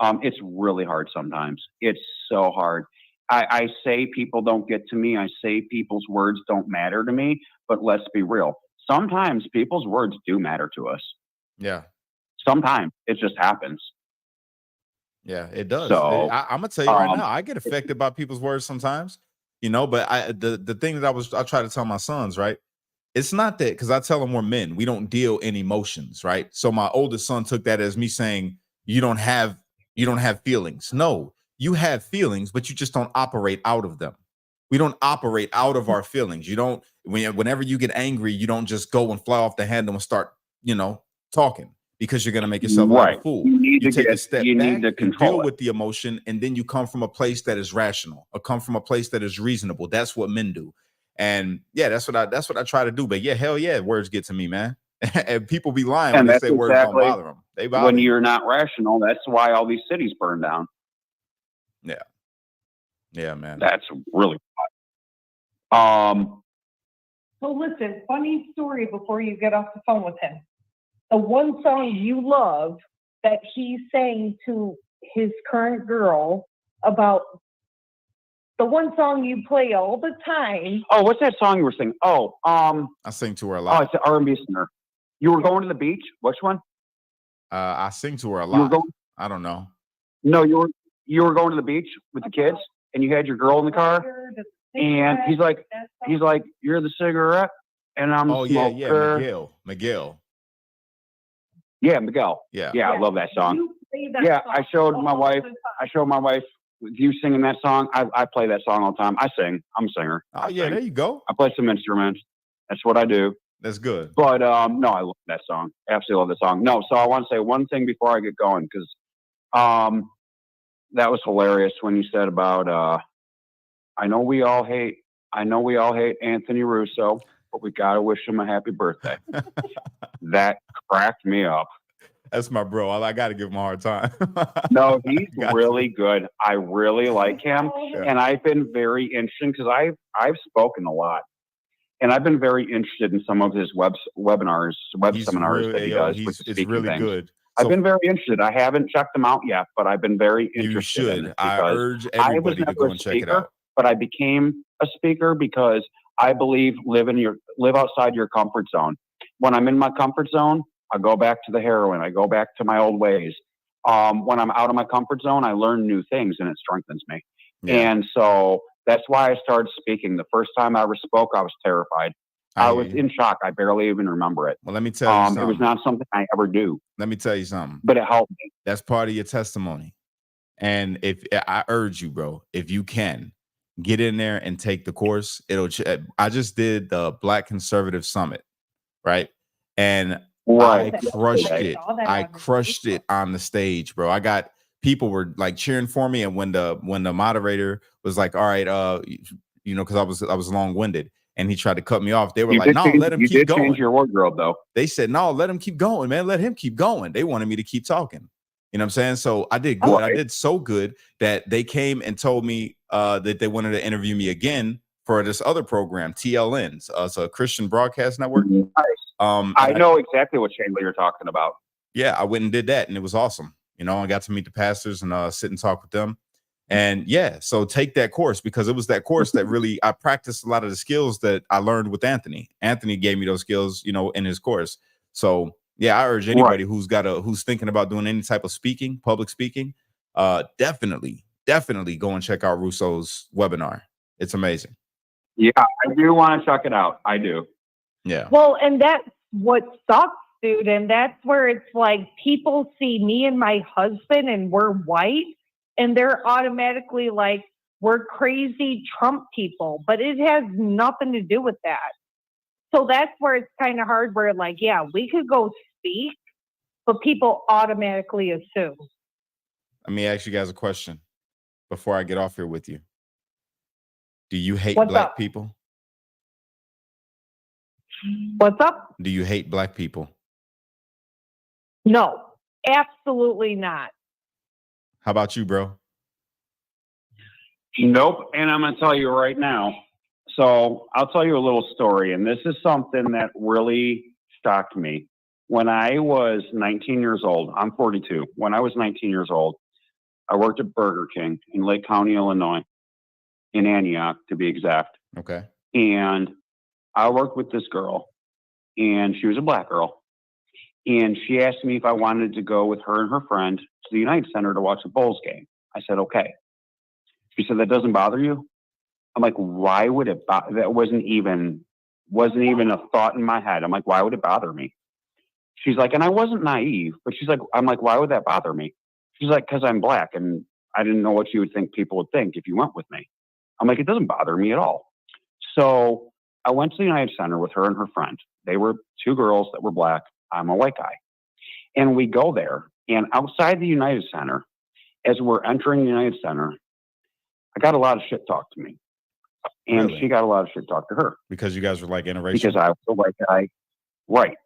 It's really hard sometimes. It's so hard. I say people don't get to me. I say people's words don't matter to me, but let's be real. Sometimes people's words do matter to us. Yeah. Sometimes it just happens. Yeah, it does. So, I'm gonna tell you right now, I get affected by people's words sometimes, but the thing that I try to tell my sons, right? It's not that, because I tell them we're men, we don't deal in emotions, right? So my oldest son took that as me saying, you don't have feelings. No, you have feelings, but you just don't operate out of them. We don't operate out of our feelings. You don't, whenever you get angry, you don't just go and fly off the handle and start, talking, because you're going to make yourself like a fool. You take a step back, you deal with the emotion, and then you come from a place that is rational, or come from a place that is reasonable. That's what men do. And yeah, that's what I try to do. But yeah, hell yeah, words get to me, man. And people be lying when they say words don't bother them. They bother when you're not rational. That's why all these cities burn down. Yeah, man. That's really fun. So listen, funny story before you get off the phone with him. The one song you love that he sang to his current girl about, the one song you play all the time. Oh, what's that song you were singing? I sing to her a lot. Oh, it's an R&B singer. You were going to the beach? Which one? I sing to her a lot. I don't know. No, you were going to the beach with the kids, and you had your girl in the car, and he's like, you're the cigarette, and I'm the smoker. Miguel. Yeah, Miguel. Yeah, I love that song. Yeah, I showed my wife you singing that song. I play that song all the time. I sing. I'm a singer. Oh yeah, there you go. I play some instruments. That's what I do. That's good. But no, I love that song. Absolutely love the song. No, so I want to say one thing before I get going, because that was hilarious when you said about I know we all hate Anthony Russo, but we gotta wish him a happy birthday. That cracked me up. That's my bro. I got to give him a hard time. No, he's really good. I really like him, and I've been very interested because I've spoken a lot, and I've been very interested in some of his seminars that he does. It's really good. I've been very interested. I haven't checked them out yet, but I've been very interested. You should. In it I urge everybody to go and check it out. But I became a speaker because I believe live outside your comfort zone. When I'm in my comfort zone, I go back to the heroin. I go back to my old ways. When I'm out of my comfort zone, I learn new things, and it strengthens me. Yeah. And so that's why I started speaking. The first time I ever spoke, I was terrified. I was in shock. I barely even remember it. Well, let me tell you something. It was not something I ever do. Let me tell you something. But it helped me. That's part of your testimony. And if I urge you, bro, if you can, get in there and take the course. I just did the Black Conservative Summit, right? And I crushed it. I crushed it on the stage, bro. People were like cheering for me, and when the moderator was like, "All right, because I was long-winded," and he tried to cut me off, they were like, "No, let him keep going." You did change your wardrobe, though. They said, "No, let him keep going, man. Let him keep going." They wanted me to keep talking. You know what I'm saying? So I did good. Right. I did so good that they came and told me that they wanted to interview me again for this other program, TLNs. It's a Christian Broadcast Network. Nice. I know exactly what channel you're talking about. Yeah, I went and did that, and it was awesome. I got to meet the pastors and sit and talk with them. And yeah, so take that course, because it was that course that really, I practiced a lot of the skills that I learned with Anthony. Anthony gave me those skills, in his course. So yeah, I urge anybody who's thinking about doing any type of speaking, public speaking, definitely go and check out Russo's webinar. It's amazing. Yeah, I do want to check it out. I do. Yeah. Well, and that's what sucks, dude. And that's where it's like people see me and my husband and we're white, and they're automatically like, we're crazy Trump people. But it has nothing to do with that. So that's where it's kind of hard, where like, yeah, we could go speak, but people automatically assume. Let me ask you guys a question before I get off here with you. Do you hate black people? What's up? Do you hate black people? No, absolutely not. How about you, bro? Nope. And I'm going to tell you right now. So I'll tell you a little story. And this is something that really shocked me. When I was 19 years old, I'm 42. When I was 19 years old, I worked at Burger King in Lake County, Illinois, in Antioch to be exact. Okay. And I worked with this girl, and she was a black girl. And she asked me if I wanted to go with her and her friend to the United Center to watch a Bulls game. I said, okay. She said, that doesn't bother you? I'm like, why would it bother? That wasn't even a thought in my head. I'm like, why would it bother me? She's like, and I wasn't naive, but she's like, I'm like, why would that bother me? She's like, because I'm black and I didn't know what you would think people would think if you went with me. I'm like, it doesn't bother me at all. So I went to the United Center with her and her friend. They were two girls that were black. I'm a white guy. And we go there, and outside the United Center, as we're entering the United Center, I got a lot of shit talked to me. And Really? she got a lot of shit talked to her. Because you guys were like interracial? Because I was a white guy. Right.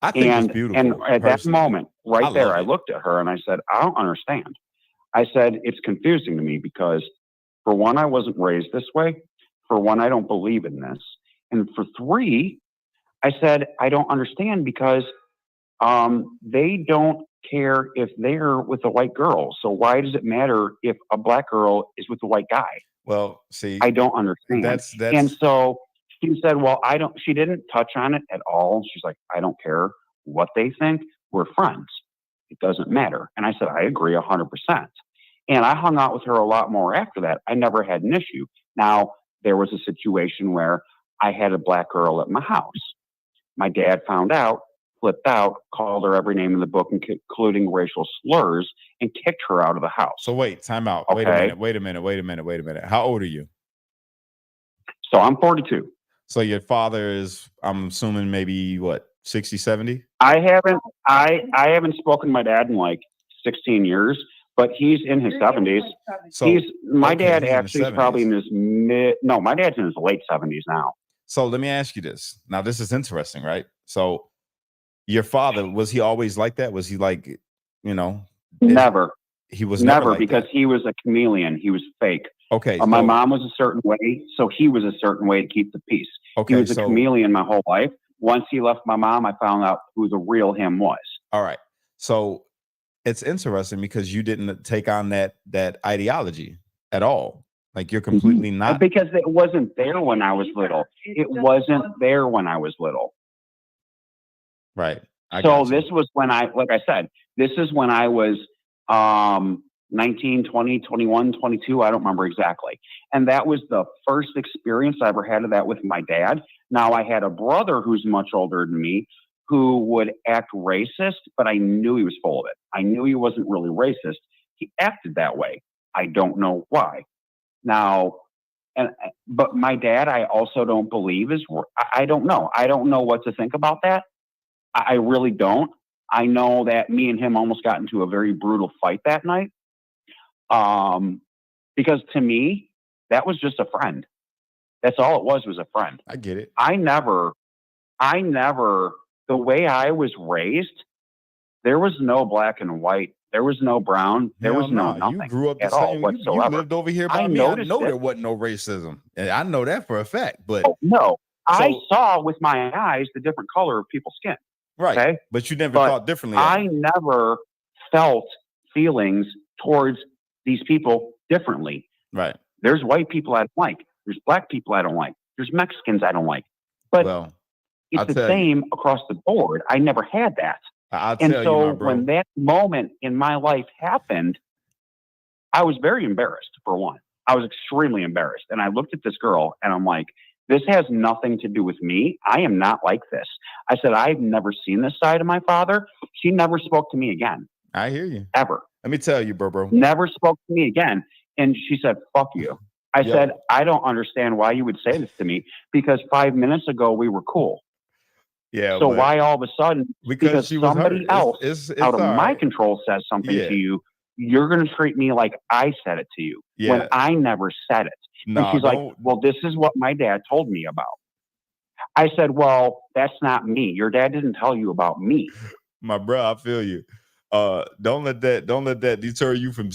I think it's beautiful. And at that personally. moment, right I there, love I it. looked at her and I said, I don't understand. I said, it's confusing to me because, for one, I wasn't raised this way. For one, I don't believe in this. And for three, I said, I don't understand because they don't care if they're with a white girl. So why does it matter if a black girl is with a white guy? Well, see, I don't understand. That's And so she said, well, she didn't touch on it at all. She's like, I don't care what they think. We're friends. It doesn't matter. And I said, I agree 100%. And I hung out with her a lot more after that. I never had an issue. Now, there was a situation where I had a black girl at my house. My dad found out, flipped out, called her every name in the book, including racial slurs, and kicked her out of the house. So wait, time out. Okay. Wait a minute. How old are you? So I'm 42. So your father is, I'm assuming, maybe what, 60, 70? I haven't spoken to my dad in like 16 years, but he's in his 70s. So my okay, dad he's in actually his is probably 70s. in his my dad's in his late 70s now. So let me ask you this. Now, this is interesting, right? So your father, was he always like that? Was he like, Never. He was never like because that. he was a chameleon. He was fake. Okay. My so- mom was a certain way, so he was a certain way to keep the peace. Okay, He was a so- chameleon my whole life. Once he left my mom, I found out who the real him was. All right. So it's interesting because you didn't take on that ideology at all. Like you're completely not. Because it wasn't there when I was little. It wasn't there when I was little. Right. So this was when like I said, this is when I was 19, 20, 21, 22. I don't remember exactly. And that was the first experience I ever had of that with my dad. Now I had a brother who's much older than me who would act racist, but I knew he was full of it. I knew he wasn't really racist. He acted that way. I don't know why. Now, but my dad, I also don't believe I don't know. I don't know what to think about that. I really don't. I know that me and him almost got into a very brutal fight that night. Because to me, that was just a friend. That's all it was a friend. I get it. I never, the way I was raised, there was no black and white. There was no brown. There was no nothing. You grew up the at all same. You whatsoever. lived over here by I me. I noticed know it. there wasn't no racism. And I know that for a fact. But No, I So- saw with my eyes the different color of people's skin. right. Okay? But you never But thought differently. of I it. never felt feelings towards these people differently. Right. There's white people I don't like. There's black people I don't like. There's Mexicans I don't like. But Well, it's I'll the tell you. same across the board. I never had that. I'll And tell so you, my bro. when that moment in my life happened, I was very embarrassed, for one. I was extremely embarrassed. And I looked at this girl and I'm like, this has nothing to do with me. I am not like this. I said, I've never seen this side of my father. She never spoke to me again. I hear you. Ever. Let me tell you, bro. Never spoke to me again. And she said, fuck you. I Yeah. said, I don't understand why you would say this to me because 5 minutes ago we were cool. Yeah. So but why all of a sudden, Because she was somebody hurt. else It's out of all my right. control says something Yeah. to you, you're going to treat me like I said it to you when Yeah. I never said it. Nah, and she's like, don't- well, this is what my dad told me about. I said, well, that's not me. Your dad didn't tell you about me. My bro, I feel you. Don't let that deter you from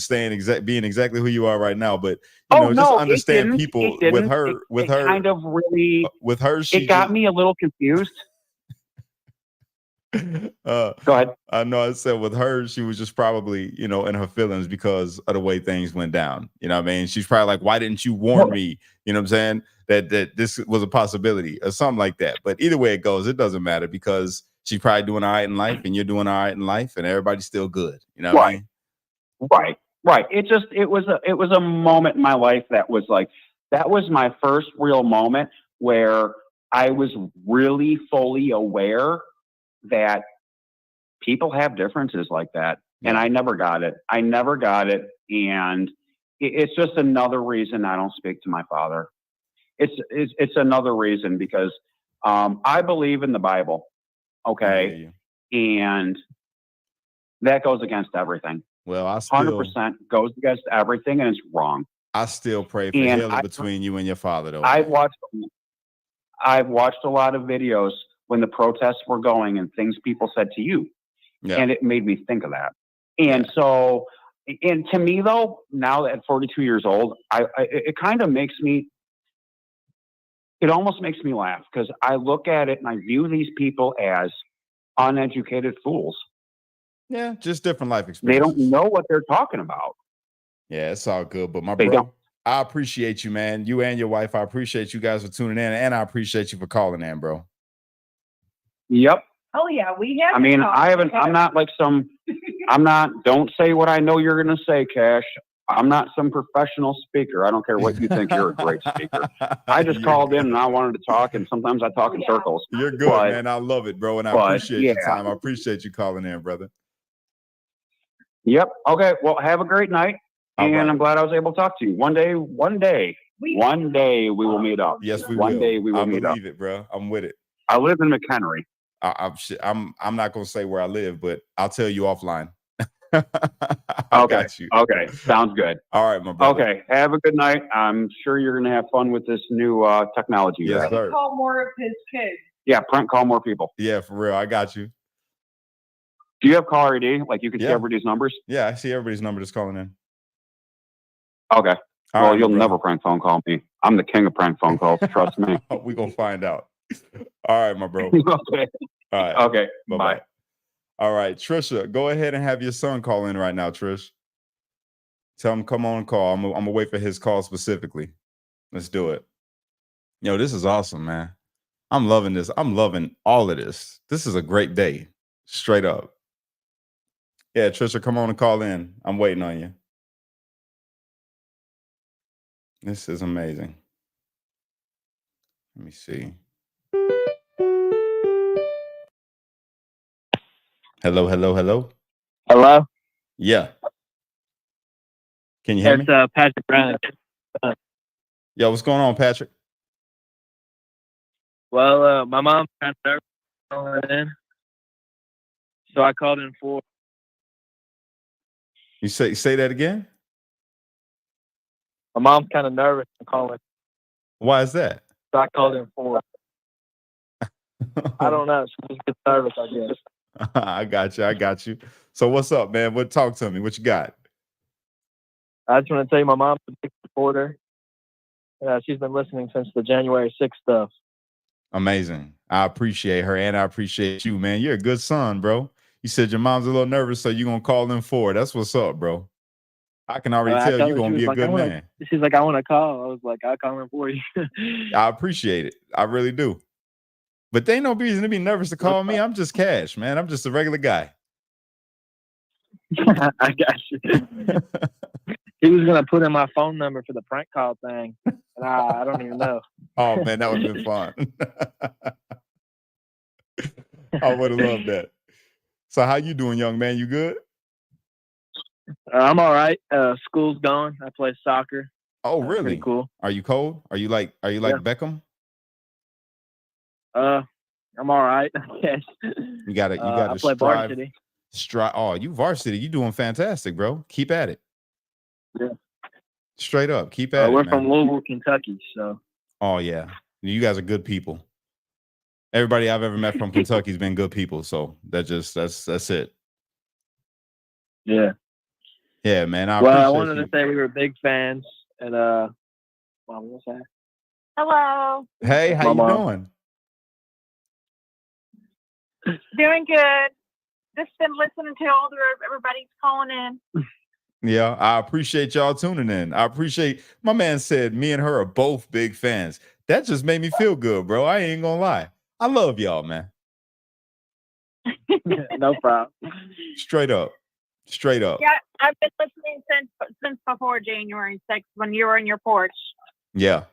being exactly who you are right now. But just understand people with her kind of really with her. It got me a little confused. Go ahead. I know I said with her, she was just probably, in her feelings because of the way things went down. You know what I mean? She's probably like, why didn't you warn me? You know what I'm saying? That this was a possibility or something like that. But either way it goes, it doesn't matter because she's probably doing all right in life and you're doing all right in life and everybody's still good. You know what I mean? Right. It was a moment in my life that was my first real moment where I was really fully aware that people have differences like that. Yeah. And I never got it. And it's just another reason I don't speak to my father. It's another reason because I believe in the Bible. Okay. And that goes against everything. Well, I 100% goes against everything and it's wrong. I still pray for healing between you and your father though. I've watched a lot of videos when the protests were going and things people said to you. Yeah. And it made me think of that. And so, and to me though, now at 42 years old, it kind of makes me, it almost makes me laugh because I look at it and I view these people as uneducated fools. Yeah, just different life experiences. They don't know what they're talking about. Yeah, it's all good. But my bro, I appreciate you, man. You and your wife, I appreciate you guys for tuning in, and I appreciate you for calling in, bro. Yep. Oh yeah, we have. I mean, I'm not like don't say what I know you're going to say, Cash. I'm not some professional speaker. I don't care what you think. You're a great speaker. I just called in and I wanted to talk, and sometimes I talk in circles. You're good, man. I love it, bro, and I appreciate your time. I appreciate you calling in, brother. Yep. Okay. Well, have a great night, and I'm glad I was able to talk to you. One day we will meet up. Yes, we will. One day we will meet up. I believe it, bro. I'm with it. I live in McHenry. I'm not gonna say where I live, but I'll tell you offline. Okay. Got you. Okay. Sounds good. All right, my brother. Okay. Have a good night. I'm sure you're gonna have fun with this new technology. Yes, sir. Call more of his kids. Yeah, prank call more people. Yeah, for real. I got you. Do you have caller ID? Like you can see everybody's numbers? Yeah, I see everybody's number that's calling in. Okay. Well, you'll never prank phone call me. I'm the king of prank phone calls. Trust me. We're gonna find out. All right, my bro. Okay. All right. Okay. Bye. All right, Trisha, go ahead and have your son call in right now, Trish. Tell him come on and call. I'm gonna wait for his call specifically. Let's do it. Yo, this is awesome, man. I'm loving this. I'm loving all of this. This is a great day. Straight up. Yeah, Trisha, come on and call in. I'm waiting on you. This is amazing. Let me see. Hello. Hello? Yeah. Can you hear me? It's Patrick Brown. Yo, what's going on, Patrick? Well, my mom's kind of nervous calling in, so I called in for. You say that again? My mom's kind of nervous calling. Why is that? So I called in for. I don't know. She just gets nervous, I guess. I got you. So what's up, man? Talk to me. What you got? I just want to tell you my mom's a big supporter. She's been listening since the January 6th stuff. Amazing. I appreciate her and I appreciate you, man. You're a good son, bro. You said your mom's a little nervous, so you're going to call in for it. That's what's up, bro. I can already tell you're going to be a good man. She's like, I want to call. I was like, I'll call in for you. I appreciate it. I really do. But there ain't no reason to be nervous to call me. I'm just Cash, man. I'm just a regular guy. I got you. He was going to put in my phone number for the prank call thing. And I don't even know. Oh, man, that would have been fun. I would have loved that. So how you doing, young man? You good? I'm all right. School's gone. I play soccer. Oh, really? Pretty cool. Are you cold? Are you like Beckham? I'm all right. Yes. You got to I play varsity. Oh, you varsity. You doing fantastic, bro. Keep at it. Yeah. Straight up. Keep at it. We're man. from Louisville, Kentucky. So. Oh yeah. You guys are good people. Everybody I've ever met from Kentucky's been good people. So that's it. Yeah. Yeah, man. I wanted to say we were big fans, and Mom, what's that? Hello. Hey, how you doing? Doing good. Just been listening to all everybody's calling in. Yeah, I appreciate y'all tuning in. I appreciate my man said me and her are both big fans. That just made me feel good, bro. I ain't gonna lie. I love y'all, man. No problem. Straight up. Yeah, I've been listening since before January 6th when you were in your porch. Yeah.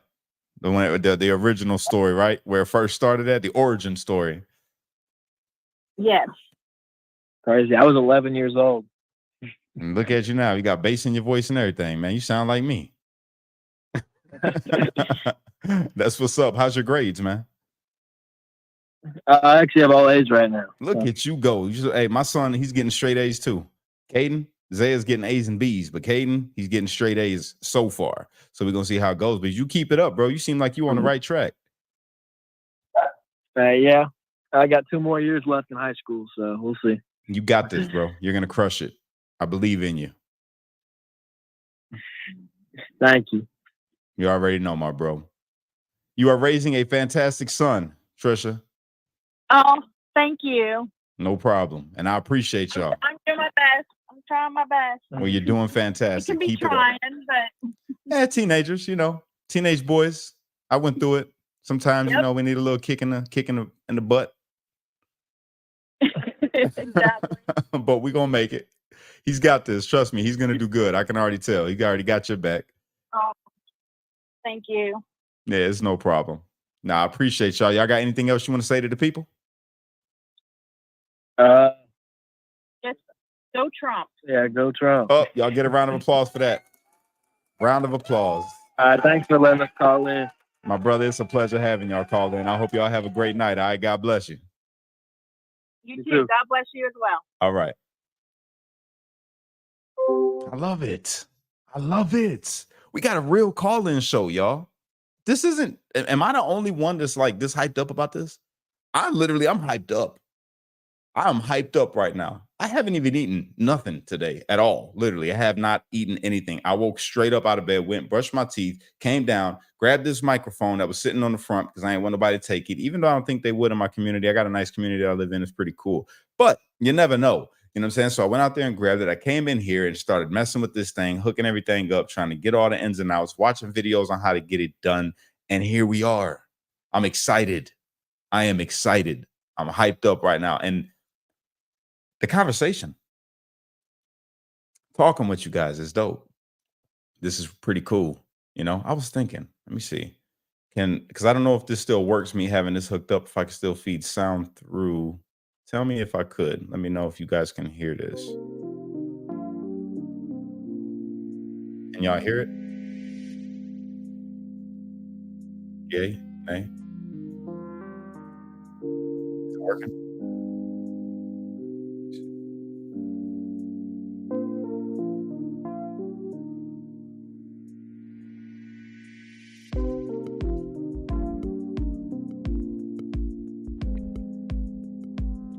The original story, right? Where it first started at, the origin story. Yes. Crazy. I was 11 years old. And look at you now. You got bass in your voice and everything, man. You sound like me. That's what's up. How's your grades, man? I actually have all A's right now. Look at you go. Hey, my son, he's getting straight A's too. Caden, Zaya's getting A's and B's, but Caden, he's getting straight A's so far. So we're going to see how it goes. But you keep it up, bro. You seem like you're on the right track. Yeah. I got 2 more years left in high school, so we'll see. You got this, bro. You're going to crush it. I believe in you. Thank you. You already know, my bro. You are raising a fantastic son, Trisha. Oh, thank you. No problem. And I appreciate y'all. I'm doing my best. I'm trying my best. Well, you're doing fantastic. You can be Keep trying, it up. but Yeah, teenagers, teenage boys. I went through it. Sometimes, we need a little kick in the butt. Exactly. But we're going to make it. He's got this. Trust me. He's going to do good. I can already tell. He already got your back. Oh, thank you. Yeah, it's no problem. Nah, I appreciate y'all. Y'all got anything else you want to say to the people? Just go Trump. Yeah, go Trump. Oh, y'all get a round of applause for that. Round of applause. Thanks for letting us call in. My brother, it's a pleasure having y'all call in. I hope y'all have a great night. All right, God bless you. You too. God bless you as well. All right. I love it. I love it. We got a real call-in show, y'all. This isn't, am I the only one that's like this hyped up about this? I'm hyped up. I'm hyped up right now. I haven't even eaten nothing today at all. Literally, I have not eaten anything. I woke straight up out of bed, went, brushed my teeth, came down, grabbed this microphone that was sitting on the front because I ain't want nobody to take it, even though I don't think they would in my community. I got a nice community that I live in. It's pretty cool. But you never know. You know what I'm saying? So I went out there and grabbed it. I came in here and started messing with this thing, hooking everything up, trying to get all the ins and outs, watching videos on how to get it done. And here we are. I'm excited. I am excited. I'm hyped up right now. And the conversation, talking with you guys is dope. This is pretty cool. I was thinking, let me see. Because I don't know if this still works, me having this hooked up, if I can still feed sound through. Tell me if I could. Let me know if you guys can hear this. Can y'all hear it? Yay? Nay? Is it working?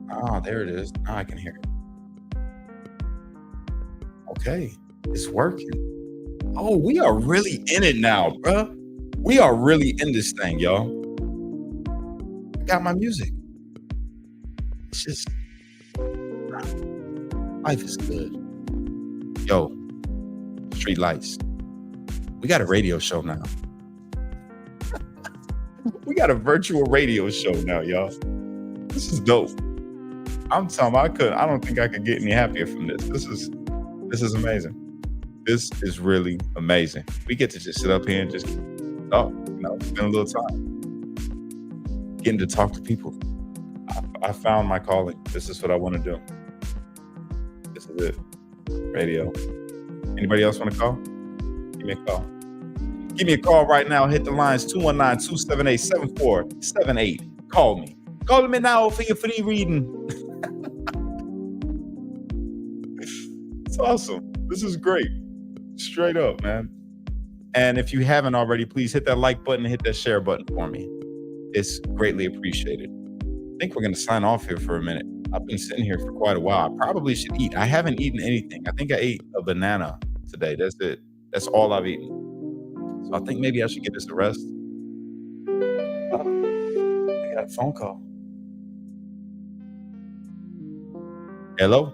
Ah, there it is. Now I can hear it. Okay, it's working. Oh, we are really in it now, bruh. We are really in this thing, y'all. I got my music. It's just, life is good. Yo, Street Lights. We got a radio show now. We got a virtual radio show now, y'all. This is dope. I'm telling you, I don't think I could get any happier from this. This is amazing. This is really amazing. We get to just sit up here and just spend a little time. Getting to talk to people. I found my calling. This is what I want to do. This is it. Radio. Anybody else want to call? Give me a call. Give me a call right now. Hit the lines 219-278-7478. Call me. Call me now for your free reading. It's awesome. This is great. Straight up, man. And if you haven't already, please hit that like button and hit that share button for me. It's greatly appreciated. think we're gonna sign off here for a minute. I've been sitting here for quite a while. I probably should eat. I haven't eaten anything. I think I ate a banana today. That's it. That's all I've eaten. So I think maybe I should give this a rest. Oh, I got a phone call. Hello?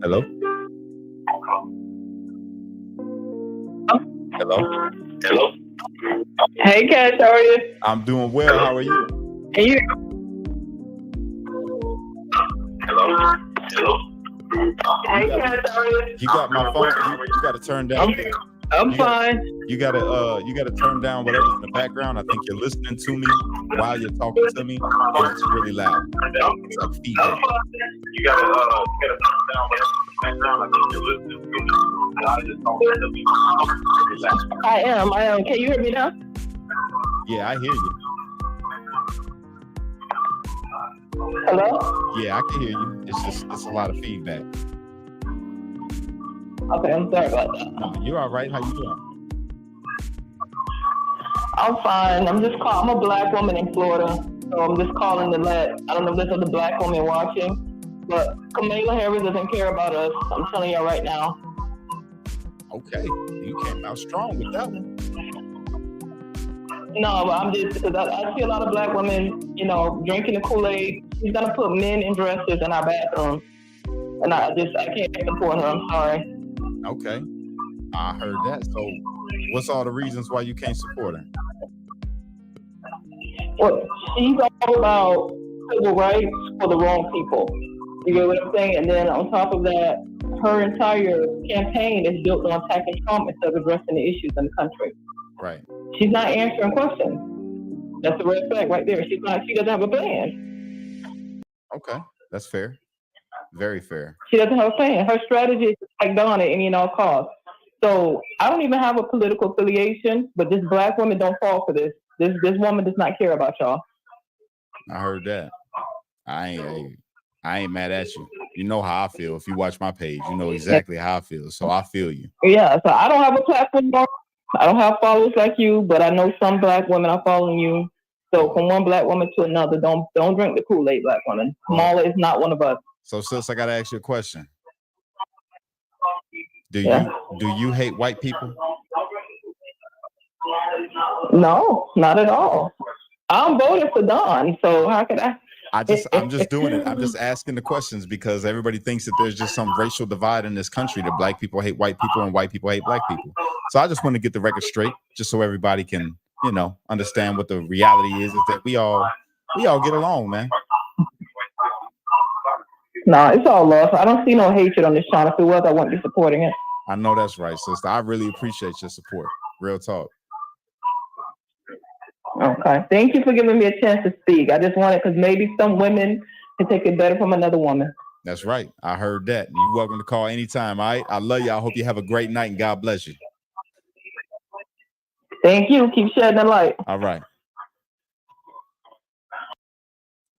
Hello? Hello? Hello? Hey, Cash, how are you? I'm doing well. How are you? Are you? Hello? Hello? Hey, Cash, how are you? You got my phone. You got to turn down. I'm fine. You gotta turn down whatever's in the background. I think you're listening to me while you're talking to me, and it's really loud. It's like feedback. You gotta turn down whatever's in the background. I think you're listening to me while you're talking to me. I am. Can you hear me now? Yeah, I hear you. Hello? Yeah, I can hear you. It's a lot of feedback. Okay, I'm sorry about that. No, you're all right. How you doing? I'm fine. I'm a black woman in Florida, so I'm just calling to I don't know if there's other black women watching, but Kamala Harris doesn't care about us. I'm telling you right now. Okay, you came out strong with that one. No, but I'm just, because I see a lot of black women, drinking the Kool-Aid. She's going to put men in dresses in our bathrooms. And I can't support her. I'm sorry. Okay, I heard that. So what's all the reasons why you can't support her? Well, she's all about civil rights for the wrong people. You get what I'm saying? And then on top of that, her entire campaign is built on attacking Trump instead of addressing the issues in the country. Right. She's not answering questions. That's a red flag right there. She doesn't have a plan. Okay, that's fair. Very fair. She doesn't have a plan. Her strategy is to take down at any and all costs. So I don't even have a political affiliation, but this black woman don't fall for this. This woman does not care about y'all. I heard that. I ain't mad at you. You know how I feel. If you watch my page, you know exactly how I feel. So I feel you. Yeah, so I don't have a platform. I don't have followers like you, but I know some black women are following you. So from one black woman to another, don't drink the Kool-Aid, black woman. Kamala is not one of us. So sis, I gotta ask you a question. Do you hate white people? No, not at all. I'm voting for Don, so how could I? I'm just doing it. I'm just asking the questions because everybody thinks that there's just some racial divide in this country, that black people hate white people and white people hate black people. So I just want to get the record straight, just so everybody can, understand what the reality is that we all get along, man. No, it's all love. I don't see no hatred on this channel. If it was, I wouldn't be supporting it. I know that's right, sister. I really appreciate your support. Real talk. Okay. Thank you for giving me a chance to speak. I just wanted, because maybe some women can take it better from another woman. That's right. I heard that. You're welcome to call anytime, all right? I love you. I hope you have a great night and God bless you. Thank you. Keep shedding the light. All right.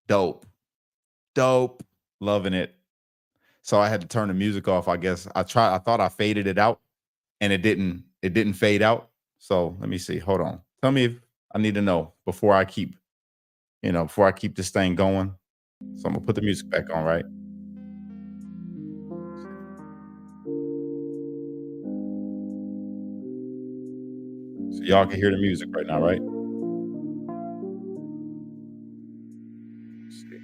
Dope. Loving it. So I had to turn the music off, I guess. I thought I faded it out and it didn't fade out. So let me see. Hold on. Tell me if I need to know before I keep this thing going. So I'm gonna put the music back on, right? So y'all can hear the music right now, right? Let's see.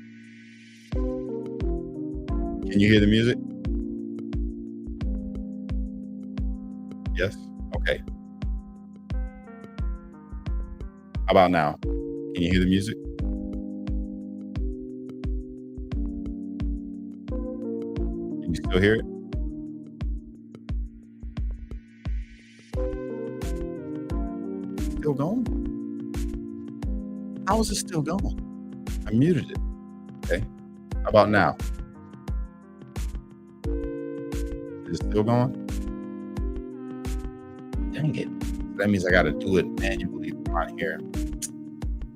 Can you hear the music? Yes? Okay. How about now? Can you hear the music? Can you still hear it? Still going? How is it still going? I muted it. Okay. How about now? Is it still going? Dang it. That means I got to do it manually on here.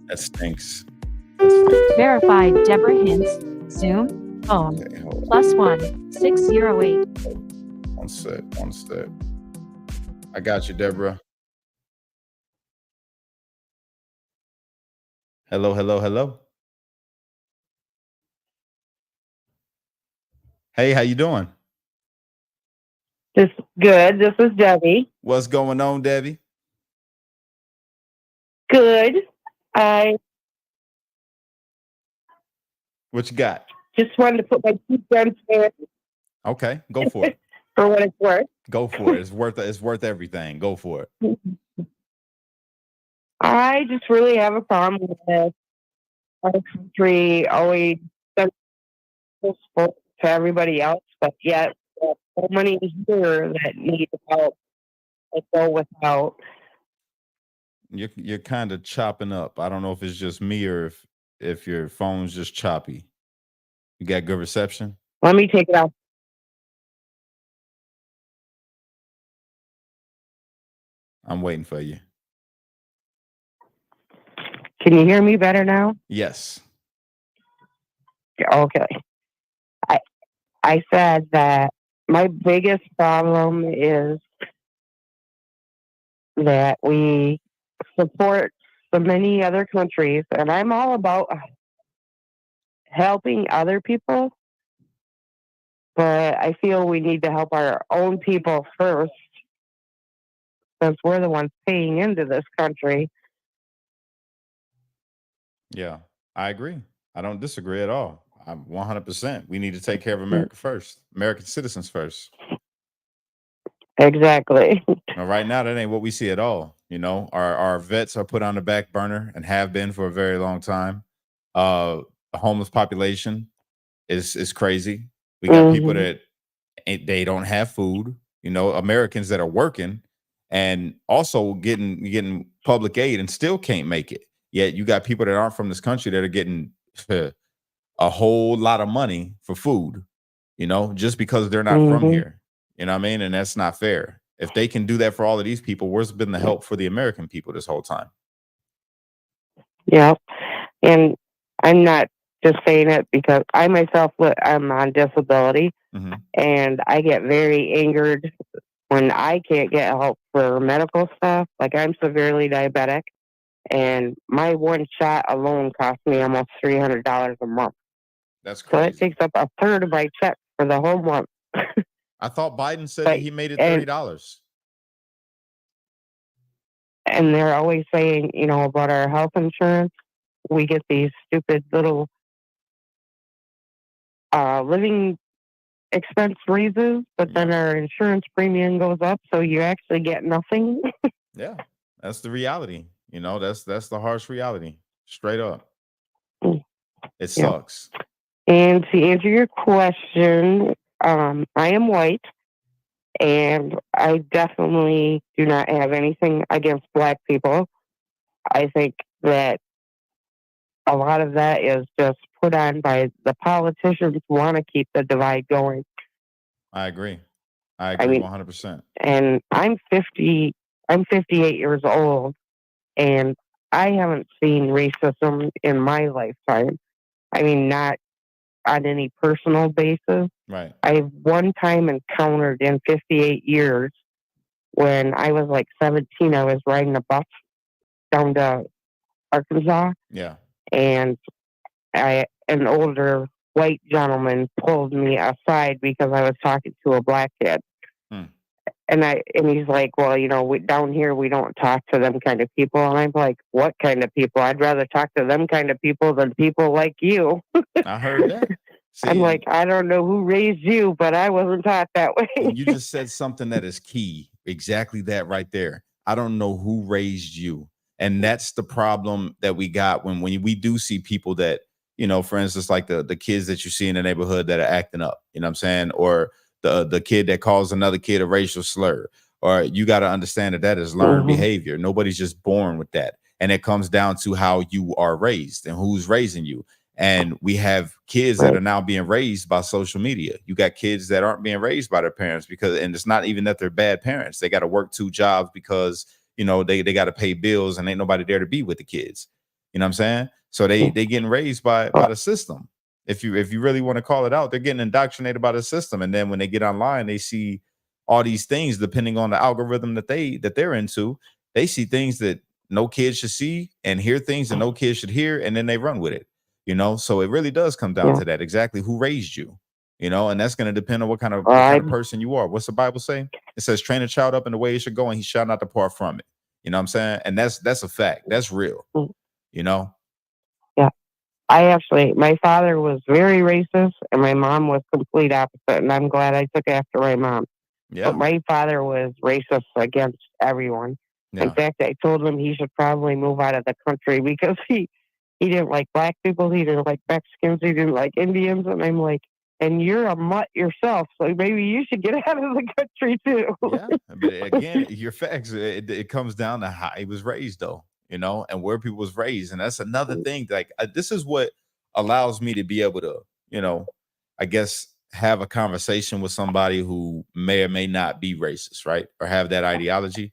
That stinks. Verified Deborah Hintz. Zoom. Phone. Okay, +1 608. One sec. I got you, Deborah. Hello, hello, hello. Hey, how you doing? This good. This is Debbie. What's going on, Debbie? Good. I What you got? just wanted to put my 2 cents in Okay, go for it. for what it's worth. Go for it. It's worth everything. Go for it. I just really have a problem with our country always sends support to everybody else, but yet there are so many here that need help that go without. You're kind of chopping up. I don't know if it's just me or if your phone's just choppy. You got good reception? Let me take it off. I'm waiting for you. Can you hear me better now? Yes. Okay. I said that my biggest problem is that we support so many other countries, and I'm all about helping other people, but I feel we need to help our own people first since we're the ones paying into this country. Yeah, I agree. I don't disagree at all. I'm 100%. We need to take care of America first, American citizens first. Exactly. Now, right now, that ain't what we see at all. You know, our vets are put on the back burner and have been for a very long time. The homeless population is crazy. We got people that they don't have food. You know, Americans that are working and also getting public aid and still can't make it. Yet you got people that aren't from this country that are getting a whole lot of money for food, you know, just because they're not from here. You know what I mean? And that's not fair. If they can do that for all of these people, where's been the help for the American people this whole time? Yeah. And I'm not just saying it because I myself, I'm on disability, and I get very angered when I can't get help for medical stuff. Like, I'm severely diabetic, and my one shot alone cost me almost $300 a month. That's So crazy. it takes up a third of my check for the whole month. I thought Biden said that he made it $30. And they're always saying, you know, about our health insurance. We get these stupid little living expense raises, but then our insurance premium goes up, so you actually get nothing. Yeah, that's the reality. You know, that's the harsh reality. Straight up. It sucks. And to answer your question, I am white, and I definitely do not have anything against Black people. I think that a lot of that is just put on by the politicians who want to keep the divide going. I agree. I agree 100%. And I'm 58 years old, and I haven't seen racism in my lifetime. I mean, not on any personal basis. Right. I one time encountered in 58 years when I was like 17, I was riding a bus down to Arkansas. Yeah. And an older white gentleman pulled me aside because I was talking to a Black kid. And he's like, well, you know, down here we don't talk to them kind of people. And I'm like, what kind of people? I'd rather talk to them kind of people than people like you. I heard that. See, I'm like, I don't know who raised you, but I wasn't taught that way. You just said something that is key. Exactly that right there. I don't know who raised you. And that's the problem that we got when we do see people that, you know, for instance, like the kids that you see in the neighborhood that are acting up, you know what I'm saying? Or the kid that calls another kid a racial slur. Or you got to understand that is learned behavior. Nobody's just born with that. And it comes down to how you are raised and who's raising you. And we have kids that are now being raised by social media. You got kids that aren't being raised by their parents and it's not even that they're bad parents. They got to work 2 jobs because, you know, they got to pay bills and ain't nobody there to be with the kids. You know what I'm saying? So they getting raised by the system. If you really want to call it out, they're getting indoctrinated by the system. And then when they get online, they see all these things, depending on the algorithm that they're into, they see things that no kid should see and hear things that no kid should hear, and then they run with it, you know? So it really does come down to that, exactly who raised you, you know, and that's going to depend on what kind of person you are. What's the Bible say? It says, train a child up in the way he should go, and he shall not depart from it. You know what I'm saying? And that's a fact. That's real, you know? Yeah. My father was very racist, and my mom was complete opposite, and I'm glad I took after my mom. Yeah. But my father was racist against everyone. Yeah. In fact, I told him he should probably move out of the country because he didn't like black people, he didn't like Mexicans, he didn't like Indians, and I'm like, and you're a mutt yourself, so maybe you should get out of the country too. Yeah, but again, your facts, it comes down to how he was raised, though, you know, and where people was raised. And that's another thing. Like, this is what allows me to be able to, you know, I guess, have a conversation with somebody who may or may not be racist, right? Or have that ideology.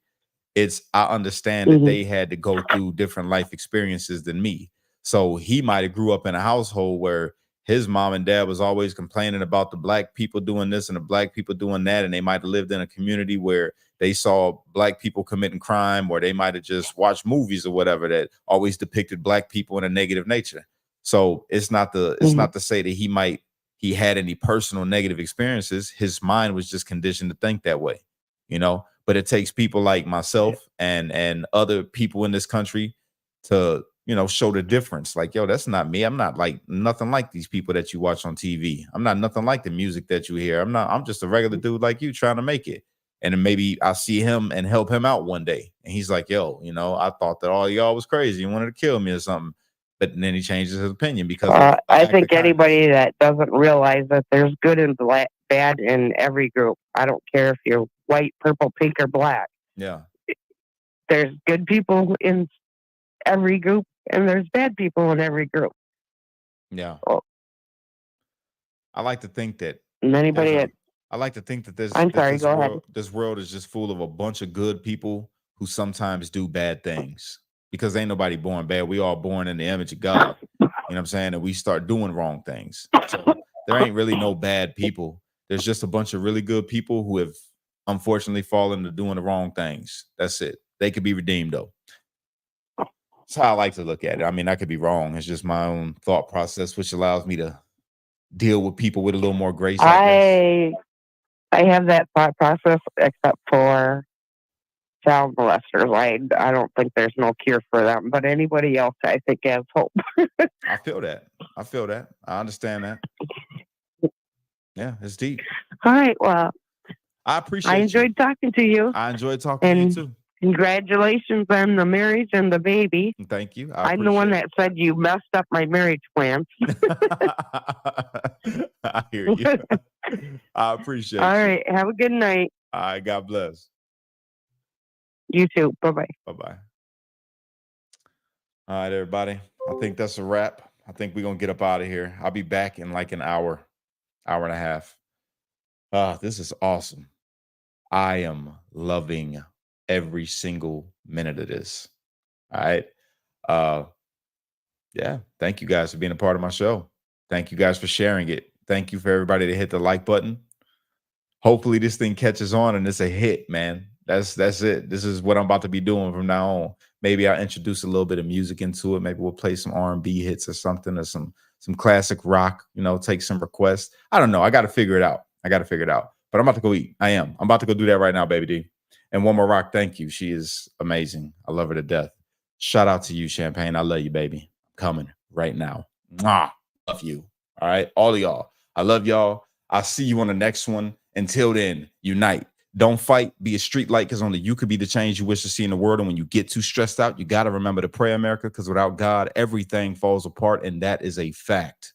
I understand that they had to go through different life experiences than me. So he might have grew up in a household where his mom and dad was always complaining about the black people doing this and the black people doing that. And they might have lived in a community where they saw black people committing crime, or they might have just watched movies or whatever that always depicted black people in a negative nature. So it's not to say that he had any personal negative experiences. His mind was just conditioned to think that way, you know. But it takes people like myself and other people in this country to, you know, show the difference. Like, yo, that's not me. I'm not like nothing like these people that you watch on TV. I'm not nothing like the music that you hear. I'm just a regular dude like you trying to make it. And then maybe I'll see him and help him out one day. And he's like, yo, you know, I thought that all y'all was crazy. You wanted to kill me or something. But then he changes his opinion because I think anybody that doesn't realize that there's good and bad in every group. I don't care if you're white, purple, pink, or black. Yeah. There's good people in every group, and there's bad people in every group. Yeah. I like to think that I like to think that this world is just full of a bunch of good people who sometimes do bad things, because ain't nobody born bad. We all born in the image of God. You know what I'm saying? And we start doing wrong things. So there ain't really no bad people. There's just a bunch of really good people who have unfortunately fallen to doing the wrong things. That's it. They could be redeemed, though. That's how I like to look at it. I mean, I could be wrong. It's just my own thought process, which allows me to deal with people with a little more grace. I have that thought process, except for child molesters. I don't think there's no cure for them, but anybody else, I think, has hope. I feel that. I understand that. Yeah, it's deep. All right. Well, I appreciate I enjoyed talking to you. I enjoyed talking to you too. Congratulations on the marriage and the baby. Thank you. I'm the one that said you messed up my marriage plans. I hear you. I appreciate All you. right. Have a good night. All right. God bless. You too. Bye-bye. Bye-bye. All right, everybody. I think that's a wrap. I think we're going to get up out of here. I'll be back in like an hour and a half. This is awesome. I am loving every single minute of this. All right. Yeah. Thank you guys for being a part of my show. Thank you guys for sharing it. Thank you for everybody to hit the like button. Hopefully this thing catches on and it's a hit, man. That's it. This is what I'm about to be doing from now on. Maybe I'll introduce a little bit of music into it. Maybe we'll play some R&B hits or something, or some classic rock, you know, take some requests. I don't know. I got to figure it out. But I'm about to go eat. I'm about to go do that right now, baby D. And One More Rock, thank you. She is amazing. I love her to death. Shout out to you, Champagne. I love you, baby. I'm coming right now. Mwah. Love you. All right. All of y'all. I love y'all. I'll see you on the next one. Until then, unite. Don't fight. Be a street light, because only you could be the change you wish to see in the world. And when you get too stressed out, you got to remember to pray, America, because without God, everything falls apart. And that is a fact.